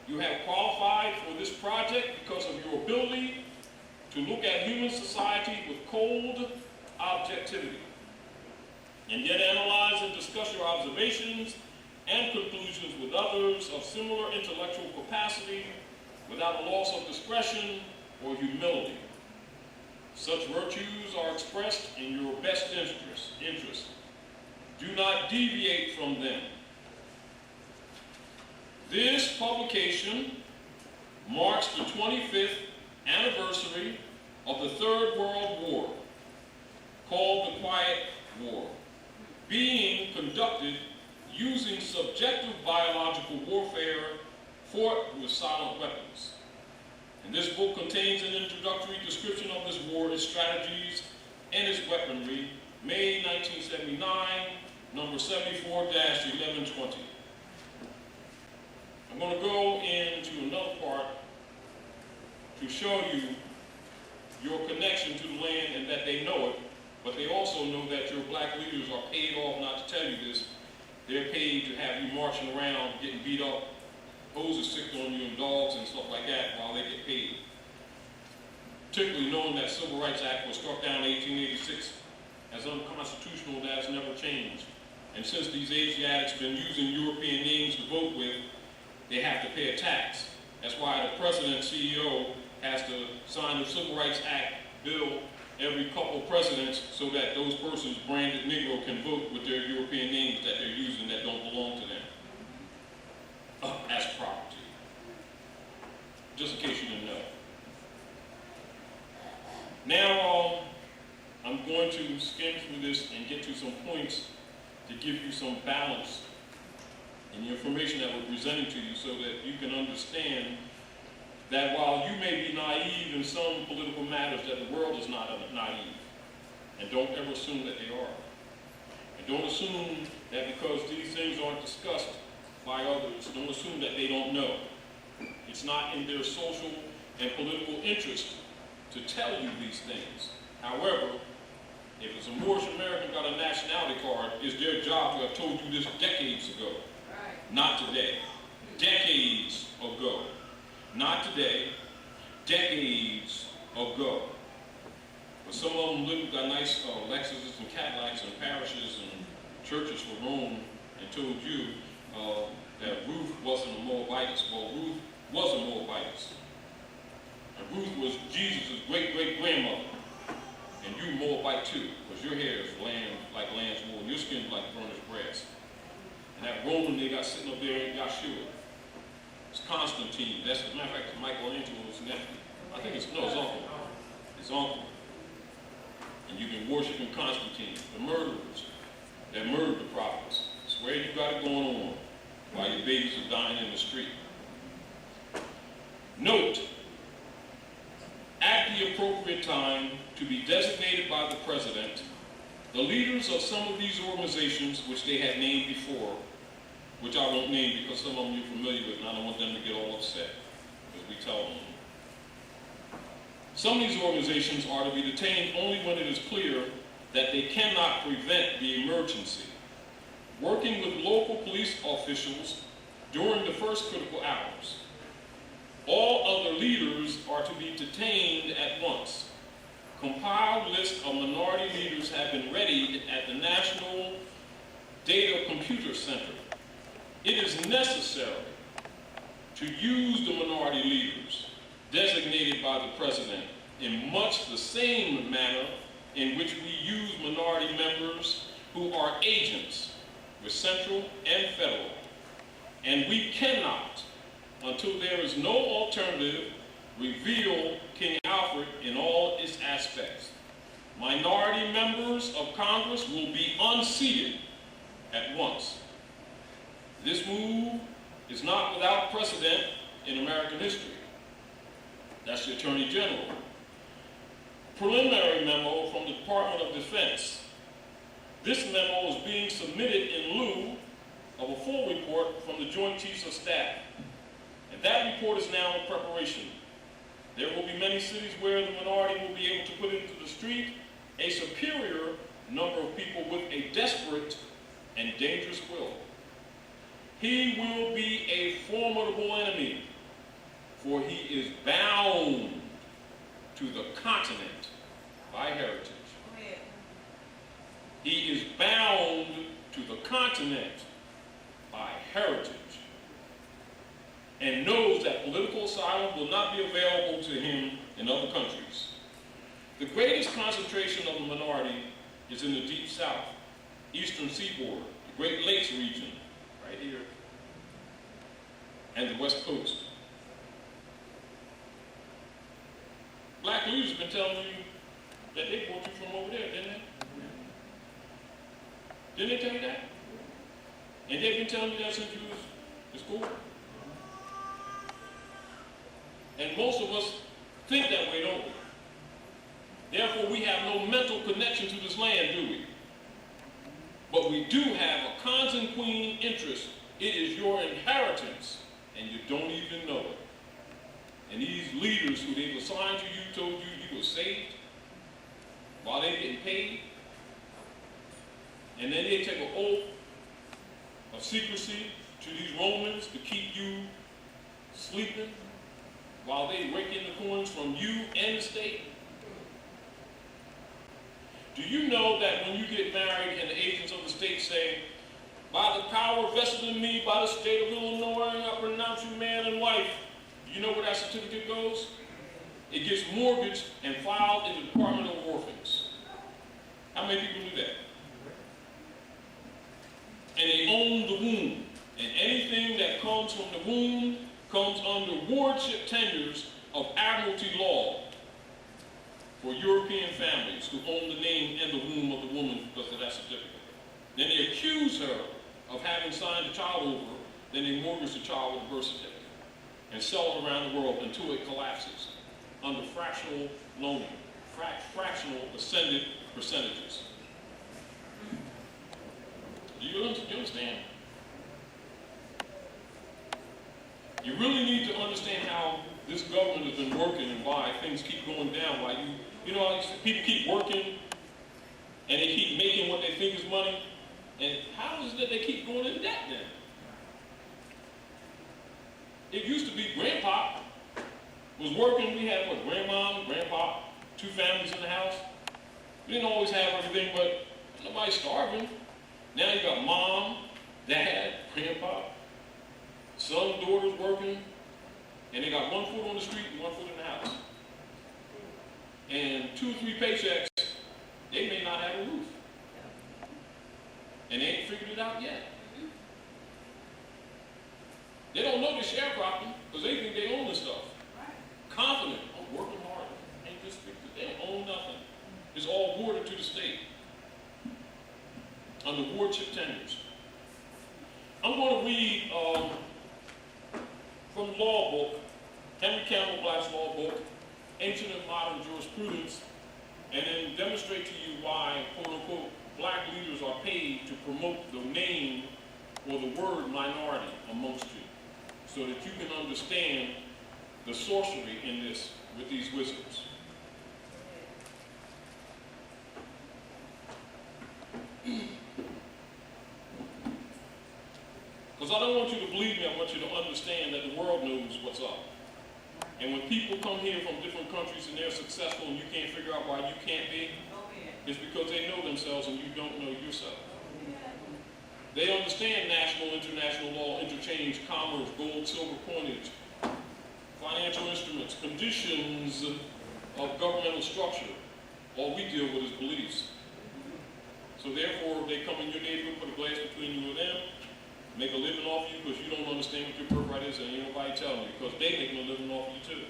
You have qualified for this project because of your ability to look at human society with cold objectivity, and yet analyze and discuss your observations and conclusions with others of similar intellectual capacity without a loss of discretion or humility. Such virtues are expressed in your best interest. Do not deviate from them. This publication marks the 25th anniversary of the Third World War, called the Quiet War, being conducted using subjective biological warfare fought with silent weapons. And this book contains an introductory description of this war, its strategies, and its weaponry, May 1979, number 74-1120. I'm going to go into another part to show you your connection to the land and that they know it, but they also know that your black leaders are paid off not to tell you this. They're paid to have you marching around, getting beat up, hoses sicked on you, and dogs and stuff like that while they get paid. Particularly knowing that Civil Rights Act was struck down in 1886 as unconstitutional, that has never changed. And since these Asiatics been using European names to vote with, they have to pay a tax. That's why the president, CEO, has to sign the Civil Rights Act bill every couple of presidents so that those persons branded Negro can vote with their European names that they're using that don't belong to them as property. Just in case you didn't know. Now, I'm going to skim through this and get to some points to give you some balance in the information that we're presenting to you so that you can understand that while you may be naive in some political matters, that the world is not naive. And don't ever assume that they are. And don't assume that because these things aren't discussed by others, don't assume that they don't know. It's not in their social and political interest to tell you these things. However, if it's a Moorish American got a nationality card, it's their job to have told you this decades ago. Right. Not today. Decades ago. Not today. Decades ago. But some of them got nice Lexuses and Cadillacs and parishes and churches for Rome and told you that Ruth wasn't a Moabitess. Well, Ruth was a Moabitess. And Ruth was Jesus' great-great-grandmother. And you Moabite too, because your hair is like lamb's wool, and your skin is like burnished brass. And that Roman they got sitting up there in Yahshua, it's Constantine. That's, as a matter of fact, Michelangelo's nephew. I think it's uncle. His uncle. And you've been worshiping Constantine, the murderers that murdered the prophets. Swear you got it going on while your babies are dying in the street. Note, at the appropriate time, to be designated by the president, the leaders of some of these organizations, which they had named before, which I won't name because some of them you're familiar with, and I don't want them to get all upset, because we tell them. Some of these organizations are to be detained only when it is clear that they cannot prevent the emergency. Working with local police officials during the first critical hours. All other leaders are to be detained at once. Compiled lists of minority leaders have been readied at the National Data Computer Center. It is necessary to use the minority leaders designated by the president in much the same manner in which we use minority members who are agents with central and federal. And we cannot, until there is no alternative, reveal King Alfred in all its aspects. Minority members of Congress will be unseated at once. This move is not without precedent in American history. That's the Attorney General. Preliminary memo from the Department of Defense This memo is being submitted in lieu of a full report from the Joint Chiefs of Staff, and that report is now in preparation. There will be many cities where the minority will be able to put into the street a superior number of people with a desperate and dangerous will. He will be a formidable enemy, for he is bound to the continent by heritage. He is bound to the continent by heritage, and knows that political asylum will not be available to him in other countries. The greatest concentration of the minority is in the Deep South, Eastern Seaboard, the Great Lakes region, right here, and the West Coast. Black leaders have been telling you that they brought you from over there, didn't they? Didn't they tell you that? And they've been telling you that since you was in school? And most of us think that way, don't we? Therefore, we have no mental connection to this land, do we? But we do have a consanguine interest. It is your inheritance, and you don't even know it. And these leaders who they've assigned to you told you you were saved while they're getting paid. And then they take an oath of secrecy to these Romans to keep you sleeping while they rake in the coins from you and the state. Do you know that when you get married and the agents of the state say, by the power vested in me by the state of Illinois, I pronounce you man and wife, do you know where that certificate goes? It gets mortgaged and filed in the Department of Orphans. How many people knew that? And they own the womb. And anything that comes from the womb comes under wardship tenures of admiralty law for European families who own the name and the womb of the woman because of that certificate. Then they accuse her of having signed the child over, then they mortgage the child with a birth certificate and sell it around the world until it collapses under fractional loaning, fractional ascended percentages. Do you understand? You really need to understand how this government has been working and why things keep going down. Why you know, people keep working and they keep making what they think is money. And how is it that they keep going in debt then? It used to be grandpa was working. We had what, grandma, grandpa, 2 families in the house. We didn't always have everything, but nobody's starving. Now you got mom, dad, grandpa, son, daughters working, and they got 1 foot on the street and 1 foot in the house. And 2 or 3 paychecks, they may not have a roof. And they ain't figured it out yet. They don't know they're sharecropping because they think they own this stuff. Confident, I'm working hard. Ain't this big? They don't own nothing. It's all boarded to the state under wardship tenures. I'm going to read from the law book, Henry Campbell Black's law book, Ancient and Modern Jurisprudence, and then demonstrate to you why, quote unquote, black leaders are paid to promote the name or the word minority amongst you, so that you can understand the sorcery in this with these wizards. Because I don't want you to believe me, I want you to understand that the world knows what's up. And when people come here from different countries and they're successful and you can't figure out why you can't be, it's because they know themselves and you don't know yourself. They understand national, international law, interchange, commerce, gold, silver coinage, financial instruments, conditions of governmental structure. All we deal with is beliefs. So therefore, they come in your neighborhood, put a glass between you and them, make a living off you because you don't understand what your birthright is and ain't nobody telling you because they make a living off you too.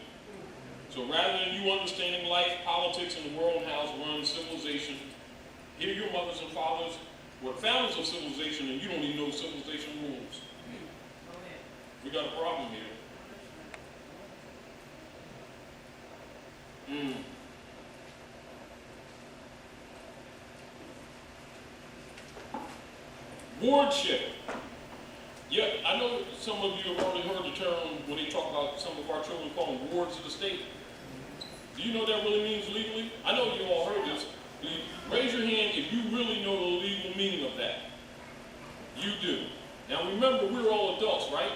So rather than you understanding life, politics, and the world and how it's run, civilization, here your mothers and fathers were founders of civilization and you don't even know civilization rules. We got a problem here. Wardship. Yeah, I know some of you have already heard the term when they talk about some of our children call them wards of the state. Do you know what that really means legally? I know you all heard this. Raise your hand if you really know the legal meaning of that. You do. Now remember, we're all adults, right?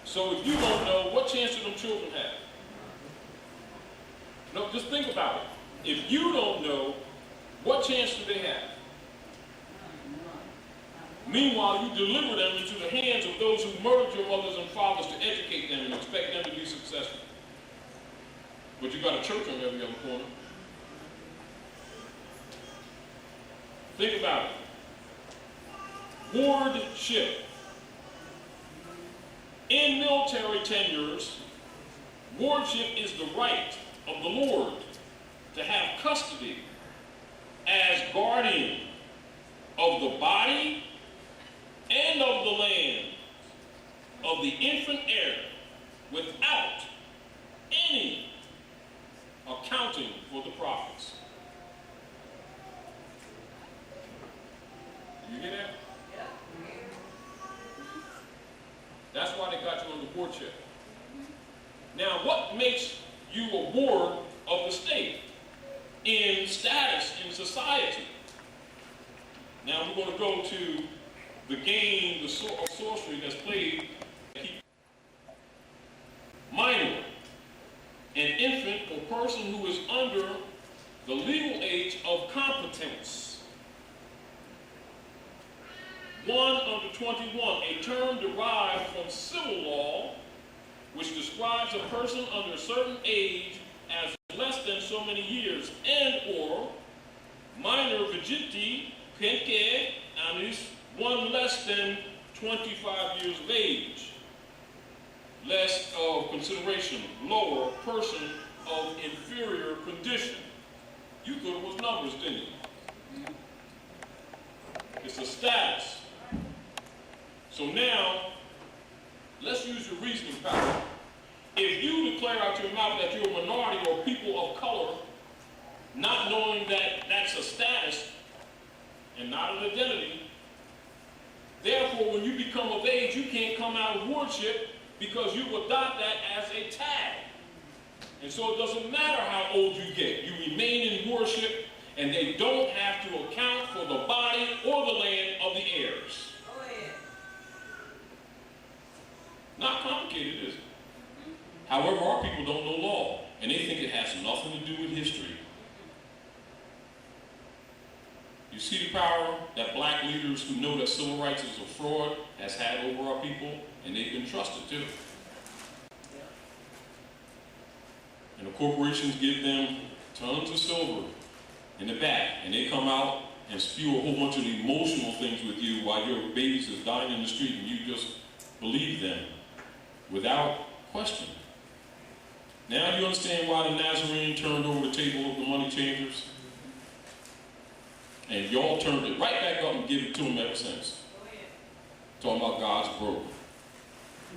So if you don't know, what chance do them children have? No, just think about it. If you don't know, what chance do they have? Meanwhile, you deliver them into the hands of those who murdered your mothers and fathers to educate them and expect them to be successful. But you got a church on every other corner. Think about it. Wardship. In military tenures, wardship is the right of the Lord to have custody as guardian of the body and of the land of the infant heir without any accounting for the profits. You hear that? That's why they got you on the wardship. Now, what makes you a ward of the state in status in society? Now, we're going to go to the game of sorcery that's played. Minor, an infant or person who is under the legal age of competence. 1 under 21, a term derived from civil law, which describes a person under a certain age as less than so many years, and or minor vigiti penke anis, one less than 25 years of age, less of consideration, lower, person of inferior condition. You thought it was numbers, didn't you? It's a status. So now, let's use your reasoning power. If you declare out your mouth that you're a minority or people of color, not knowing that that's a status and not an identity, therefore when you become of age, you can't come out of wardship because you adopt that as a tag. And so it doesn't matter how old you get, you remain in wardship, and they don't have to account for the body or the land of the heirs. Not complicated, is it? However, our people don't know law, and they think it has nothing to do with history. You see the power that black leaders who know that civil rights is a fraud has had over our people, and they've been trusted too. And the corporations give them tons of silver in the back, and they come out and spew a whole bunch of emotional things with you while your babies is dying in the street, and you just believe them without question. Now you understand why the Nazarene turned over the table of the money changers? And y'all turned it right back up and give it to him ever since. Talking about God's broke.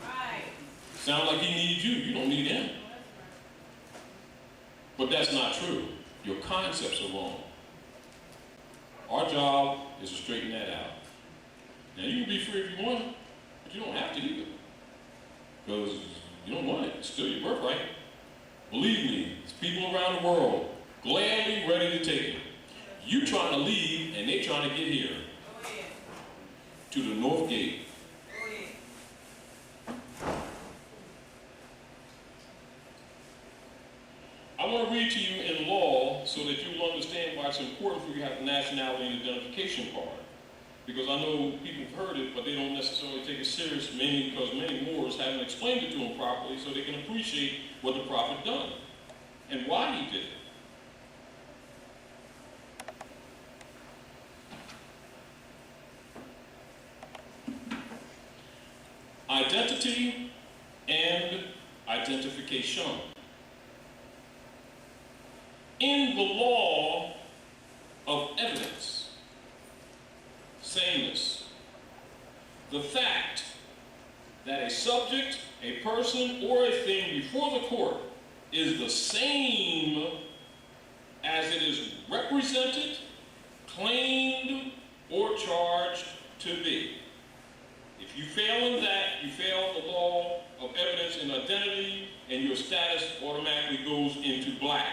Right. Sound like he needs you. You don't need him. But that's not true. Your concepts are wrong. Our job is to straighten that out. Now you can be free if you want, but you don't have to either. Because you don't want it. It's still your birthright. Believe me, there's people around the world gladly ready to take it. You trying to leave and they trying to get here. To the North Gate. I want to read to you in law so that you will understand why it's important for you to have a nationality and identification card. Because I know people have heard it, but they don't necessarily take it serious, mainly because many Moors haven't explained it to them properly so they can appreciate what the prophet done and why he did it. Identity and identification. In the law of evidence, sameness, the fact that a subject, a person, or a thing before the court is the same as it is represented, claimed, or charged to be. If you fail in that, you fail the law of evidence and identity, and your status automatically goes into black,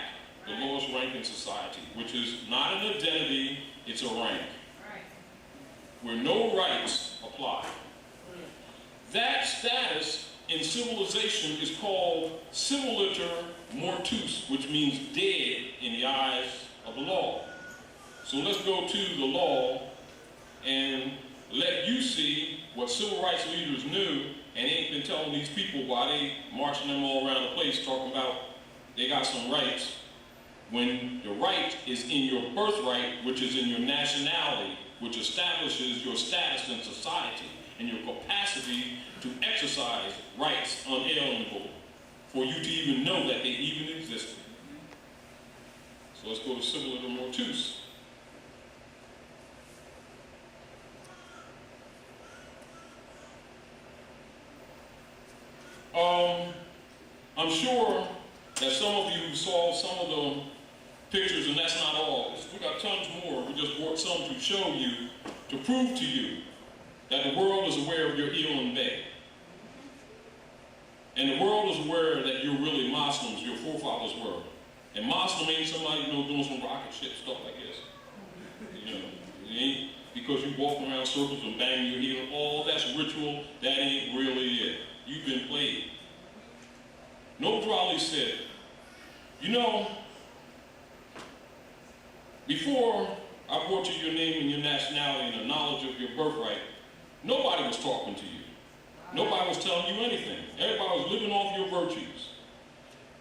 the lowest rank in society, which is not an identity, it's a rank, where no rights apply. That status in civilization is called civiliter mortuus, which means dead in the eyes of the law. So let's go to the law and let you see what civil rights leaders knew and ain't been telling these people while they marching them all around the place talking about they got some rights, when the right is in your birthright, which is in your nationality, which establishes your status in society and your capacity to exercise rights unalienable for you to even know that they even existed. So let's go to civiliter mortuus. I'm sure that some of you saw some of the pictures, and that's not all. We got tons more. We just brought some to show you, to prove to you that the world is aware of your Elam Bay. And the world is aware that you're really Muslims, your forefathers were. And Muslim ain't somebody, doing some rocket ship stuff like this. It ain't because you walk around circles and bang your heel. All that's ritual, that ain't really it. You've been played. Noel Raleigh said, before I brought you your name and your nationality and the knowledge of your birthright, nobody was talking to you. Nobody was telling you anything. Everybody was living off your virtues.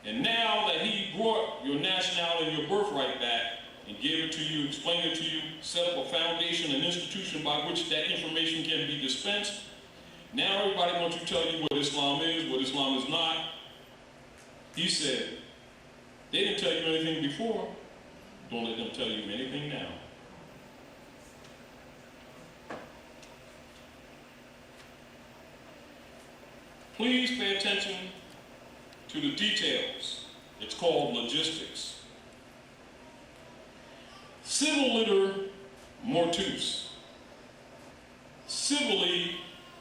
And now that he brought your nationality and your birthright back and gave it to you, explained it to you, set up a foundation, an institution by which that information can be dispensed, now everybody wants to tell you what Islam is, what Islam is not. He said, they didn't tell you anything before. Don't let them tell you anything now. Please pay attention to the details. It's called logistics. Civiliter mortuus. Civilly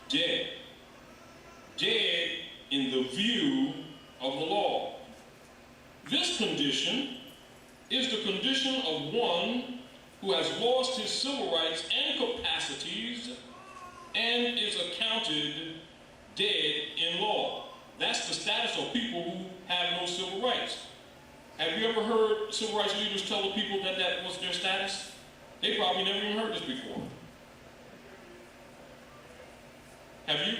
dead. Dead in the view of the law. This condition is the condition of one who has lost his civil rights and capacities and is accounted dead in law. That's the status of people who have no civil rights. Have you ever heard civil rights leaders tell the people that that was their status? They probably never even heard this before. Have you?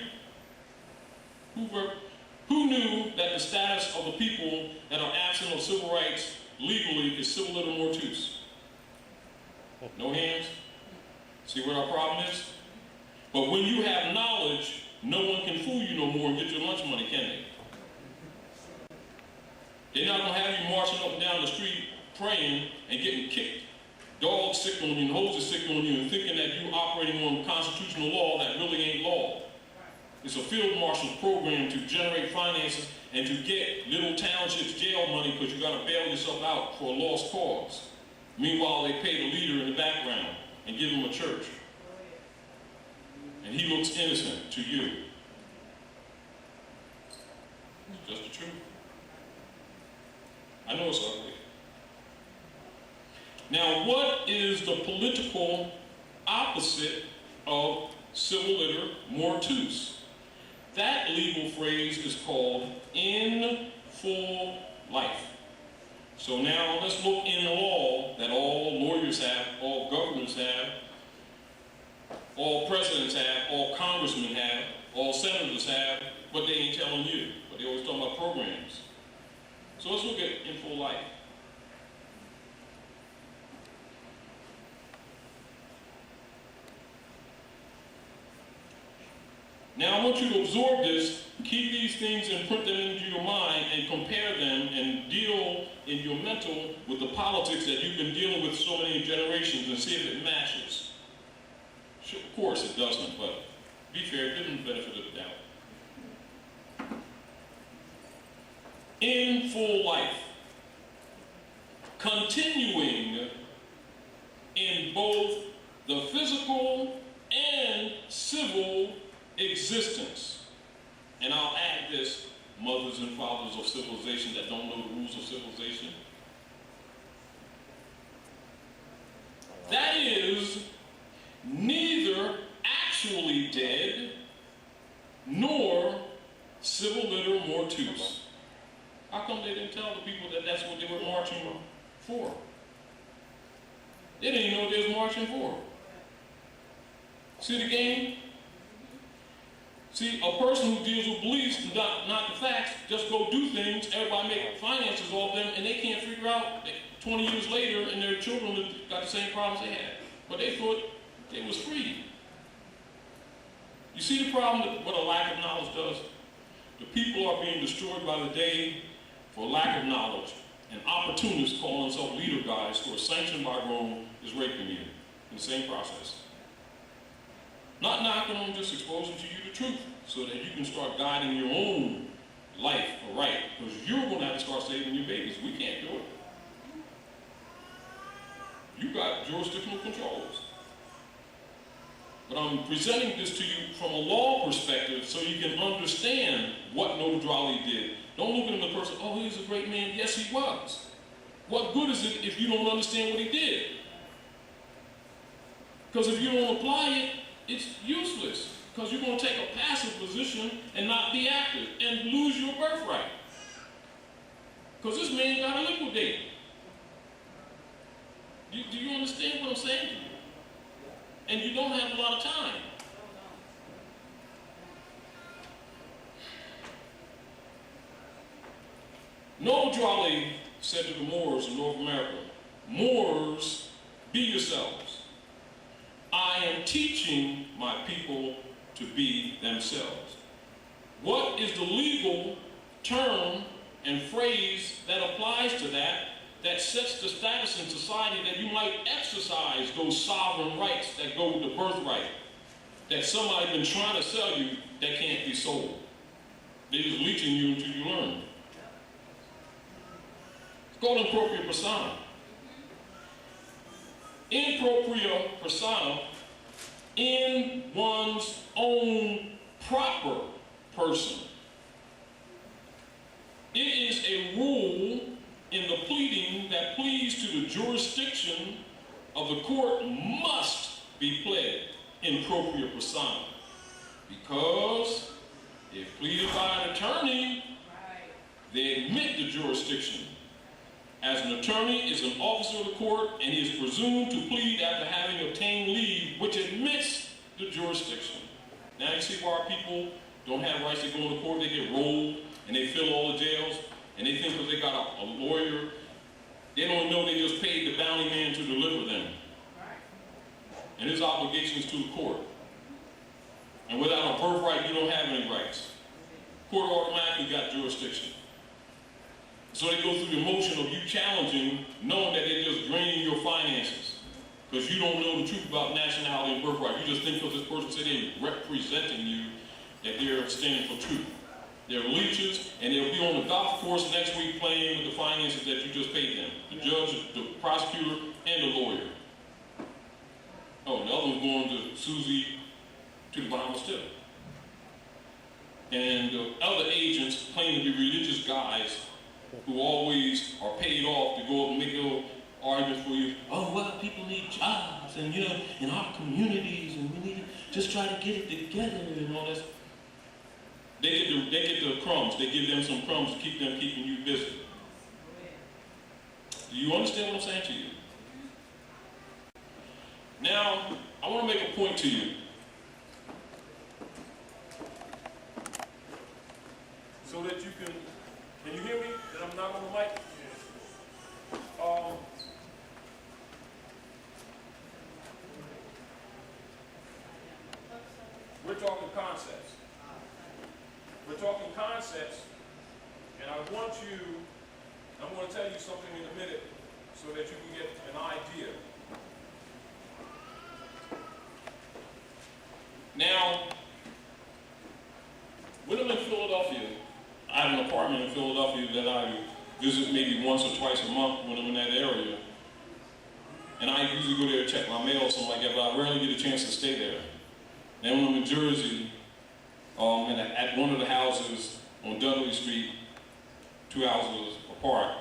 Who knew that the status of the people that are absent of civil rights legally is civiliter mortuus? No hands? See what our problem is? But when you have knowledge, no one can fool you no more and get your lunch money, can they? They're not going to have you marching up and down the street praying and getting kicked. Dogs sick on you and hoses sick on you and thinking that you're operating on constitutional law that really ain't law. It's a field marshal program to generate finances and to get little townships jail money because you got to bail yourself out for a lost cause. Meanwhile, they pay the leader in the background and give him a church. And he looks innocent to you. It's just the truth. I know it's ugly. Now, what is the political opposite of civiliter mortuus? That legal phrase is called in full life. So now let's look in the law that all lawyers have, all governments have, all presidents have, all congressmen have, all senators have, but they ain't telling you. But they always talking about programs. So let's look at in full life. Now I want you to absorb this, keep these things and print them into your mind and compare them and deal in your mental with the politics that you've been dealing with so many generations and see if it matches. Sure, of course it doesn't, but be fair, give them the benefit of the doubt. In full life, continuing in both the physical and civil existence. And I'll add this, mothers and fathers of civilization that don't know the rules of civilization. That is neither actually dead nor civil liter mortuus. How come they didn't tell the people that that's what they were marching for? They didn't even know what they was marching for. See the game? See, a person who deals with beliefs, not the facts, just go do things, everybody make finances off them, and they can't figure out that 20 years later, and their children have got the same problems they had. But they thought they was free. You see the problem that what a lack of knowledge does? The people are being destroyed by the day for lack of knowledge. And opportunists calling themselves leader guys who are sanctioned by Rome is raping you in the same process. Not knocking them, just exposing to you the truth so that you can start guiding your own life aright. Because you're going to have to start saving your babies. We can't do it. You got jurisdictional controls. But I'm presenting this to you from a law perspective so you can understand what Noble Drali did. Don't look at him the person, oh, he was a great man. Yes, he was. What good is it if you don't understand what he did? Because if you don't apply it, it's useless. Because you're going to take a passive position and not be active and lose your birthright. Because this man got to liquidate. Do you understand what I'm saying to you? And you don't have a lot of time. Noble Drali said to the Moors in North America, Moors, be yourselves. I am teaching my people to be themselves. What is the legal term and phrase that applies to that sets the status in society that you might exercise those sovereign rights that go with the birthright, that somebody's been trying to sell you that can't be sold? They're just leeching you until you learn. It's called impropria persona. Impropria persona in one's own proper person. It is a rule in the pleading that pleas to the jurisdiction of the court must be pled in propria persona. Because if pleaded by an attorney, they admit the jurisdiction. As an attorney is an officer of the court and he is presumed to plead after having obtained leave, which admits the jurisdiction. Now you see why people don't have rights to go to court. They get rolled and they fill all the jails. And they think because they got a lawyer, they don't know they just paid the bounty man to deliver them. And his obligation is to the court. And without a birthright, you don't have any rights. Court automatically got jurisdiction. So they go through the motion of you challenging, knowing that they're just draining your finances. Because you don't know the truth about nationality and birthright. You just think because this person said they're representing you, that they're standing for truth. They're leeches, and they'll be on the golf course next week playing with the finances that you just paid them. The judge, the prosecutor, and the lawyer. Oh, the other one's going to Susie to the Bahamas too. And the other agents claim to be religious guys who always are paid off to go up and make little arguments for you. Oh, well, people need jobs, and you know, in our communities, and we need to just try to get it together and all this. They get the crumbs. They give them some crumbs to keep them keeping you busy. Do you understand what I'm saying to you? Now, I want to make a point to you. So that you can you hear me? That I'm not on the mic? We're talking concepts. We're talking concepts, and I'm going to tell you something in a minute so that you can get an idea. Now, when I'm in Philadelphia, I have an apartment in Philadelphia that I visit maybe once or twice a month when I'm in that area. And I usually go there to check my mail or something like that, but I rarely get a chance to stay there. Now when I'm in Jersey, and at one of the houses on Dudley Street, 2 houses apart,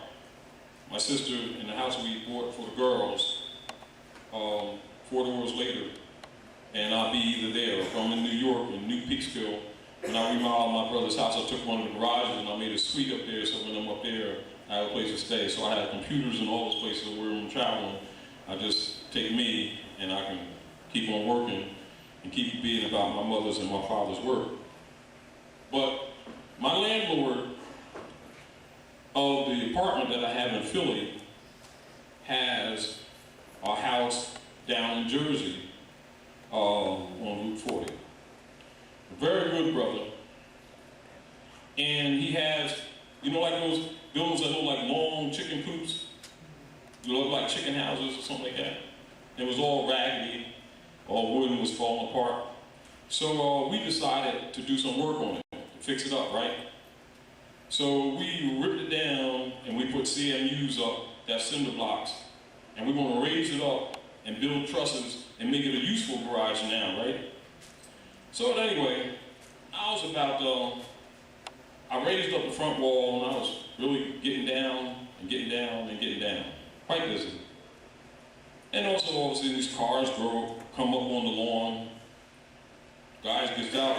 my sister in the house we bought for the girls, 4 doors later, and I'll be either there. If I'm in New York, in New Peekskill, when I remodeled my brother's house, I took one of the garages and I made a suite up there, so when I'm up there, I have a place to stay. So I have computers in all those places where I'm traveling. I just take me and I can keep on working and keep being about my mother's and my father's work. But my landlord of the apartment that I have in Philly has a house down in Jersey on Route 40. A very good brother. And he has, you know, like those buildings that look like long chicken coops? You look like chicken houses or something like that. It was all raggedy, all wood was falling apart. So we decided to do some work on it, to fix it up, right? So we ripped it down and we put CMUs up, that's cinder blocks, and we're going to raise it up and build trusses and make it a useful garage now, right? So anyway, I was about, I raised up the front wall and I was really getting down and getting down and getting down, quite busy. And also all of a sudden these cars come up on the lawn, guys gets out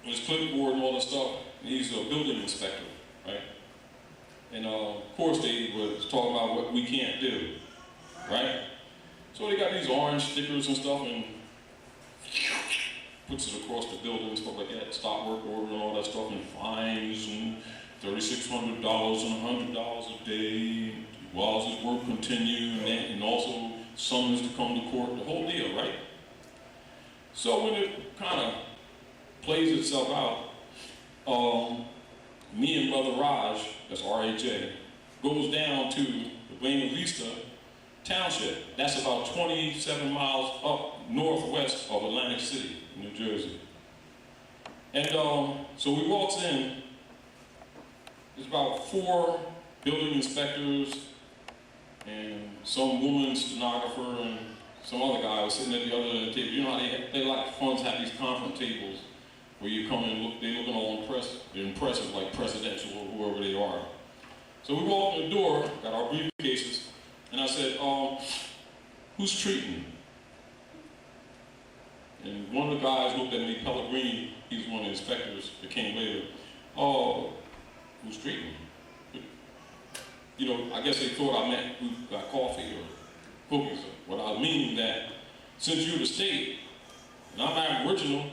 with his clipboard and all that stuff, and he's a building inspector, right? And of course they was talking about what we can't do, right? So they got these orange stickers and stuff and puts it across the building and stuff like that, stop work order and all that stuff, and fines and $3,600 and $100 a day while his work continue, and also summons to come to court, the whole deal, right? So when it kind of plays itself out, me and Brother Raj, that's RHA, goes down to the Buena Vista Township. That's about 27 miles up northwest of Atlantic City, New Jersey. And so we walks in, there's about 4 building inspectors and some woman stenographer and some other guy was sitting at the other end of the table. You know how they like funds have these conference tables where you come and look, they're looking all impressive like presidential or whoever they are. So we walked in the door, got our briefcases, and I said, who's treating? And one of the guys looked at me, Pellegrini, he's one of the inspectors that came later. Oh, who's treating? You know, I guess they thought I meant who got coffee or cookies. What I was meaning that since you're the state, and I'm Aboriginal,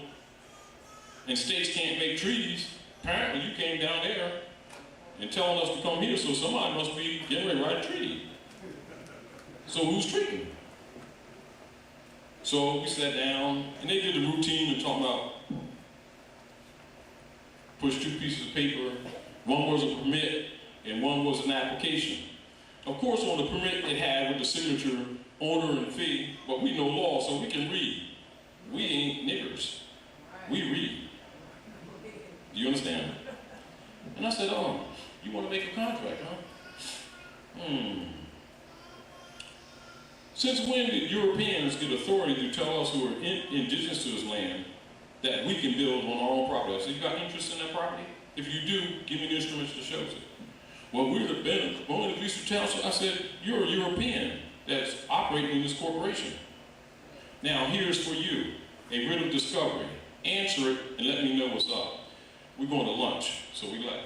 and states can't make treaties, apparently you came down there and telling us to come here, so somebody must be getting ready to write a treaty. So who's treating? So we sat down, and they did the routine and talking about push 2 pieces of paper. One was a permit, and one was an application. Of course, on the permit it had with the signature, owner and fee, but we know law, so we can read. We ain't niggers. We read. Do you understand? And I said, oh, you want to make a contract, huh? Since when did Europeans get authority to tell us who are indigenous to this land that we can build on our own property? I said, you got interest in that property? If you do, give me the instruments to show it. Well, we're the Buena Vista Township. I said, you're a European that's operating in this corporation. Now, here's for you, a writ of discovery. Answer it and let me know what's up. We're going to lunch, so we left.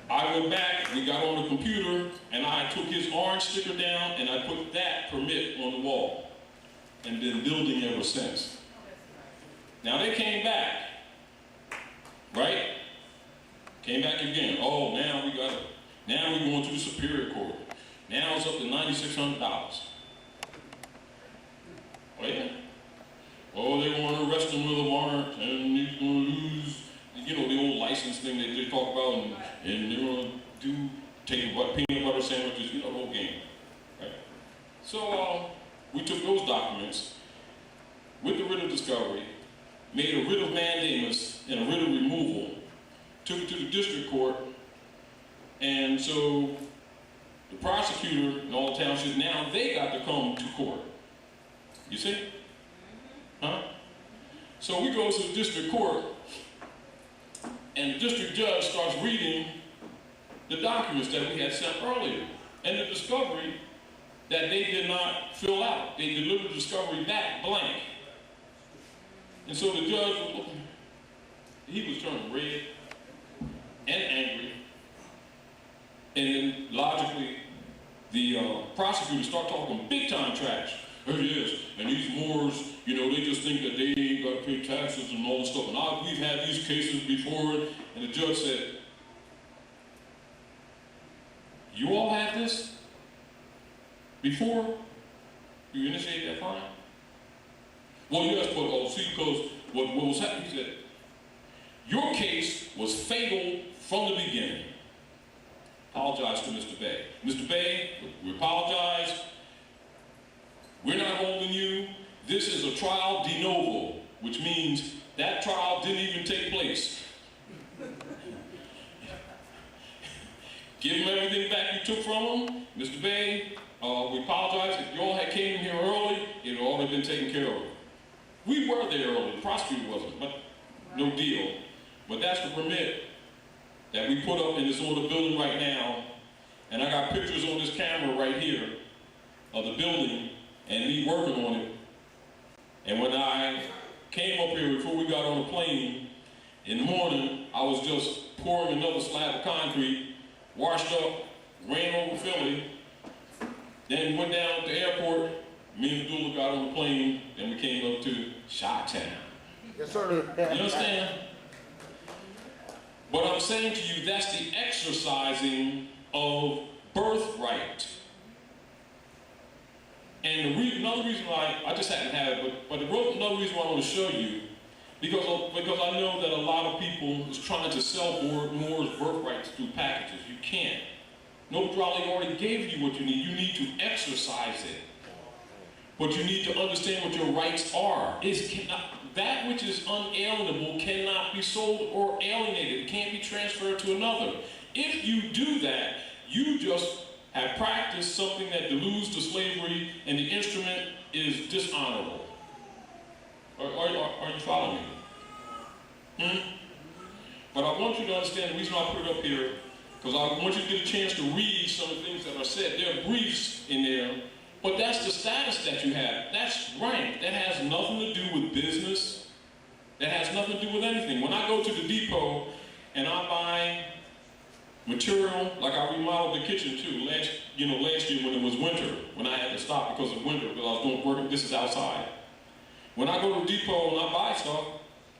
I went back, we got on the computer, and I took his orange sticker down and I put that permit on the wall. And been building ever since. Now they came back, right? Came back again. Oh, now we're going to the Superior Court. Now it's up to $9,600. Oh yeah? Oh, they want to arrest him with a warrant and he's going to lose, you know, the old license thing that they talk about, and they're going to take peanut butter sandwiches, you know, the whole game. Right? So we took those documents with the writ of discovery, made a writ of mandamus and a writ of removal, took it to the district court, and so the prosecutor and all the townships, now they got to come to court. You see? So we go to the district court, and the district judge starts reading the documents that we had sent earlier, and the discovery that they did not fill out. They delivered the discovery back blank. And so the judge was looking, he was turning red and angry, and then logically, the prosecutor started talking big time trash. There it is, and these Moors, you know, they just think that they ain't got to pay taxes and all this stuff. And we've had these cases before, and the judge said, you all had this before you initiated that fine? Well, yes, but because what was happening, he said, your case was fatal from the beginning. Apologize to Mr. Bay. Mr. Bay, we apologize. We're not holding you. This is a trial de novo, which means that trial didn't even take place. Give him everything back you took from him. Mr. Bay, we apologize. If you all had came in here early, it would all have been taken care of. We were there early. The prosecutor wasn't, but no deal. But that's the permit that we put up in this other building right now. And I got pictures on this camera right here of the building and me working on it. And when I came up here before we got on the plane, in the morning, I was just pouring another slab of concrete, washed up, ran over Philly, then went down to the airport. Me and Abdullah got on the plane, then we came up to Chi-Town. Yes, sir. You understand? But I'm saying to you, that's the exercising of birthright. And another reason why, I just hadn't had it, but another reason why I want to show you, because I know that a lot of people is trying to sell Moors birthrights through packages. You can't. No Drali already gave you what you need. You need to exercise it. But you need to understand what your rights are. That which is unalienable cannot be sold or alienated. It can't be transferred to another. If you do that, you just have practiced something that deludes to slavery, and the instrument is dishonorable. Are you following me? But I want you to understand the reason why I put it up here, because I want you to get a chance to read some of the things that are said. There are briefs in there, but that's the status that you have. That's rank. That has nothing to do with business. That has nothing to do with anything. When I go to the depot and I buy material, like I remodeled the kitchen too, last year when it was winter, when I had to stop because of winter, because I was doing work, this is outside. When I go to the depot and I buy stuff,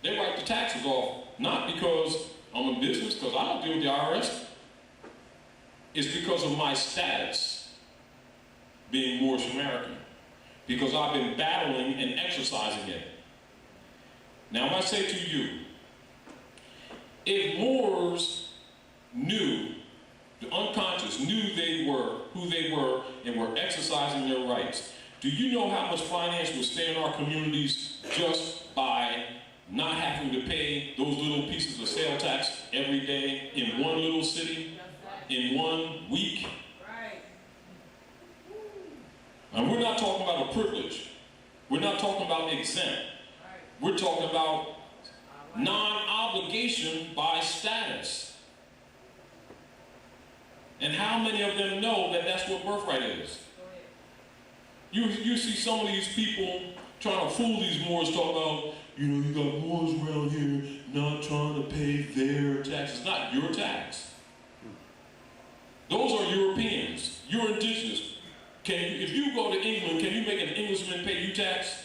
they write the taxes off, not because I'm in business, because I don't deal with the IRS. It's because of my status being Moorish American, because I've been battling and exercising it. Now I say to you, if Moors knew, the unconscious knew they were who they were and were exercising their rights, do you know how much finance would stay in our communities just by not having to pay those little pieces of sale tax every day in one little city, in 1 week? And we're not talking about a privilege. We're not talking about exempt. We're talking about non-obligation by status. And how many of them know that that's what birthright is? You see some of these people trying to fool these Moors, talking about, you got Moors around here not trying to pay their tax. It's not your tax. Those are Europeans. You're indigenous. If you go to England, can you make an Englishman pay you tax?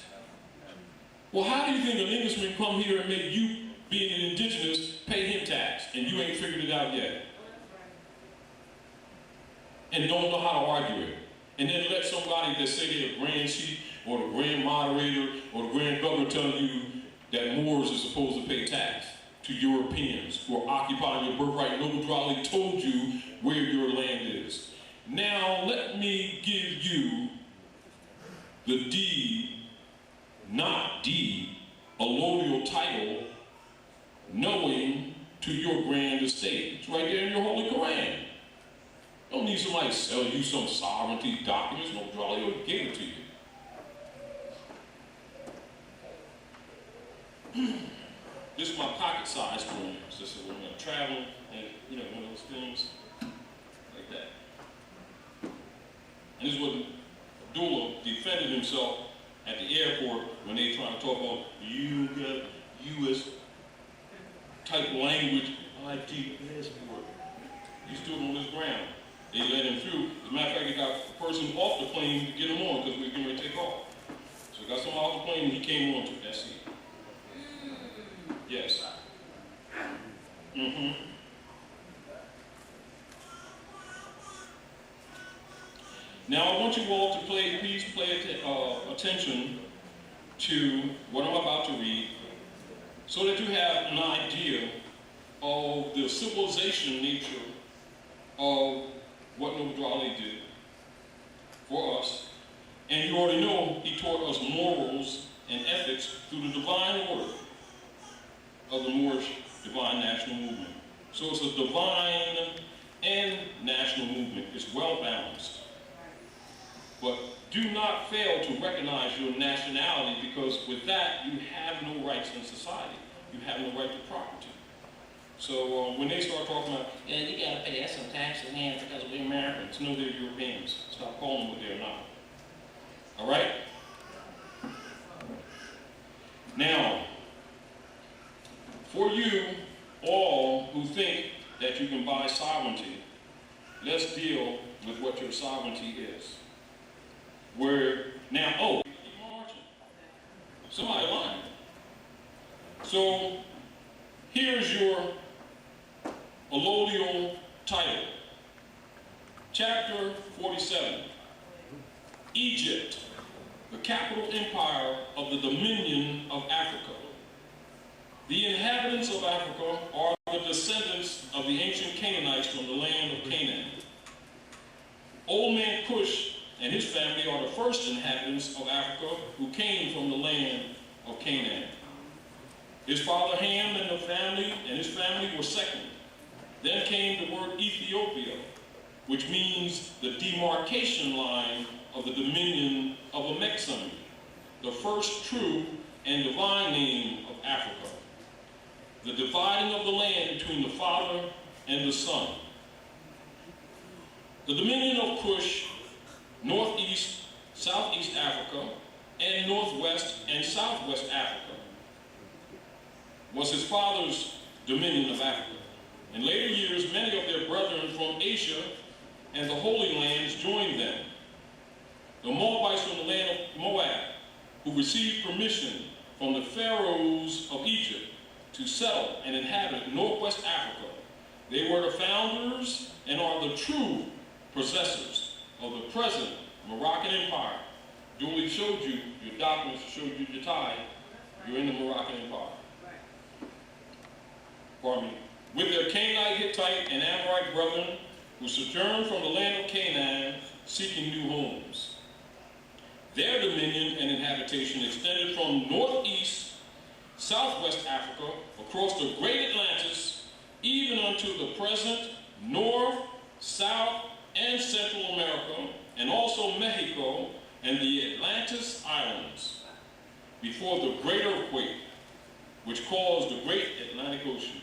Well, how do you think an Englishman come here and make you, being an indigenous, pay him tax, and you ain't figured it out yet? And don't know how to argue it. And then let somebody that say they're a grand chief, or the grand moderator, or the grand governor tell you that Moors are supposed to pay tax to Europeans who are occupying your birthright. Noble Drali told you where your land is. Now, let me give you the deed, not deed, allodial title, knowing to your grand estate. It's right there in your Holy Quran. Don't need somebody to sell you some sovereignty documents. No, Drali already gave it to you. this is my pocket-sized room. So this is when I'm traveling, and you know, one of those things like that. And this is what Abdullah defended himself at the airport when they trying to talk about you got U.S. type language, ID passport. He stood on his ground. They let him through. As a matter of fact, he got a person off the plane to get him on because we were getting ready to take off. So he got someone off the plane and he came on to it. That's it. Yes. Mm-hmm. Now I want you all to please pay attention to what I'm about to read so that you have an idea of the civilization nature of what Noble Ali did for us. And you already know he taught us morals and ethics through the divine order of the Moorish divine national movement. So it's a divine and national movement. It's well balanced. But do not fail to recognize your nationality, because with that you have no rights in society. You have no right to property. So when they start talking about, yeah, you gotta pay us some taxes, man, because we're Americans. No, they're Europeans. Stop calling them what they're not. All right? Now, for you all who think that you can buy sovereignty, let's deal with what your sovereignty is. Where now, oh, keep marching. Somebody lying. So here's your allodial title. Chapter 47. Egypt, the capital empire of the Dominion of Africa. The inhabitants of Africa are the descendants of the ancient Canaanites from the land of Canaan. Old man Cush and his family are the first inhabitants of Africa who came from the land of Canaan. His father Ham and his family were second. Then came the word Ethiopia, which means the demarcation line of the dominion of Masonry, the first true and divine name of Africa. The dividing of the land between the Father and the Son. The dominion of Cush, northeast, southeast Africa, and northwest and southwest Africa, was his father's dominion of Africa. In later years, many of their brethren from Asia and the Holy Lands joined them. The Moabites from the land of Moab, who received permission from the pharaohs of Egypt to settle and inhabit northwest Africa. They were the founders and are the true possessors of the present Moroccan Empire. Julie showed you, your documents showed you your tie. You're in the Moroccan Empire. Pardon me. With their Canaanite, Hittite, and Amorite brethren who sojourned from the land of Canaan seeking new homes. Their dominion and inhabitation extended from northeast, southwest Africa, across the great Atlantis, even unto the present North, South, and Central America, and also Mexico and the Atlantis Islands, before the great earthquake, which caused the great Atlantic Ocean.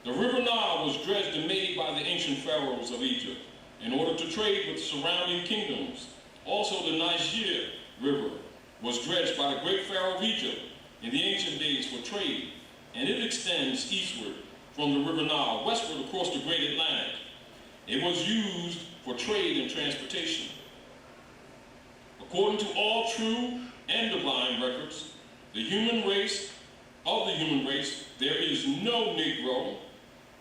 The river Nile was dredged and made by the ancient pharaohs of Egypt in order to trade with surrounding kingdoms. Also the Niger River was dredged by the great pharaoh of Egypt in the ancient days for trade, and it extends eastward from the river Nile, westward across the great Atlantic. It was used for trade and transportation. According to all true and divine records, the human race, there is no Negro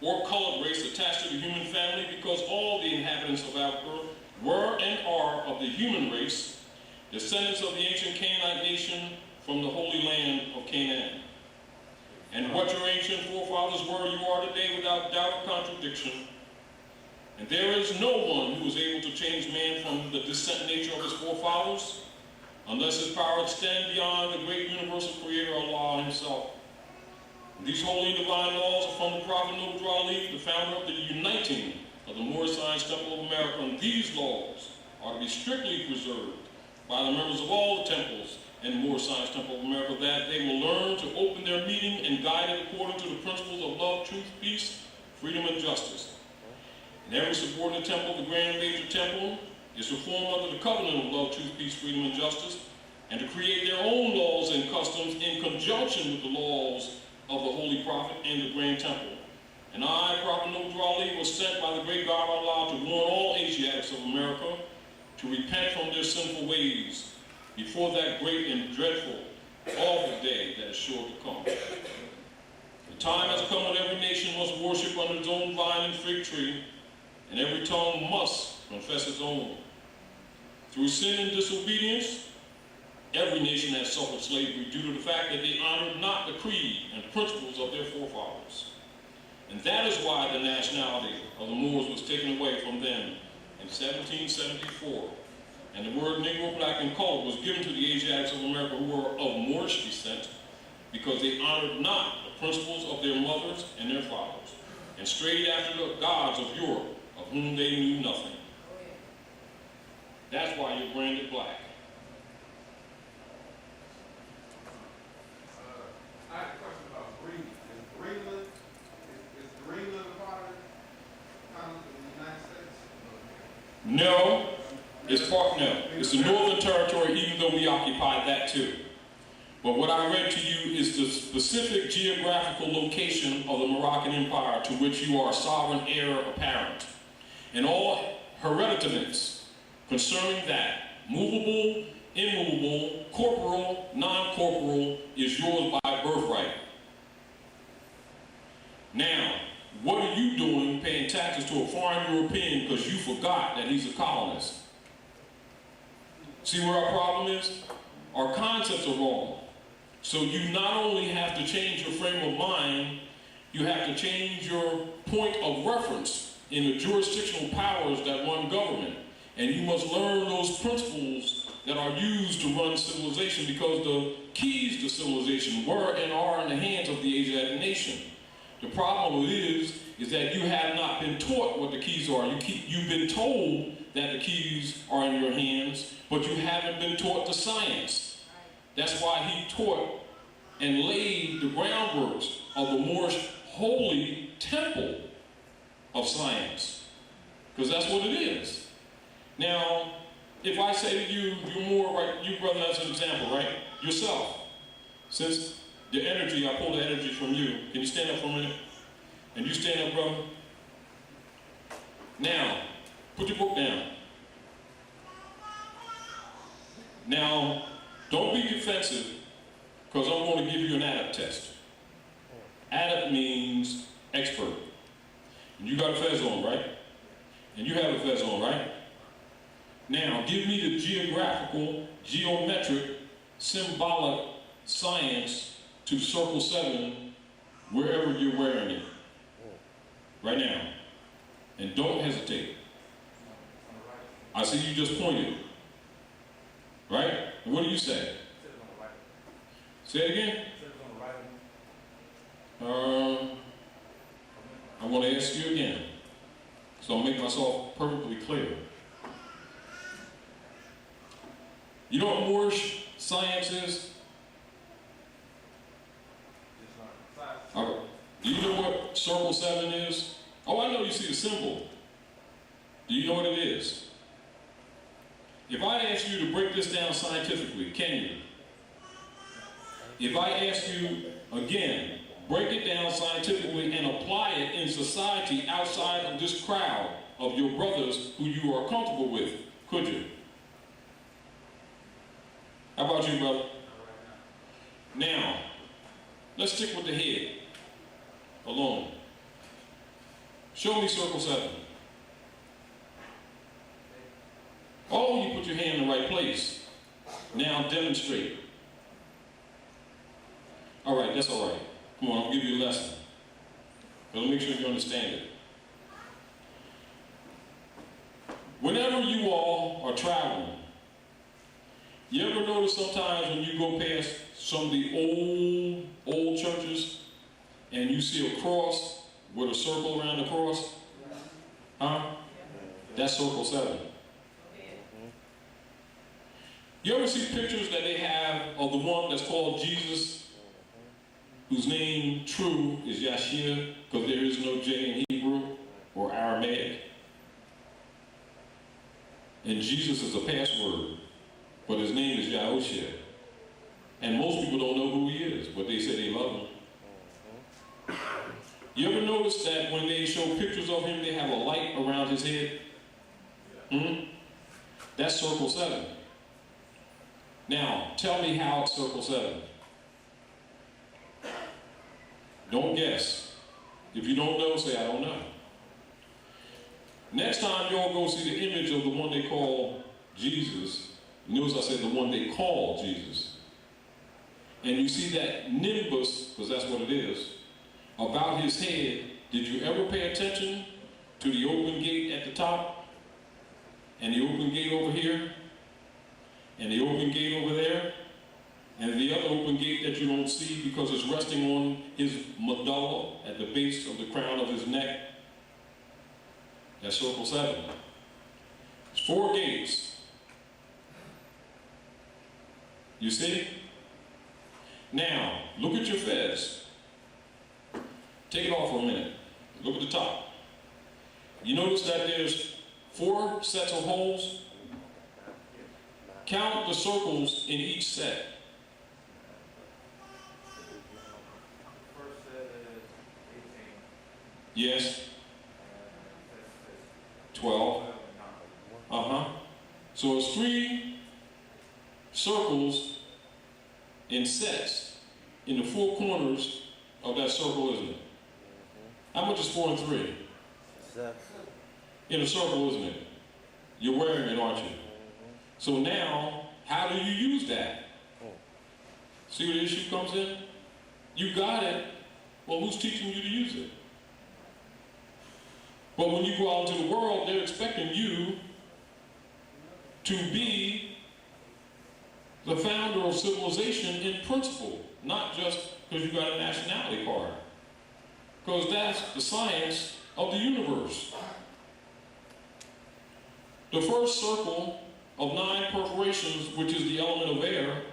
or colored race attached to the human family, because all the inhabitants of Africa were and are of the human race, descendants of the ancient Canaanite nation from the holy land of Canaan. And what your ancient forefathers were, you are today without doubt or contradiction. And there is no one who is able to change man from the descent nature of his forefathers, unless his power extend beyond the great universal creator Allah himself. And these holy and divine laws are from the Prophet Noble Ali, the founder of the uniting of the Moorish Science Temple of America, and these laws are to be strictly preserved by the members of all the temples and the Moorish Science Temple of America, that they will learn to open their meeting and guide it according to the principles of love, truth, peace, freedom, and justice. In every subordinate temple, the Grand Major Temple is to form under the covenant of love, truth, peace, freedom, and justice, and to create their own laws and customs in conjunction with the laws of the Holy Prophet and the Grand Temple. And I, Prophet Noble Ali, was sent by the great God Allah to warn all Asiatics of America to repent from their sinful ways before that great and dreadful, awful day that is sure to come. The time has come when every nation must worship under its own vine and fig tree, and every tongue must confess its own. Through sin and disobedience, every nation has suffered slavery due to the fact that they honored not the creed and principles of their forefathers. And that is why the nationality of the Moors was taken away from them in 1774. And the word Negro, black, and colored was given to the Asiatics of America who were of Moorish descent because they honored not the principles of their mothers and their fathers, and strayed after the gods of Europe, of whom they knew nothing. That's why you're branded black. I have a question about Greenland. Is Greenland a part of the colonies of the United States? No, it's the Northern Territory, even though we occupied that too. But what I read to you is the specific geographical location of the Moroccan Empire to which you are sovereign heir apparent, and all hereditaments concerning that, movable, immovable, corporal, non-corporal, is yours by birthright. Now, what are you doing paying taxes to a foreign European because you forgot that he's a colonist? See where our problem is? Our concepts are wrong. So you not only have to change your frame of mind, you have to change your point of reference in the jurisdictional powers that run government. And you must learn those principles that are used to run civilization, because the keys to civilization were and are in the hands of the Asiatic nation. The problem is that you have not been taught what the keys are. You've been told that the keys are in your hands, but you haven't been taught the science. That's why he taught and laid the groundworks of the Moorish holy temple of science, because that's what it is. Now, if I say to you, you're more, right, you brother as an example, right? Yourself. Since the energy, I pulled the energy from you. Can you stand up for a minute? And you stand up, brother. Now, put your book down. Now, don't be defensive, because I'm going to give you an adept test. Adept means expert. And you got a fez on, right? And you have a fez on, right? Now, give me the geographical, geometric, symbolic science to circle 7 wherever you're wearing it. Right now. And don't hesitate. I see you just pointed. Right? And what do you say? Say it again. I want to ask you again, so I'll make myself perfectly clear. You know what Moorish science is? All right. Do you know what circle 7 is? Oh, I know you see the symbol. Do you know what it is? If I ask you to break this down scientifically, can you? If I ask you, again, break it down scientifically and apply it in society outside of this crowd of your brothers who you are comfortable with, could you? How about you, brother? Now, let's stick with the head alone. Show me circle 7. Oh, you put your hand in the right place. Now demonstrate. All right, that's all right. Come on, I'll give you a lesson. But make sure you understand it. Whenever you all are traveling, you ever notice sometimes when you go past some of the old churches and you see a cross with a circle around the cross? Huh? That's circle 7. You ever see pictures that they have of the one that's called Jesus, whose name true is Yahshua, because there is no J in Hebrew or Aramaic? And Jesus is a password, but his name is Yahushua. And most people don't know who he is, but they say they love him. You ever notice that when they show pictures of him, they have a light around his head? That's circle 7. Now, tell me how it's circle 7. Don't guess. If you don't know, say, I don't know. Next time y'all go see the image of the one they call Jesus, notice I said the one they call Jesus, and you see that nimbus, because that's what it is, about his head, did you ever pay attention to the open gate at the top, and the open gate over here, and the open gate over there, and the other open gate that you don't see because it's resting on his medulla at the base of the crown of his neck? That's circle 7. It's 4 gates. You see? Now, look at your fez. Take it off for a minute. Look at the top. You notice that there's 4 sets of holes? Count the circles in each set. First set is 18. Yes? 12. So it's 3 circles in sets in the 4 corners of that circle, isn't it? How much is 4 and 3? 7. In a circle, isn't it? You're wearing it, aren't you? So now, how do you use that? See where the issue comes in? You got it. Well, who's teaching you to use it? But when you go out into the world, they're expecting you to be the founder of civilization in principle, not just because you got a nationality card. Because that's the science of the universe. The first circle of 9 perforations, which is the element of air,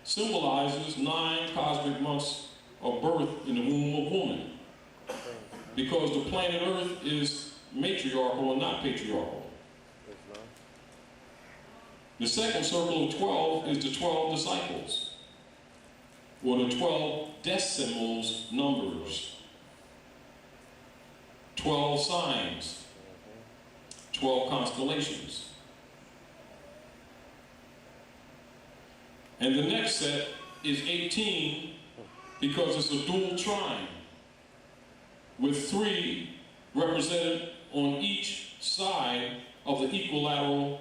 symbolizes 9 cosmic months of birth in the womb of woman. Because the planet Earth is matriarchal and not patriarchal. The second circle of 12 is the 12 disciples, or the 12 decimals numbers. 12 signs, 12 constellations. And the next set is 18 because it's a dual trine with 3 represented on each side of the equilateral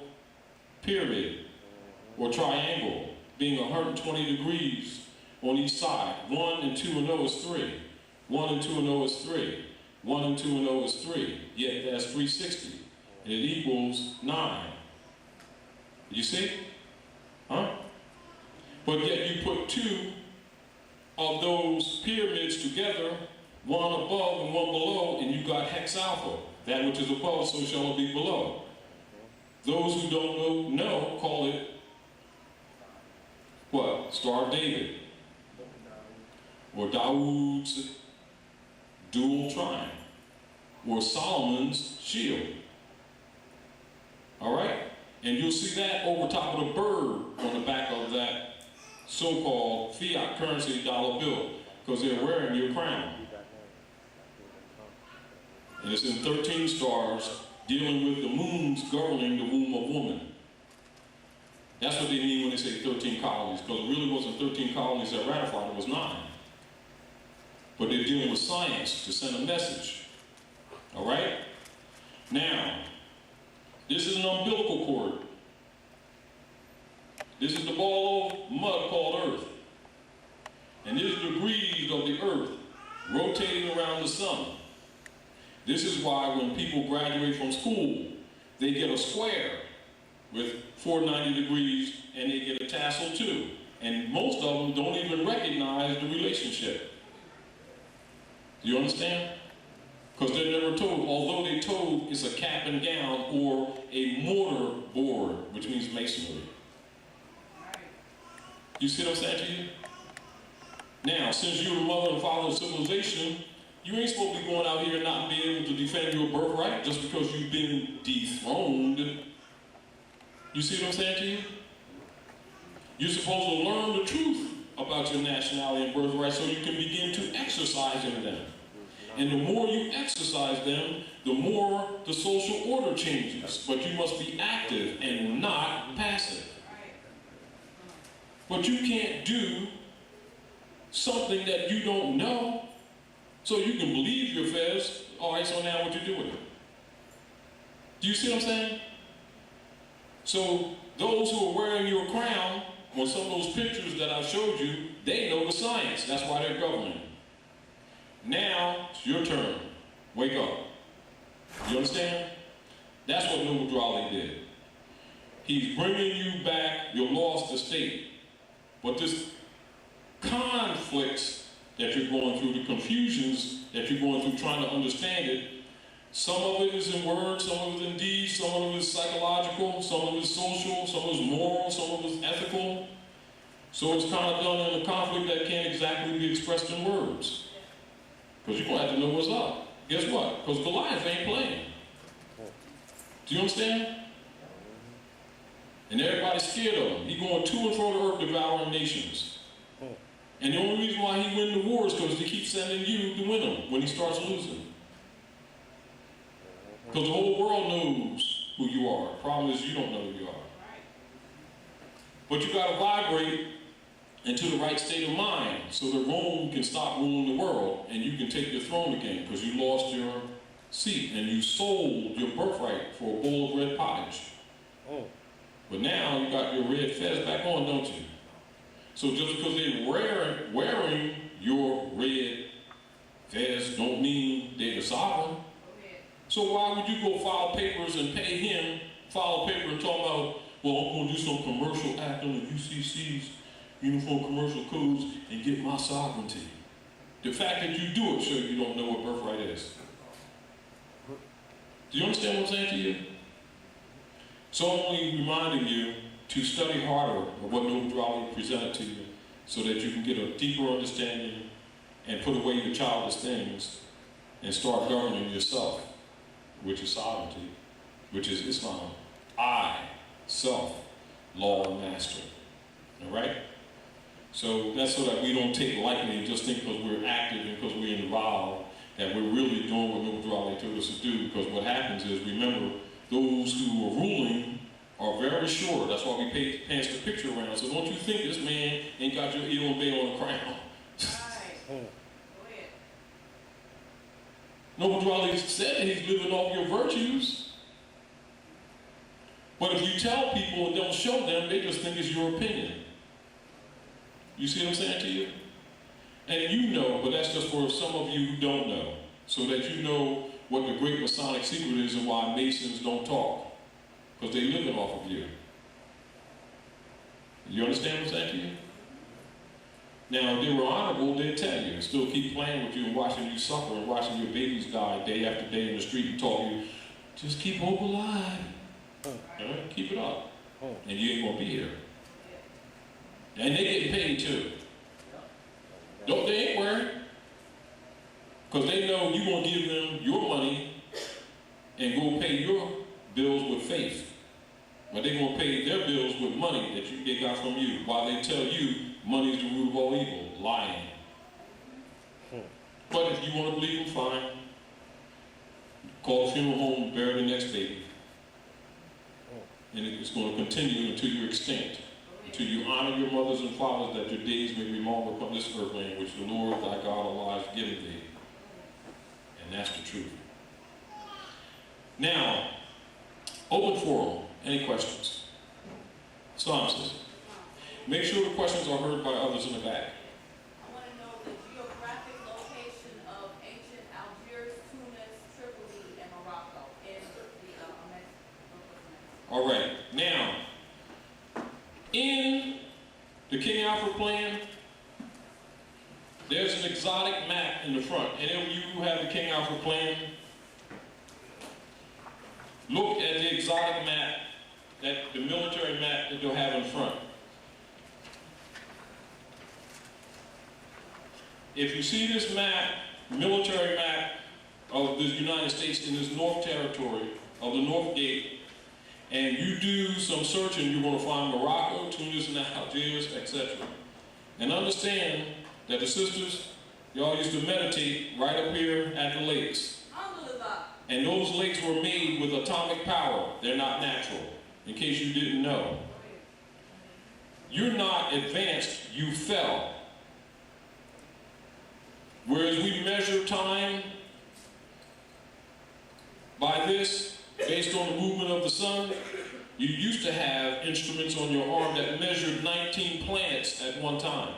pyramid or triangle, being 120 degrees on each side. 1 and 2 and 0 is 3. 1 and 2 and 0 is 3. 1 and 2 and 0 is 3. Yet that's 360. And it equals 9. You see? Huh? But yet you put 2 of those pyramids together, one above and one below, and you got hex alpha. That which is above, so shall it be below. Those who don't know call it what? Star of David. Or Dawood's dual trine. Or Solomon's shield. All right? And you'll see that over top of the bird on the back of that so-called fiat currency dollar bill, because they're wearing your crown. And it's in 13 stars dealing with the moons governing the womb of woman. That's what they mean when they say 13 colonies, because it really wasn't 13 colonies that ratified, it was 9. But they're dealing with science to send a message. All right? Now, this is an umbilical cord. This is the ball of mud called Earth. And this is the degrees of the Earth rotating around the sun. This is why when people graduate from school, they get a square with 490 degrees and they get a tassel too. And most of them don't even recognize the relationship. Do you understand? Because they're never told, although they're told it's a cap and gown or a mortar board, which means masonry. You see what I'm saying to you? Now, since you're the mother and father of civilization, you ain't supposed to be going out here and not being able to defend your birthright just because you've been dethroned. You see what I'm saying to you? You're supposed to learn the truth about your nationality and birthright so you can begin to exercise in them. And the more you exercise them, the more the social order changes. But you must be active and not passive. But you can't do something that you don't know. So you can believe your fez. All right, so now what you do with it? Do you see what I'm saying? So those who are wearing your crown, on some of those pictures that I showed you, they know the science. That's why they're governing. Now, it's your turn. Wake up. You understand? That's what Noble Drawley did. He's bringing you back your lost estate. But this conflicts that you're going through, the confusions that you're going through trying to understand it, some of it is in words, some of it is in deeds, some of it is psychological, some of it is social, some of it is moral, some of it is ethical. So it's kind of done in a conflict that can't exactly be expressed in words. Because you're going to have to know what's up. Guess what? Because Goliath ain't playing. Do you understand? And everybody's scared of him. He's going to and fro the earth devouring nations. And the only reason why he win the war is because he keeps sending you to win them when he starts losing. Because the whole world knows who you are. The problem is you don't know who you are. But you got to vibrate into the right state of mind so that Rome can stop ruling the world and you can take your throne again because you lost your seat and you sold your birthright for a bowl of red pottage. But now you got your red fez back on, don't you? So just because they're wearing your red fez don't mean they're the sovereign. So why would you go file papers and pay him, file a paper and talk about, well, I'm going to do some commercial act on the UCC's Uniform Commercial Codes and get my sovereignty? The fact that you do it shows you don't know what birthright is. Do you understand what I'm saying to you? So I'm only reminding you to study harder of what Noble Drawley presented to you so that you can get a deeper understanding and put away your childish things and start governing yourself, which is sovereignty, which is Islam. I, self, law and master. All right? So that's so that we don't take lightly and just think because we're active and because we're involved that we're really doing what Noble Drawley told us to do. Because what happens is, remember, those who are ruling are very sure. That's why we pass the picture around. So don't you think this man ain't got your ear on bail on the crown. Right. Go ahead. Noble Drawley said that he's living off your virtues. But if you tell people and don't show them, they just think it's your opinion. You see what I'm saying to you? And you know, but that's just for some of you who don't know, so that you know what the great Masonic secret is and why Masons don't talk, because they're living off of you. You understand what I'm saying to you? Now, if they were honorable, they'd tell you and still keep playing with you and watching you suffer and watching your babies die day after day in the street and tell you, just keep hope alive. Right? Keep it up. And you ain't going to be here. And they getting paid too. Don't they ain't worried? Because they know you're going to give them your money and go pay your bills with faith. But they're going to pay their bills with money that they got from you, while they tell you money is the root of all evil, lying. But if you want to believe them, fine. Call the funeral home, bury the next baby. And it's going to continue until you're extinct. Until you honor your mothers and fathers, that your days may be long upon this earth land, which the Lord thy God Allah has given thee. And that's the truth. Now, open forum. Any questions? Responses. Make sure the questions are heard by others in the back. I want to know the geographic location of ancient Algiers, Tunis, Tripoli, and Morocco in the All right. Now, in the King Alfred plan, there's an exotic map in the front. Any of you who have the King Alfred plan, look at the exotic map, the military map that they'll have in front. if you see this map, military map of the United States in this North Territory, of the North Gate, and you do some searching, you're going to find Morocco, Tunis, and Algiers, etc. And understand that the sisters, y'all used to meditate right up here at the lakes. And those lakes were made with atomic power. They're not natural, in case you didn't know. You're not advanced, you fell. Whereas we measure time by this, based on the movement of the sun, you used to have instruments on your arm that measured 19 planets at one time.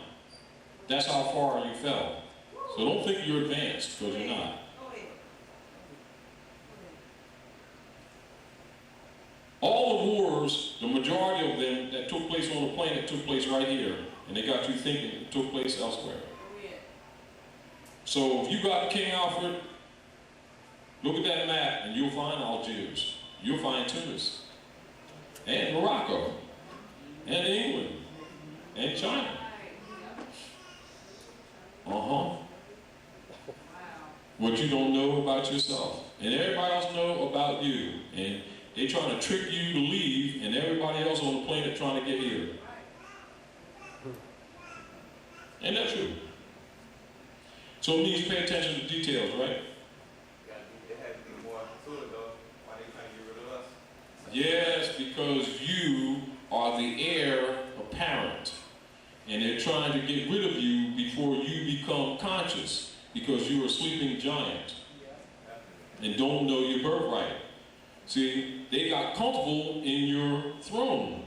That's how far you fell. So don't think you're advanced, because you're not. All the wars, the majority of them that took place on the planet took place right here. And they got you thinking it took place elsewhere. So if you got King Alfred, look at that map and you'll find Algiers. You'll find Tunis. And Morocco. And England. And China. What you don't know about yourself. And everybody else know about you. And they trying to trick you to leave, and everybody else on the planet trying to get here. Ain't that true? So it means pay attention to details, right? Yes, because you are the heir apparent. And they're trying to get rid of you before you become conscious, because you're a sleeping giant and don't know your birthright. See, they got comfortable in your throne.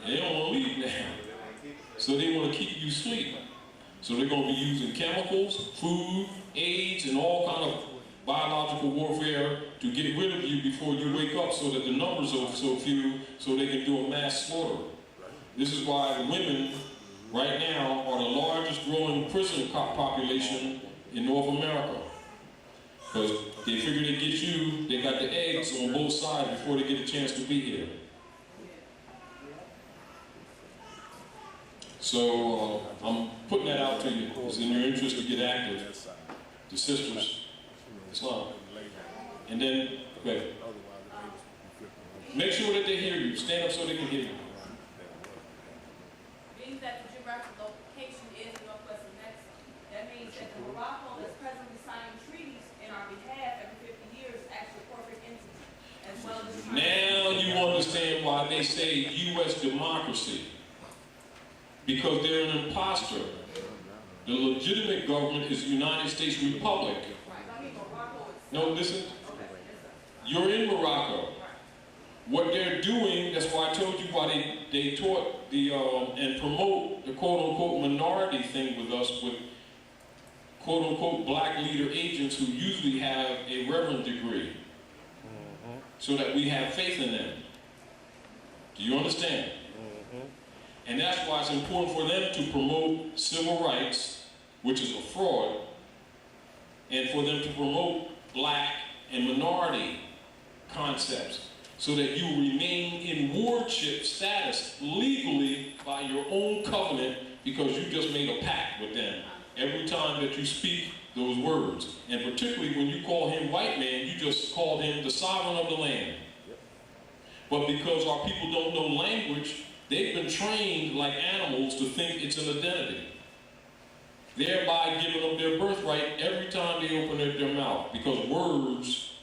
And they don't want to leave now. So they want to keep you asleep. So they're going to be using chemicals, food, AIDS, and all kind of biological warfare to get rid of you before you wake up, so that the numbers are so few, so they can do a mass slaughter. This is why the women right now are the largest growing prison population in North America. Because they figure they get you, they got the eggs on both sides before they get a chance to be here. So I'm putting that out to you. It's in your interest to get active. The sisters, Islam. And then, okay. Make sure that they hear you. Stand up so they can hear you. Being that the geographical location is in northwestern Mexico, that means that the Morocco is presently signing treaties in our behalf every 50 years, actually a corporate entity, as well as... Now you understand why they say U.S. democracy. Because they're an imposter. The legitimate government is the United States Republic. No, listen. You're in Morocco. What they're doing, that's why I told you why they taught the and promote the quote-unquote minority thing with us, with quote-unquote black leader agents who usually have a reverend degree, so that we have faith in them. Do you understand? And that's why it's important for them to promote civil rights, which is a fraud, and for them to promote black and minority concepts, so that you remain in wardship status legally by your own covenant, because you just made a pact with them every time that you speak those words. And particularly when you call him white man, you just called him the sovereign of the land. But because our people don't know language, they've been trained like animals to think it's an identity, thereby giving them their birthright every time they open their mouth, because words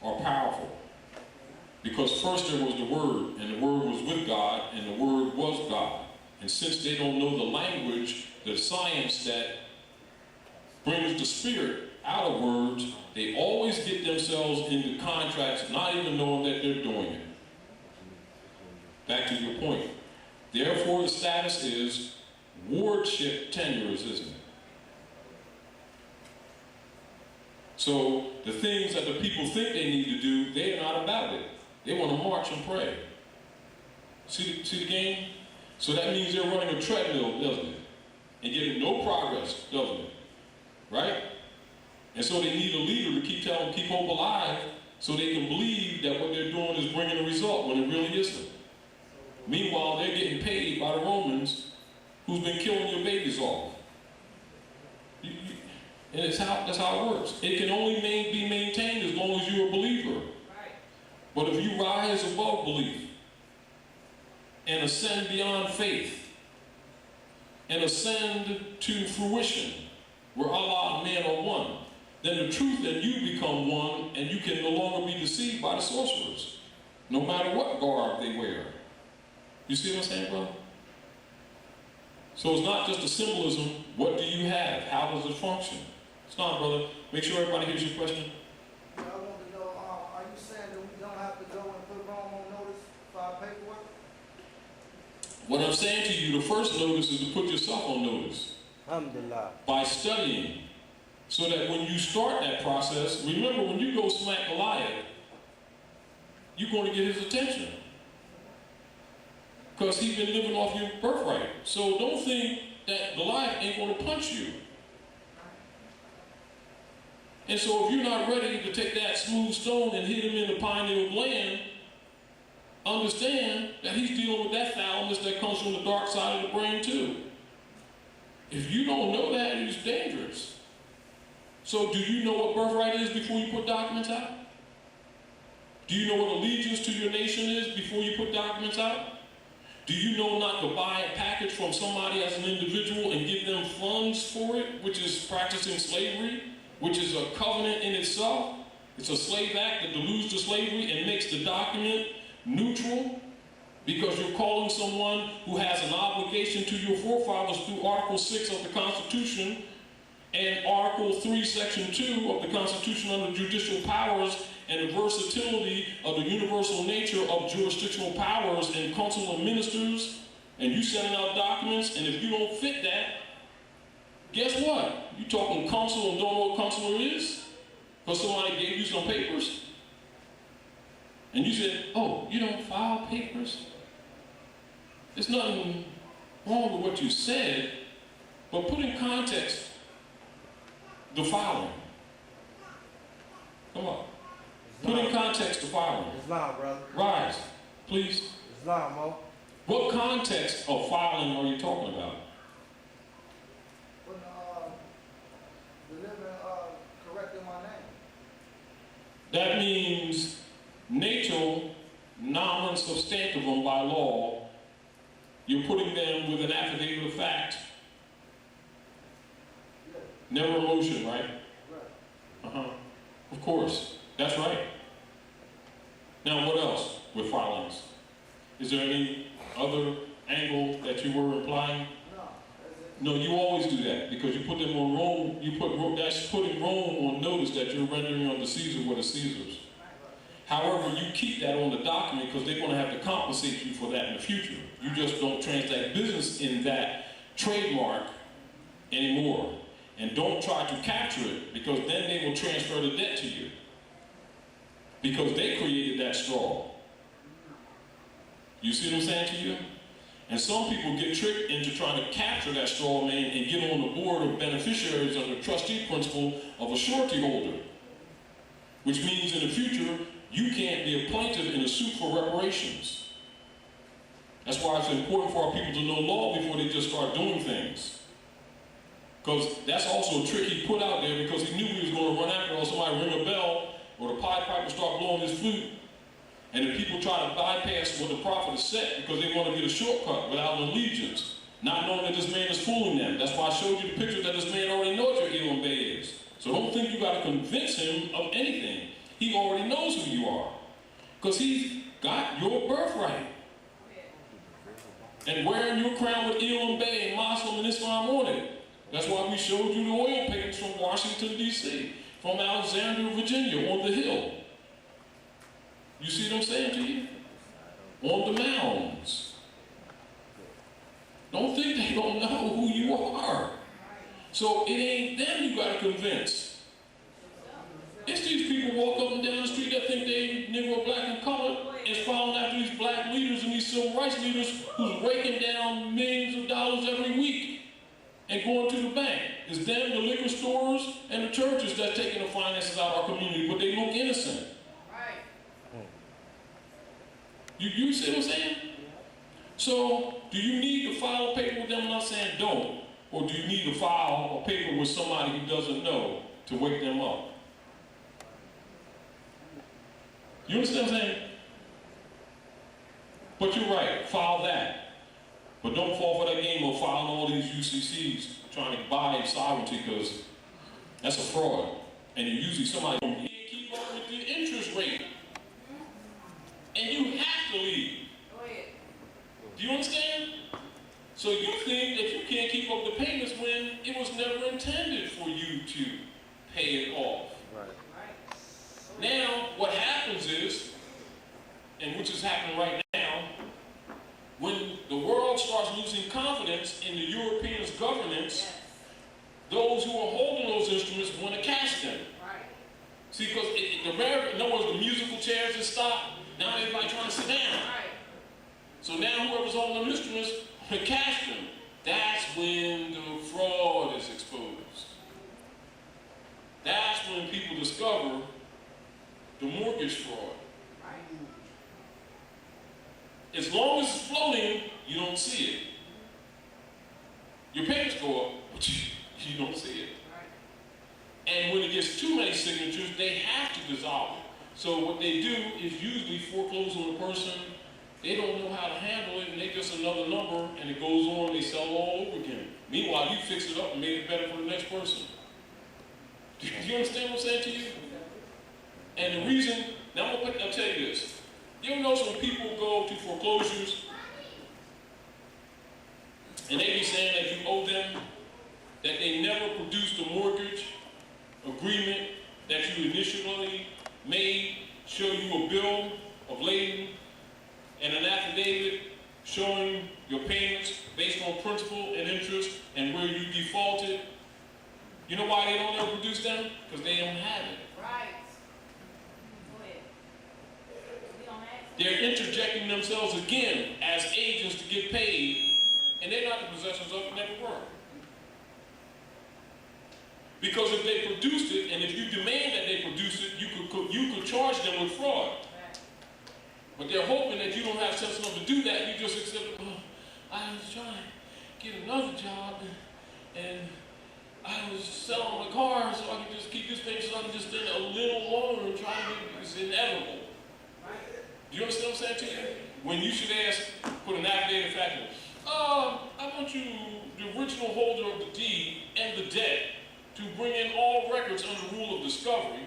are powerful. Because first there was the Word, and the Word was with God, and the Word was God. And since they don't know the language, the science that brings the spirit out of words, they always get themselves into contracts not even knowing that they're doing it. Back to your point. Therefore, the status is wardship tenures, isn't it? So the things that the people think they need to do, they are not about it. They want to march and pray. See the game? So that means they're running a treadmill, doesn't it? And getting no progress, doesn't it? Right? And so they need a leader to keep telling them, keep hope alive, so they can believe that what they're doing is bringing a result when it really isn't. Meanwhile, they're getting paid by the Romans, who's been killing your babies off. And that's how it works. It can only be maintained as long as you're a believer. Right. But if you rise above belief and ascend beyond faith and ascend to fruition, where Allah and man are one, then the truth and you become one, and you can no longer be deceived by the sorcerers, no matter what garb they wear. You see what I'm saying, brother? So it's not just a symbolism. What do you have? How does it function? It's not, brother. Make sure everybody hears your question. I want to know, are you saying that we don't have to go and put Rome on notice for our paperwork? What I'm saying to you, the first notice is to put yourself on notice. Alhamdulillah. By studying. So that when you start that process, remember when you go smack Goliath, you're going to get his attention. Because he's been living off your birthright. So don't think that Goliath ain't going to punch you. And so if you're not ready to take that smooth stone and hit him in the pineal gland, understand that he's dealing with that foulness that comes from the dark side of the brain too. If you don't know that, it's dangerous. So do you know what birthright is before you put documents out? Do you know what allegiance to your nation is before you put documents out? Do you know not to buy a package from somebody as an individual and give them funds for it, which is practicing slavery, which is a covenant in itself? It's a slave act that dilutes the slavery and makes the document neutral, because you're calling someone who has an obligation to your forefathers through Article 6 of the Constitution and Article 3, Section 2 of the Constitution under judicial powers and the versatility of the universal nature of jurisdictional powers and consular ministers, and you sending out documents, and if you don't fit that, guess what? You talking consul and don't know what consular is? Because somebody gave you some papers? And you said, oh, you don't file papers? There's nothing wrong with what you said, but put in context the following. Come on. Put in context the following. Islam, brother. Rise, please. Islam, Mo. What context of filing are you talking about? When delivering, correcting my name. That means nato nomen substantivum by law. You're putting them with an affidavit of fact. Never a motion, right? Right. Of course. That's right. Now, what else with filings? Is there any other angle that you were implying? No, that's it. No, you always do that because you put them on Rome. That's putting Rome on notice that you're rendering unto Caesar what is Caesar's. However, you keep that on the document because they're going to have to compensate you for that in the future. You just don't transact business in that trademark anymore. And don't try to capture it, because then they will transfer the debt to you. Because they created that straw. You see what I'm saying to you? And some people get tricked into trying to capture that straw man and get on the board of beneficiaries under the trustee principle of a surety holder. Which means in the future, you can't be a plaintiff in a suit for reparations. That's why it's important for our people to know law before they just start doing things. Because that's also a trick he put out there, because he knew he was going to run after, or somebody ring a bell, or the Pied Piper start blowing his flute. And the people try to bypass what the prophet has said because they want to get a shortcut without an allegiance, not knowing that this man is fooling them. That's why I showed you the picture that this man already knows who Elam Bey is. So don't think you got to convince him of anything. He already knows who you are, because he's got your birthright. And wearing your crown with Elam Bey and Muslim and Islam on it. That's why we showed you the oil paintings from Washington, D.C., from Alexandria, Virginia, on the hill. You see what I'm saying to you? On the mounds. Don't think they don't know who you are. So it ain't them you got to convince. It's these people walk up and down the street that think they Negro, black, and colored, and following after these black leaders and these civil rights leaders who's raking down millions of dollars every week and going to the bank. It's them, the liquor stores, and the churches that's taking the finances out of our community, but they look innocent. Right. You see what I'm saying? So, do you need to file a paper with them? I'm not saying don't. or do you need to file a paper with somebody who doesn't know to wake them up? You understand what I'm saying? But you're right, file that. But don't fall for that game of filing all these UCCs trying to buy sovereignty, because that's a fraud. And you're usually somebody who can't keep up with the interest rate. And you have to leave. Go ahead. Do you understand? So you think that you can't keep up the payments when it was never intended for you to pay it off. Right. Now, what happens is, and which is happening right now, when the world starts losing confidence in the Europeans' governance, Yes. those who are holding those instruments want to cash them. Right. See, because in other words, the musical chairs have stopped. Now everybody trying to sit down. Right. So now whoever's holding the instruments want to cash them. That's when the fraud is exposed. That's when people discover the mortgage fraud. Right. As long as it's floating, you don't see it. Your payments go up, but you don't see it. Right. And when it gets too many signatures, they have to dissolve it. So what they do is usually foreclose on the person. They don't know how to handle it, and they just another number, and it goes on, they sell all over again. Meanwhile, you fix it up and made it better for the next person. Do you understand what I'm saying to you? And the reason, now I'll tell you this. You ever notice when people go to foreclosures, and they be saying that you owe them, that they never produced a mortgage agreement that you initially made, show you a bill of lading and an affidavit showing your payments based on principal and interest and where you defaulted. You know why they don't ever produce them? Because they don't have it. Right. Go ahead. We don't ask. They're interjecting themselves again as agents to get paid, and they're not the possessors of it, never were. Because if they produced it, and if you demand that they produce it, you could charge them with fraud. But they're hoping that you don't have sense enough to do that. You just accept, oh, I was trying to get another job, and I was selling my car so I could just keep this payment, so I can just stay a little longer and try to be, it's inevitable. Do you understand what I'm saying to you? When you should ask, put an affidavit factor, I want you, the original holder of the deed and the debt, to bring in all records under rule of discovery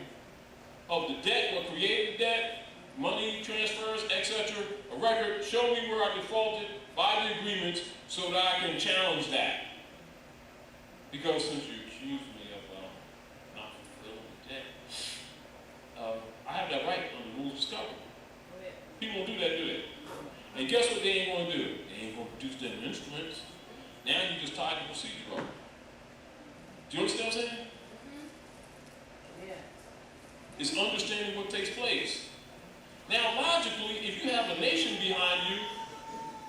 of the debt, what created the debt, money transfers, etc. A record, show me where I defaulted by the agreements so that I can challenge that. Because since you accuse me of not fulfilling the debt, I have that right under rule of discovery. People don't do that, do they? And guess what they ain't going to do? They ain't going to produce them instruments. Now you just tied the procedure up. Do you understand what I'm saying? Yeah. It's understanding what takes place. Now, logically, if you have a nation behind you,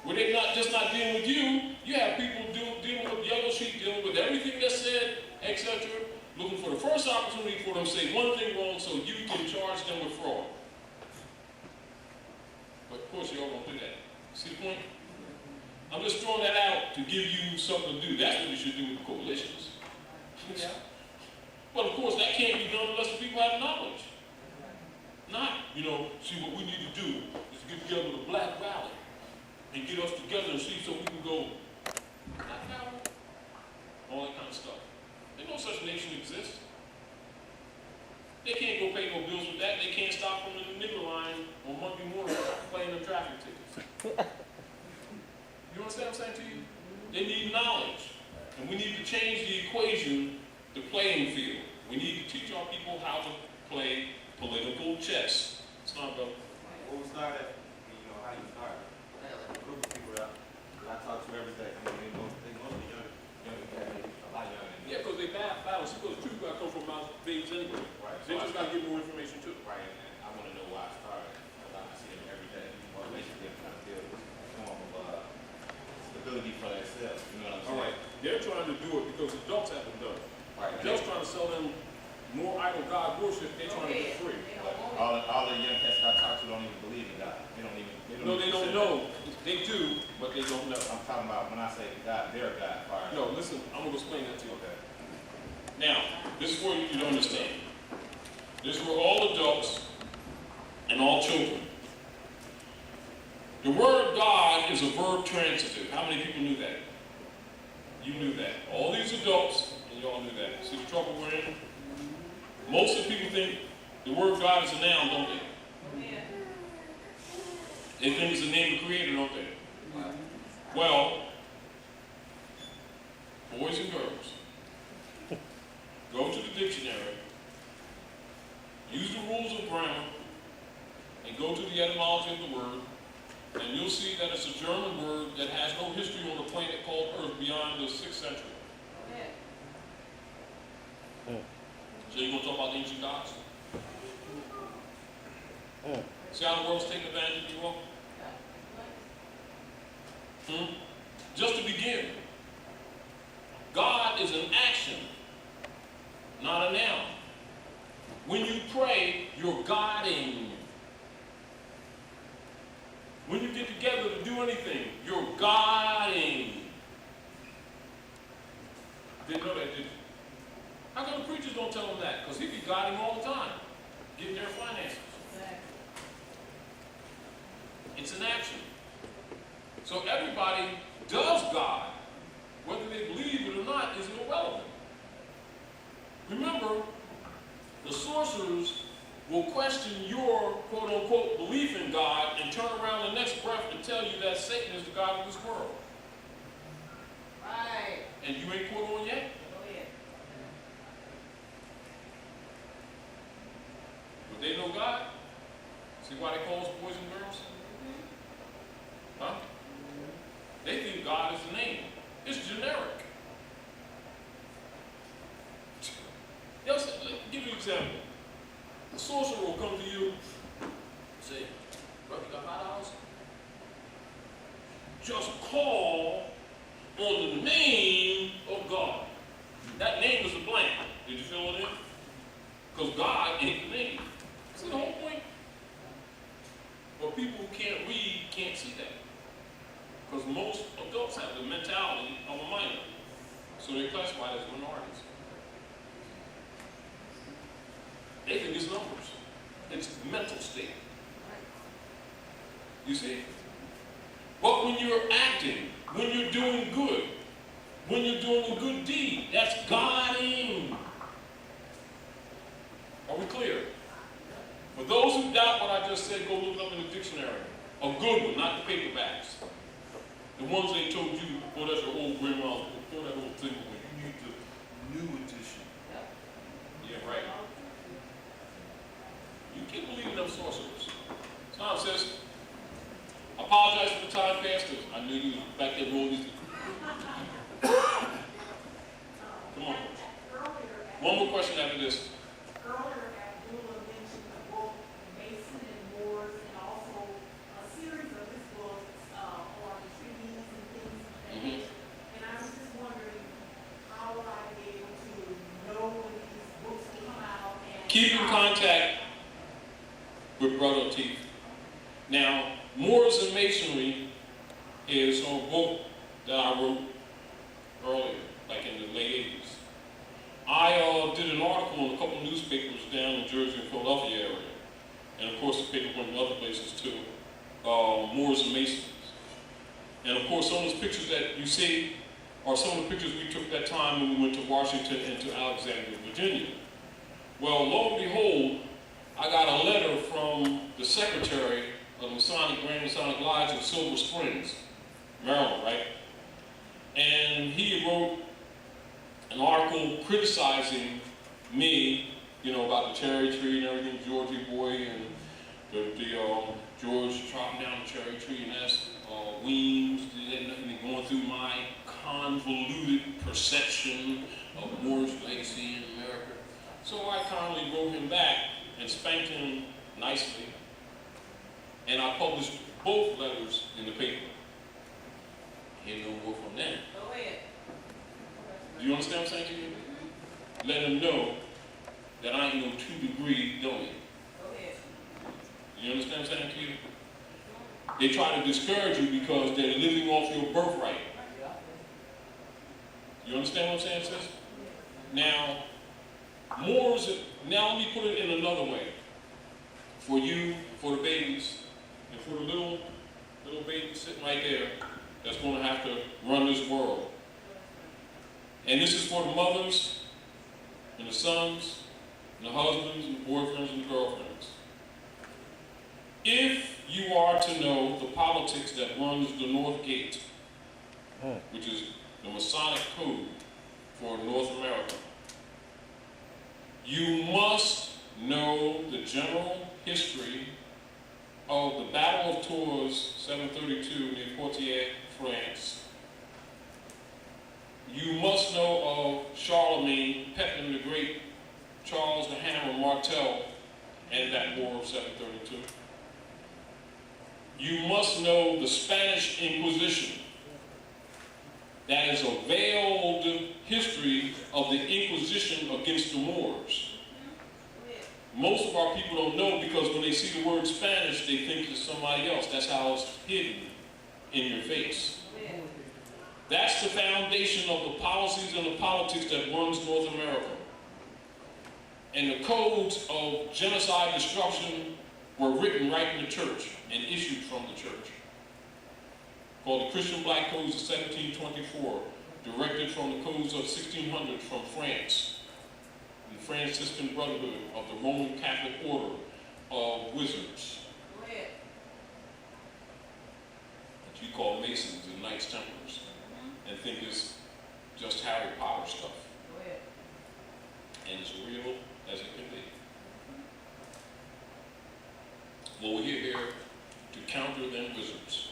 where they're not dealing with you, you have people dealing with yellow sheet, dealing with everything that's said, etc., looking for the first opportunity for them to say one thing wrong so you can charge them with fraud. But of course, y'all won't do that. See the point? I'm just throwing that out to give you something to do. That's what you should do with coalitions. Yeah. Well, of course, that can't be done unless the people have knowledge. Not, see what we need to do is get together with the Black Valley and get us together and see so we can go, all that kind of stuff. There's no such nation exists. They can't go pay no bills with that. They can't stop them in the nigger line on Monday morning playing them traffic tickets. You understand what I'm saying to you? They need knowledge. And we need to change the equation, the playing field. We need to teach our people how to play political chess. It's not about What we started, how you started. I had like a group of people that I talk to every day. They mostly younger cats, a lot younger. yeah, because they battle. Because the truth got to come from my babes anyway. Right. They just got to get more information too. Right, and I want to know why I started. Because I see them every day. Motivation them trying to build a form of stability for themselves. You know what I'm saying? All right. They're trying to do it because adults haven't done it. Right. Adults trying to sell them more idol God worship, they're trying to get free. All the young cats I talk to don't even believe in God. They don't even. No, they don't know. They do, but they don't know. I'm talking about when I say God, their God. Fire. No, listen, I'm gonna explain that to you. Okay. Now, this is where you don't understand. This is where all adults and all children. The word God is a verb transitive. How many people knew that? You knew that. All these adults, and you all knew that. See the trouble we're in? Most of the people think the word God is a noun, don't they? They think it's the name of the creator, don't they? Well, boys and girls, go to the dictionary, use the rules of grammar, and go to the etymology of the word, and you'll see that it's a German word that has no history on the planet called Earth beyond the 6th century. So you're going to talk about ancient gods? See how the world's taking advantage of you all? Just to begin, God is an action, not a noun. When you pray, you're Godding. When you get together to do anything, you're Godding. Didn't know that, did you? How come the preachers don't tell them that? Because he be Godding all the time, getting their finances. It's an action. So everybody does God. Whether they believe it or not is irrelevant. Remember, the sorcerers will question your quote-unquote belief in God and turn around the next breath and tell you that Satan is the God of this world. Right. And you ain't caught on yet? But they know God. See why they call us boys and girls? Huh? They think God is a name. It's generic. Yes, let me give you an example. The sorcerer will come to you and say, brother, you got $5? Just call on the name of God. That name is a blank. Did you fill it in? Because God ain't the name. See the whole point? But people who can't read can't see that. Because most adults have the mentality of a minor. So they're classified as minorities. They think it's numbers. It's mental state. You see? But when you're acting, when you're doing good, when you're doing a good deed, that's Godding. Are we clear? For those who doubt what I just said, go look it up in the dictionary. A good one, not the paperbacks. The ones they told you, oh, that's your old grandma, throw that old thing away. You need the new edition. Yeah, right. You keep believing them sorcerers. Tom says, I apologize for the time pastor. I knew you was back there rolling these. Come on. One more question after this. Earlier, Abdullah mentioned the book Masonry and Moorish, and also a series of his books on the treaties and things of that nature. And I was just wondering, how would I be able to know when these books will come out? And Keep in contact with Brother Teeth. Now, Moors and Masonry is a book that I wrote earlier, like in the late 80s. I did an article in a couple of newspapers down in Jersey and Philadelphia area. And of course the paper went in other places too. Moors and Masons. And of course some of those pictures that you see are some of the pictures we took that time when we went to Washington and to Alexandria, Virginia. Well, lo and behold, I got a letter from the secretary of the Grand Masonic Lodge of Silver Springs, Maryland, right? And he wrote an article criticizing me, about the cherry tree and everything, Georgie boy, and the George chopping down the cherry tree, and that's Weems, and going through my convoluted perception of Moorish legacy in America. So I kindly wrote him back and spanked him nicely, and I published both letters in the paper. Hear no more from them. Go ahead. Do you understand what I'm saying to you? Let them know that might know 2 degrees, don't you? Go ahead. You understand what I'm saying to you? They try to discourage you because they're living off your birthright. You understand what I'm saying, sis? Now, Moors, now let me put it in another way. For you, for the babies, and for the little baby sitting right there that's going to have to run this world. And this is for the mothers, and the sons, and the husbands, and the boyfriends, and the girlfriends. If you are to know the politics that runs the North Gate, which is the Masonic code for North America, you must know the general history of the Battle of Tours, 732, near Poitiers, France. You must know of Charlemagne, Pepin the Great, Charles the Hammer Martel, and that War of 732. You must know the Spanish Inquisition. That is a veiled history of the Inquisition against the Moors. Most of our people don't know because when they see the word Spanish, they think it's somebody else. That's how it's hidden in your face. That's the foundation of the policies and the politics that runs North America. And the codes of genocide destruction were written right in the church and issued from the church. Called the Christian Black Codes of 1724, directed from the codes of 1600 from France, the Franciscan Brotherhood of the Roman Catholic Order of Wizards. Go ahead. That you call Masons and Knights Templars, and think it's just Harry Potter stuff. Go ahead. And as real as it can be. Well, we're here to counter them wizards.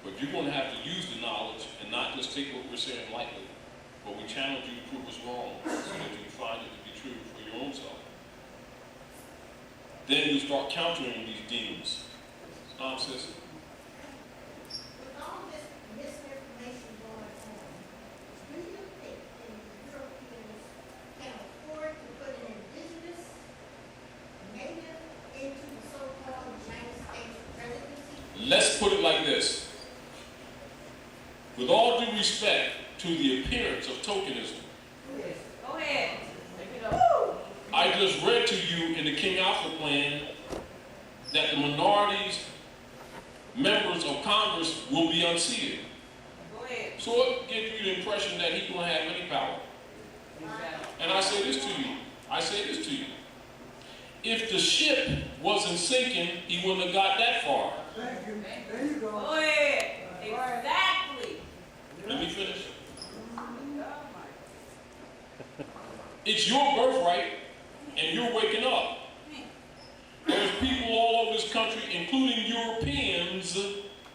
But you're going to have to use the knowledge and not just take what we're saying lightly. But we challenge you to prove us wrong so that you find it to be true for your own self. Then you start countering these demons. Sis? With all this misinformation going on, do you think the Europeans can afford to put an indigenous native into the so-called United States presidency? Let's put it like this. With all due respect to the appearance of tokenism, Go ahead. Take it up. I just read to you in the King Alfred plan that the minorities, members of Congress, will be unseated. Go ahead. So it gives you the impression that he's going to have any power. And I say this to you. If the ship wasn't sinking, he wouldn't have got that far. Thank you. There you go. Go ahead. Exactly. Let me finish. It's your birthright, and you're waking up. There's people all over this country, including Europeans,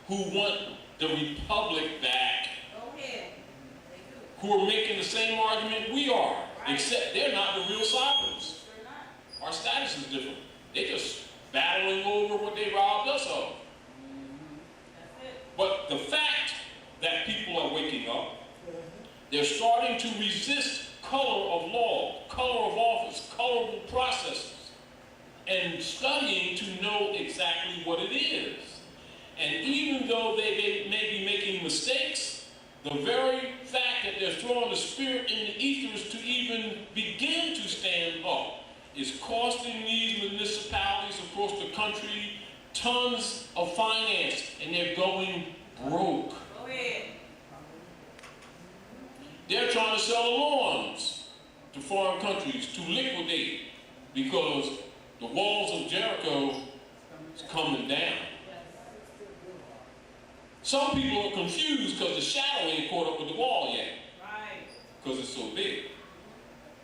who want the republic back, Go ahead. who are making the same argument we are, except they're not the real sovereigns. They're not. Our status is different. They're just battling over what they robbed us of. That's it. But the fact that people are waking up, they're starting to resist color of law, color of office, colorable processes, and studying to know exactly what it is. And even though they may be making mistakes, the very fact that they're throwing the spirit in the ethers to even begin to stand up is costing these municipalities across the country tons of finance, and they're going broke. Go ahead. They're trying to sell the lawns to foreign countries to liquidate because the walls of Jericho is coming down. Some people are confused because the shadow ain't caught up with the wall yet Right. because it's so big.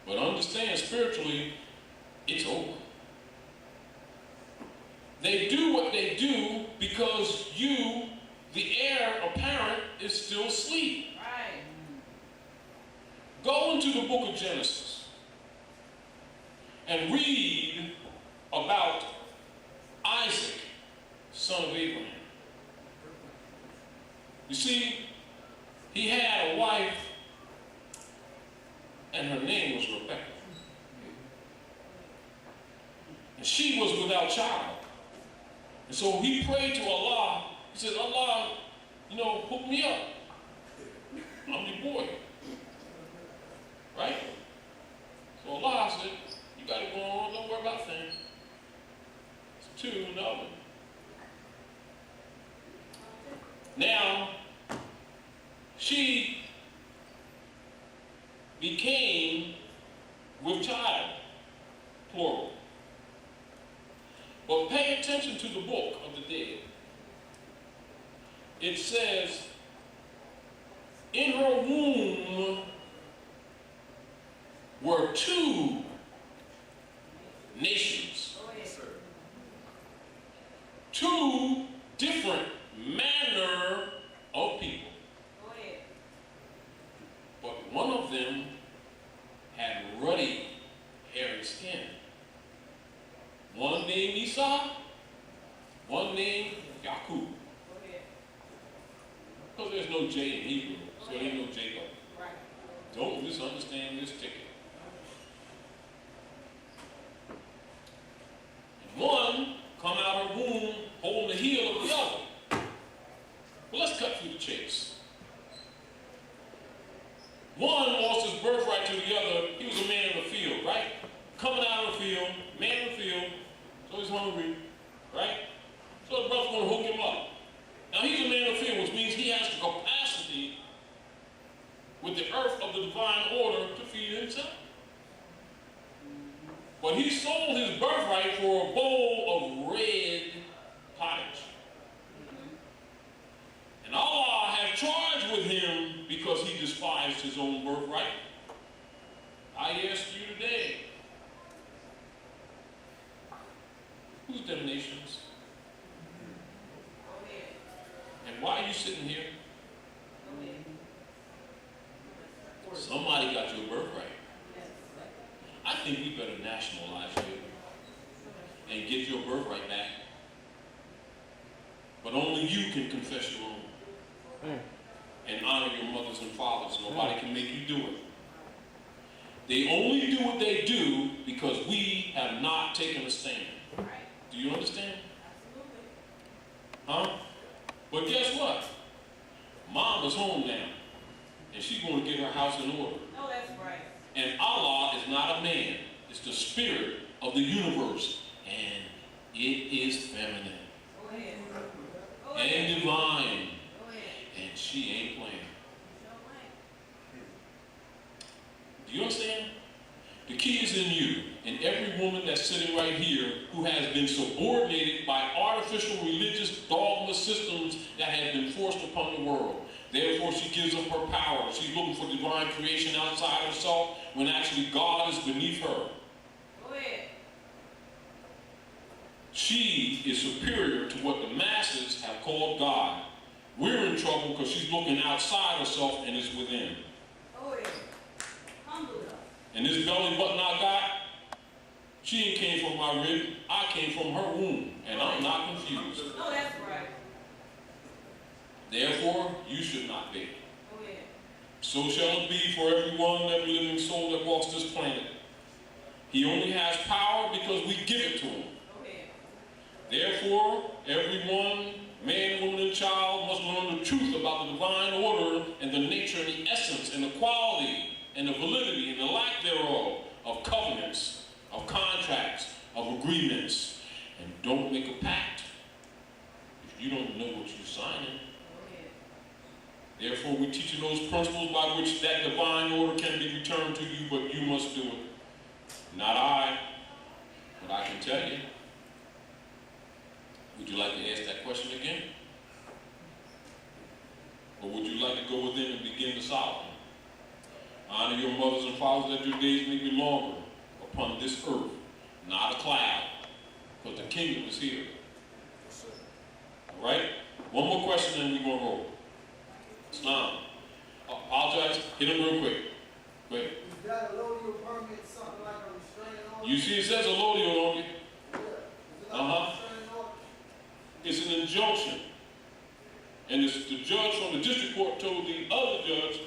But understand, spiritually, it's over. They do what they do because you, the heir apparent, is still asleep. Right. Go into the book of Genesis and read about Isaac, son of Abraham. You see, he had a wife and and her name was Rebecca. And she was without child. And so he prayed to Allah. He said, Allah, you know, hook me up. I'm your boy. Right? So Allah said, you got it going on, don't worry about things. It's two and the other. Now, she became with child, plural. But pay attention to the book of the dead. It says, in her womb were two nations. Two different manner of people. But one of them had ruddy, hairy skin. One named Esau, one named Yaqub. Because there's no J in Hebrew, so there ain't no Jacob. Don't misunderstand this ticket. And one come out of her womb holding the heel of the other. Well, let's cut through the chase. One lost his birthright to the other. He was a man in the field, right? Coming out of the field, man in the field, so he's hungry, right? So the brother's going to hook him up. Now he's a man in the field, which means he has the capacity with the earth of the divine order to feed himself. But he sold his birthright for a bowl of red pottage. And Allah had charged with him because he despised his own birthright. I ask you today, whose them nations? And why are you sitting here? Somebody got your birthright. I think we better nationalize you and get your birthright back. But only you can confess your own. And honor your mothers and fathers. Nobody can make you do it. They only do what they do because we have not taken a stand. Do you understand? Huh? But guess what? Mom is home now. And she's going to get her house in order. No, that's right. And Allah is not a man. It's the spirit of the universe. And it is feminine. Go ahead. And divine. And she ain't playing. Do you understand? The key is in you, and every woman that's sitting right here who has been subordinated by artificial religious dogma systems that have been forced upon the world. Therefore, she gives up her power. She's looking for divine creation outside herself when actually God is beneath her. Go ahead. She is superior to what the masses have called God. We're in trouble because she's looking outside herself and is within. Go ahead. Humble us. And this belly button I got, she ain't came from my rib, I came from her womb, and I'm not confused. No, that's right. Therefore, you should not be. Go ahead. So shall it be for everyone, every living soul that walks this planet. He only has power because we give it to him. Go ahead. Therefore, everyone, man, woman, and child must learn the truth about the divine order and the nature and the essence and the quality and the validity and the lack thereof of covenants, of contracts, of agreements. And don't make a pact if you don't know what you're signing. Therefore, we're teaching those principles by which that divine order can be returned to you, but you must do it. Not I, but I can tell you. Would you like to ask that question again? Or would you like to go within and begin to solve them? Honor your mothers and fathers that your days may be longer upon this earth, not a cloud, because the kingdom is here. All right? One more question and we're going to roll. Islam. Apologize. Hit him real quick. Go ahead. Is that a lodio permit, something like a restraining order? You see it says a lodio on you. Yeah. Is it like Uh-huh. a restraining order? It's an injunction. And the judge from the district court told the other judge,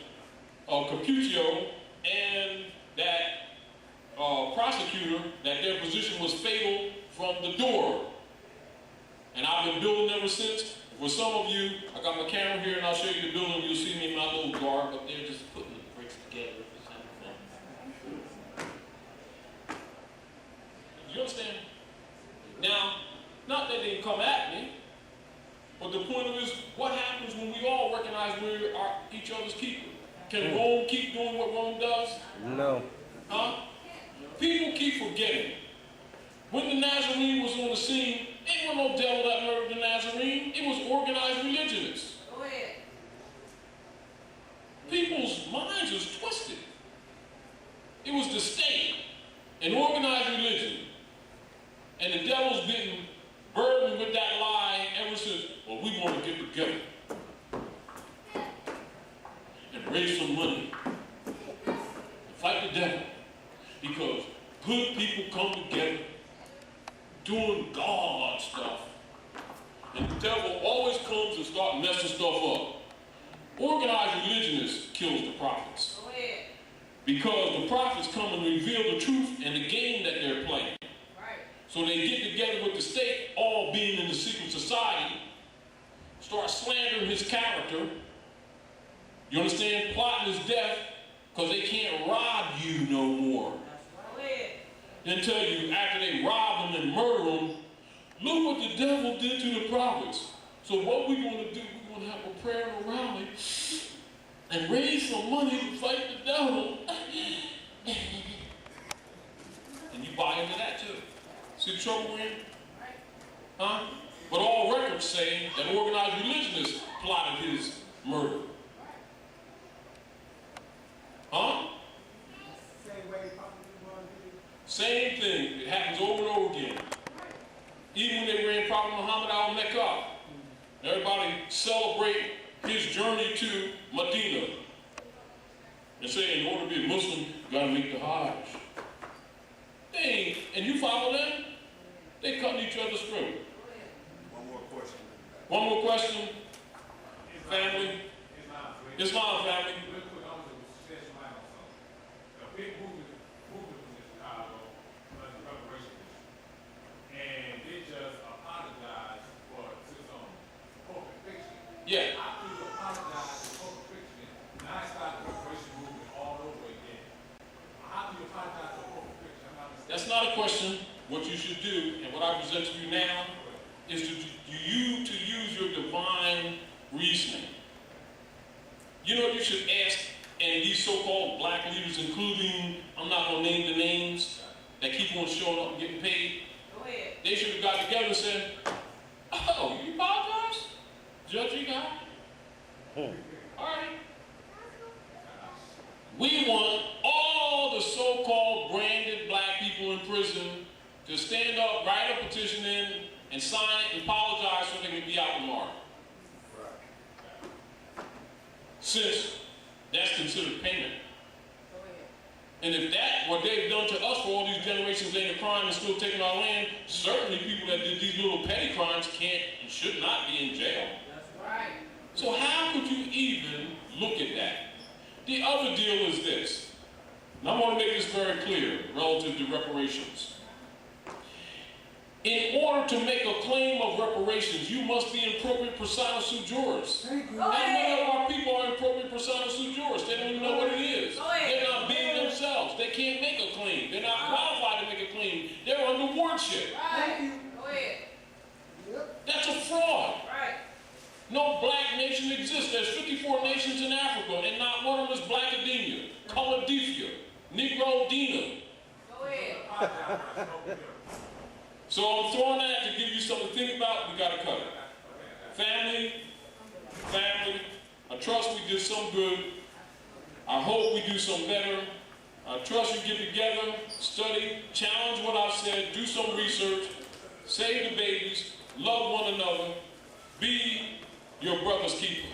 Caputio, and that prosecutor that their position was fatal from the door. And I've been building ever since. For some of you, I got my camera here and I'll show you the building. You'll see me in my little garb up there just putting the bricks together. You understand? Now, not that they come at me, but the point of it is, what happens when we all recognize we're each other's keeper? Can Rome keep doing what Rome does? No. Huh? People keep forgetting. When the Nazarene was on the scene, it wasn't no devil that murdered the Nazarene. It was organized religionists. Go ahead. People's minds was twisted. It was the state, an organized religion. And the devil's been burdened with that lie ever since. Well, we want to get together and raise some money and fight the devil. Because good people come together doing God stuff. And the devil always comes and starts messing stuff up. Organized religionists kills the prophets. Go ahead. Because the prophets come and reveal the truth and the game that they're playing. So they get together with the state, all being in the secret society, start slandering his character. You understand? Plotting his death, because they can't rob you no more. Then tell you, after they rob him and murder him, look what the devil did to the prophets. So what we're going to do, we're going to have a prayer and a rally and raise some money to fight the devil. And you buy into that too. See the trouble we're in? Huh? But all records say that organized religionists plotted his murder. Huh? Same way probably run here. Same thing. It happens over and over again. Even when they ran Prophet Muhammad al-Mecca, everybody celebrate his journey to Medina and say, in order to be a Muslim, you got to make the Hajj. And you follow them? They cutting each other's throat. One more question. One more question. Family. Islam family. Real quick, I want to shed some light on something. A big movement was in Chicago under Reparations. And they just apologized to some corporate fiction. Yeah. After you apologize to corporate fiction, now it's started the reparation movement all over again. How do you apologize to corporate fiction? I'm not That's not a question. What you should do, and what I present to you now, is to use your divine reasoning. You know what you should ask, and these so-called black leaders, including, I'm not going to name the names, that keep on showing up and getting paid. Go ahead. They should have got together and said, oh, you apologize? Judge guy? All right. We want all the so-called branded black people in prison to stand up, write a petition in, and sign it and apologize so they can be out tomorrow. Since that's considered payment. Go ahead. And if that, what they've done to us for all these generations ain't a crime and still taking our land, certainly people that did these little petty crimes can't and should not be in jail. That's right. So how could you even look at that? The other deal is this, and I want to make this very clear relative to reparations. In order to make a claim of reparations, you must be an appropriate persona sui juris. And none of our people are appropriate persona sui juris. They don't even know what it is. They're not being themselves. They can't make a claim. They're not qualified to make a claim. They're under wardship. Right. Go ahead. That's a fraud. Right. No black nation exists. There's 54 nations in Africa, and not one of them is Blackademia, Coloradifia, Negro Dina. Go ahead. So I'm throwing that to give you something to think about. We got to cut it. Family, I trust we did some good. I hope we do some better. I trust you get together, study, challenge what I said, do some research, save the babies, love one another, be your brother's keeper.